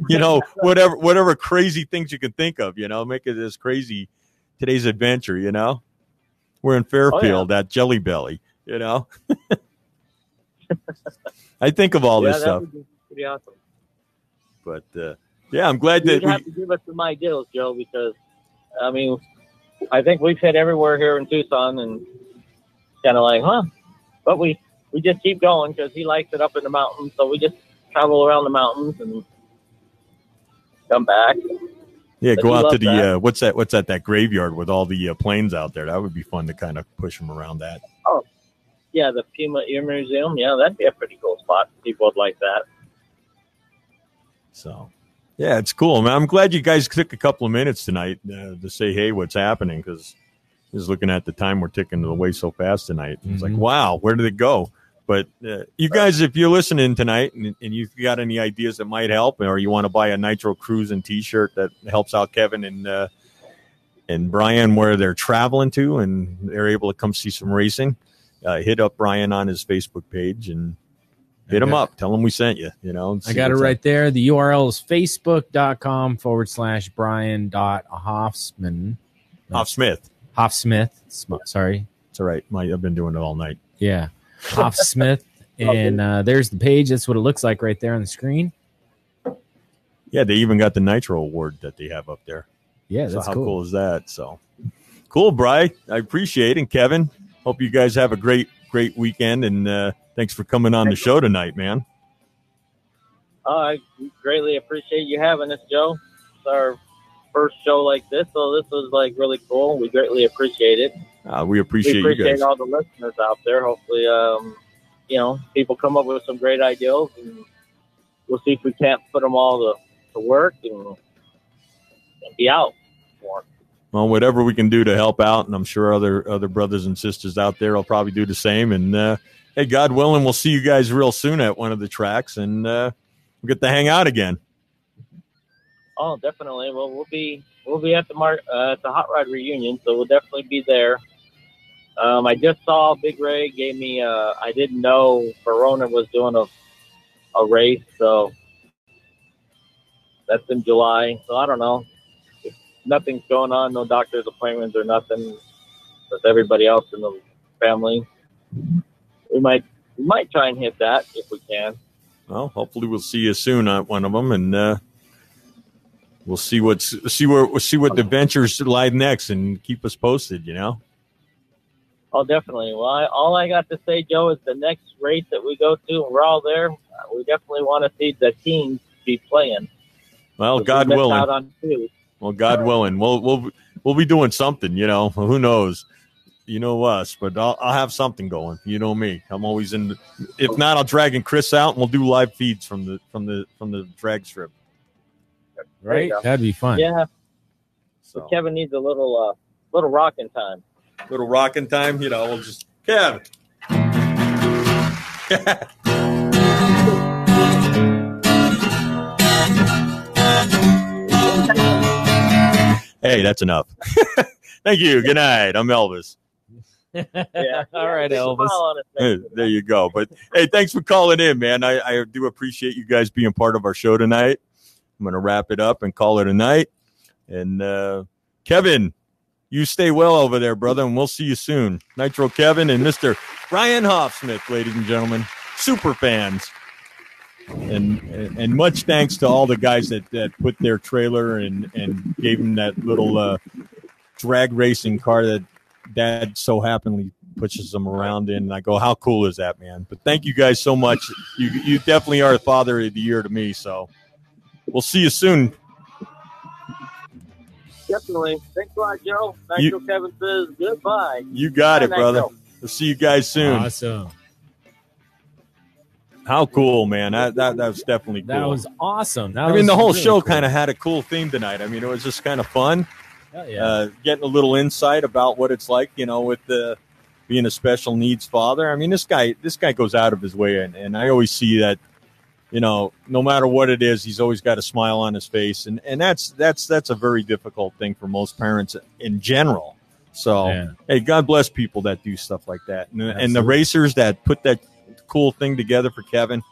You know, whatever crazy things you can think of, you know, make it as crazy. Today's adventure, you know. We're in Fairfield at Jelly Belly, you know. I think of all this stuff. That would be pretty awesome. But yeah, I'm glad that you have to give us some ideas, Joe, because I mean, I think we've hit everywhere here in Tucson, and kind of like, but we just keep going because he likes it up in the mountains. So we just travel around the mountains and come back. Yeah, go out to the what's that graveyard with all the planes out there. That would be fun to kind of push them around that. Oh, yeah, the Puma Air Museum. Yeah, that'd be a pretty cool spot. People would like that. So, yeah, it's cool, man. I'm glad you guys took a couple of minutes tonight to say, hey, what's happening? Because just looking at the time, we're ticking away so fast tonight. It's like, wow, where did it go? But you guys, if you're listening tonight and you've got any ideas that might help, or you want to buy a Nitro Cruising T-shirt that helps out Kevin and Brian where they're traveling to and they're able to come see some racing, hit up Brian on his Facebook page and hit them up. Tell them we sent you. I got it right there. The URL is facebook.com/Brian.Hoffsmith. Hoffsmith. Sorry. It's all right. I've been doing it all night. Yeah. Hoffsmith. And there's the page. That's what it looks like right there on the screen. Yeah, they even got the Nitro Award that they have up there. Yeah, that's how cool. Cool is that? So cool, Bri. I appreciate it. And Kevin, hope you guys have a great weekend. And thanks for coming on the show tonight, man. I greatly appreciate you having us, Joe. It's our first show like this, so this was like really cool. We greatly appreciate it. We appreciate you guys. All the listeners out there. Hopefully, people come up with some great ideas, and we'll see if we can't put them all to work and be out more. Well, whatever we can do to help out, and I'm sure other brothers and sisters out there will probably do the same. And hey, God willing, we'll see you guys real soon at one of the tracks, and we'll get to hang out again. Oh, definitely. Well, we'll be at the Hot Rod reunion, so we'll definitely be there. I just saw Big Ray gave me. I didn't know Verona was doing a race, so that's in July. So I don't know. If nothing's going on, no doctor's appointments or nothing with everybody else in the family. We might try and hit that if we can. Well, hopefully we'll see you soon at one of them, and we'll see what the ventures lie next, and keep us posted. Oh, definitely. Well, all I got to say, Joe, is the next race that we go to, and we're all there. We definitely want to see the teams be playing. Well, God willing. Well, God willing, we'll be doing something. Who knows? You know us, but I'll have something going. You know me. I'm always in. If not, I'll drag Chris out, and we'll do live feeds from the drag strip. Right? That'd be fun. Yeah. So Kevin needs a little rocking time. Little rocking time, we'll just Kev. Hey, that's enough. Thank you. Good night. I'm Elvis. Yeah. All right, Elvis. Hey, there you go. But hey, thanks for calling in, man. I do appreciate you guys being part of our show tonight. I'm going to wrap it up and call it a night. And Kevin, you stay well over there, brother, and we'll see you soon. Nitro Kevin and Mr. Brian Hoffsmith, ladies and gentlemen, super fans. And much thanks to all the guys that put their trailer and gave him that little drag racing car that Dad so happily pushes them around in. And I go, how cool is that, man? But thank you guys so much. You definitely are the father of the year to me, so we'll see you soon. Definitely. Thanks a lot, Joe. Nitro Kevin says goodbye. You got it, brother. We'll see you guys soon. Awesome. How cool, man. That was definitely cool. That was awesome. The whole really show kind of had a cool theme tonight. It was just kind of fun. Yeah. Getting a little insight about what it's like, with being a special needs father. This guy goes out of his way, and I always see that, no matter what it is, he's always got a smile on his face, and that's a very difficult thing for most parents in general. So, Hey, God bless people that do stuff like that, and the racers that put that cool thing together for Kevin,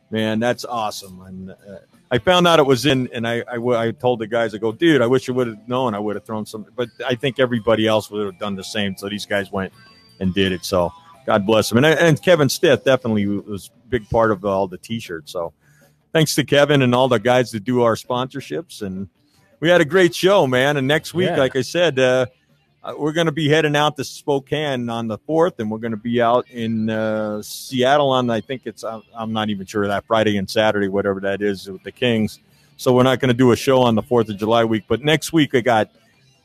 man, that's awesome. And I found out it was in, and I told the guys, I go, dude, I wish I would have known. I would have thrown some, but I think everybody else would have done the same. So these guys went and did it. So God bless him. And Kevin Stith definitely was a big part of all the T-shirts. So thanks to Kevin and all the guys that do our sponsorships. And we had a great show, man. And next week, like I said, we're going to be heading out to Spokane on the 4th, and we're going to be out in Seattle on, I think I'm not even sure, that Friday and Saturday, whatever that is, with the Kings. So we're not going to do a show on the 4th of July week. But next week, I got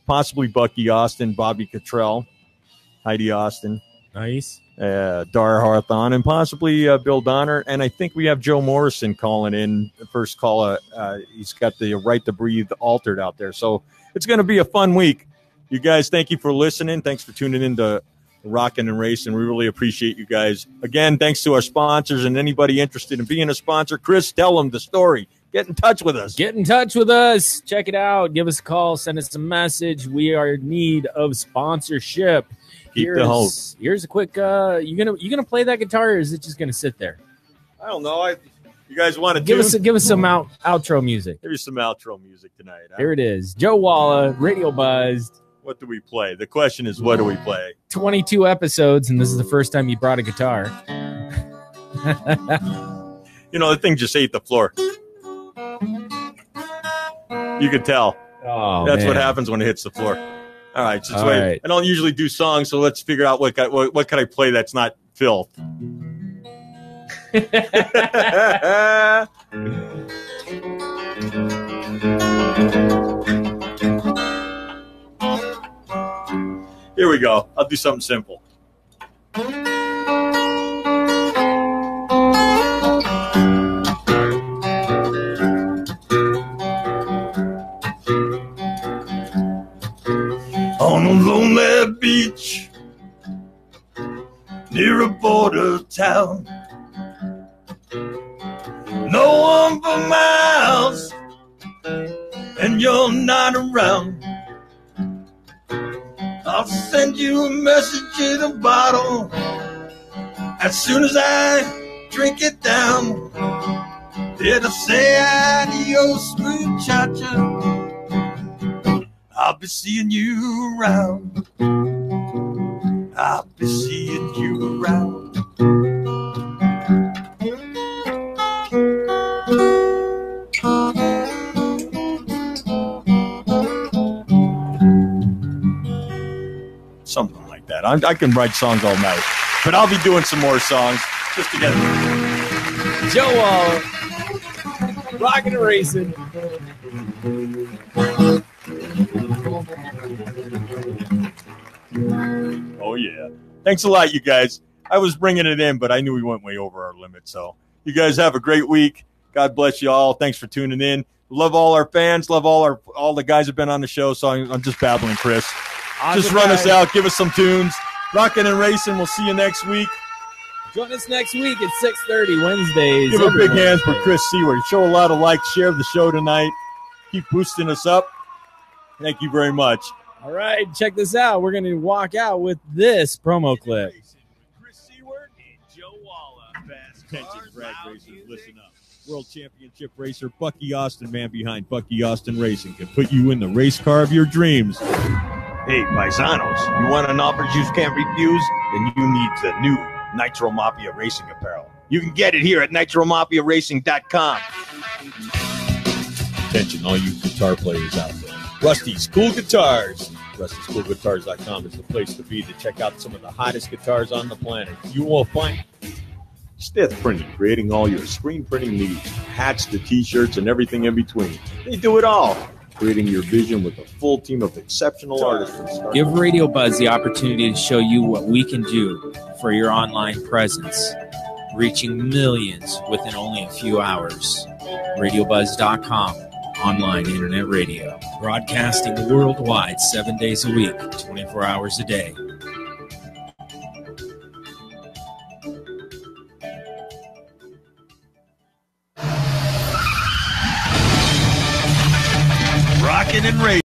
possibly Bucky Austin, Bobby Cottrell, Heidi Austin. Nice. Dar Harthon, and possibly Bill Donner. And I think we have Joe Morrison calling in the first call. He's got the Right to Breathe altered out there. So it's going to be a fun week. You guys, thank you for listening. Thanks for tuning in to Rockin' and Racing. We really appreciate you guys. Again, thanks to our sponsors and anybody interested in being a sponsor. Chris, tell them the story. Get in touch with us. Get in touch with us. Check it out. Give us a call. Send us a message. We are in need of sponsorship. Keep the hope. Here's a quick. You gonna play that guitar, or is it just gonna sit there? I don't know. You guys want to give us some outro music. Here's some outro music tonight. Huh? Here it is. Joe Walla, Radiobuzzd. What do we play? The question is, what do we play? 22 episodes, and this is the first time you brought a guitar. The thing just ate the floor. You could tell. Oh, that's man. what happens when it hits the floor. All right. So I don't usually do songs, so let's figure out what can I play that's not filth. Here we go. I'll do something simple. On a lonely beach near a border town, no one for miles, and you're not around. I'll send you a message in a bottle as soon as I drink it down. It'll say adios, muchacha. I'll be seeing you around. I'll be seeing you around. Something like that. I can write songs all night, but I'll be doing some more songs just to get Joe Walla, rockin' and racing. Oh, yeah. Thanks a lot, you guys. I was bringing it in, but I knew we went way over our limit. So you guys have a great week. God bless you all. Thanks for tuning in. Love all our fans. Love all the guys who have been on the show. So I'm just babbling, Chris. Just run us out. Give us some tunes. Rockin' and racing. We'll see you next week. Join us next week at 6:30 Wednesdays. Give a big hand for Chris Seaward. Show a lot of likes. Share the show tonight. Keep boosting us up. Thank you very much. All right, check this out. We're going to walk out with this promo clip. Chris Seaward and Joe Walla. Attention, drag racers, listen up. World Championship racer Bucky Austin, man behind Bucky Austin Racing, can put you in the race car of your dreams. Hey, paisanos, you want an offer you can't refuse? Then you need the new Nitro Mafia Racing apparel. You can get it here at NitroMafiaRacing.com. Attention, all you guitar players out there. Rusty's Cool Guitars. Rusty'sCoolGuitars.com is the place to be to check out some of the hottest guitars on the planet. You will find Stith Printing, creating all your screen printing needs, hats to t-shirts and everything in between. They do it all, creating your vision with a full team of exceptional artists. Give Radiobuzzd the opportunity to show you what we can do for your online presence, reaching millions within only a few hours. Radiobuzz.com, online internet radio, broadcasting worldwide 7 days a week, 24 hours a day. Rockin' and racing.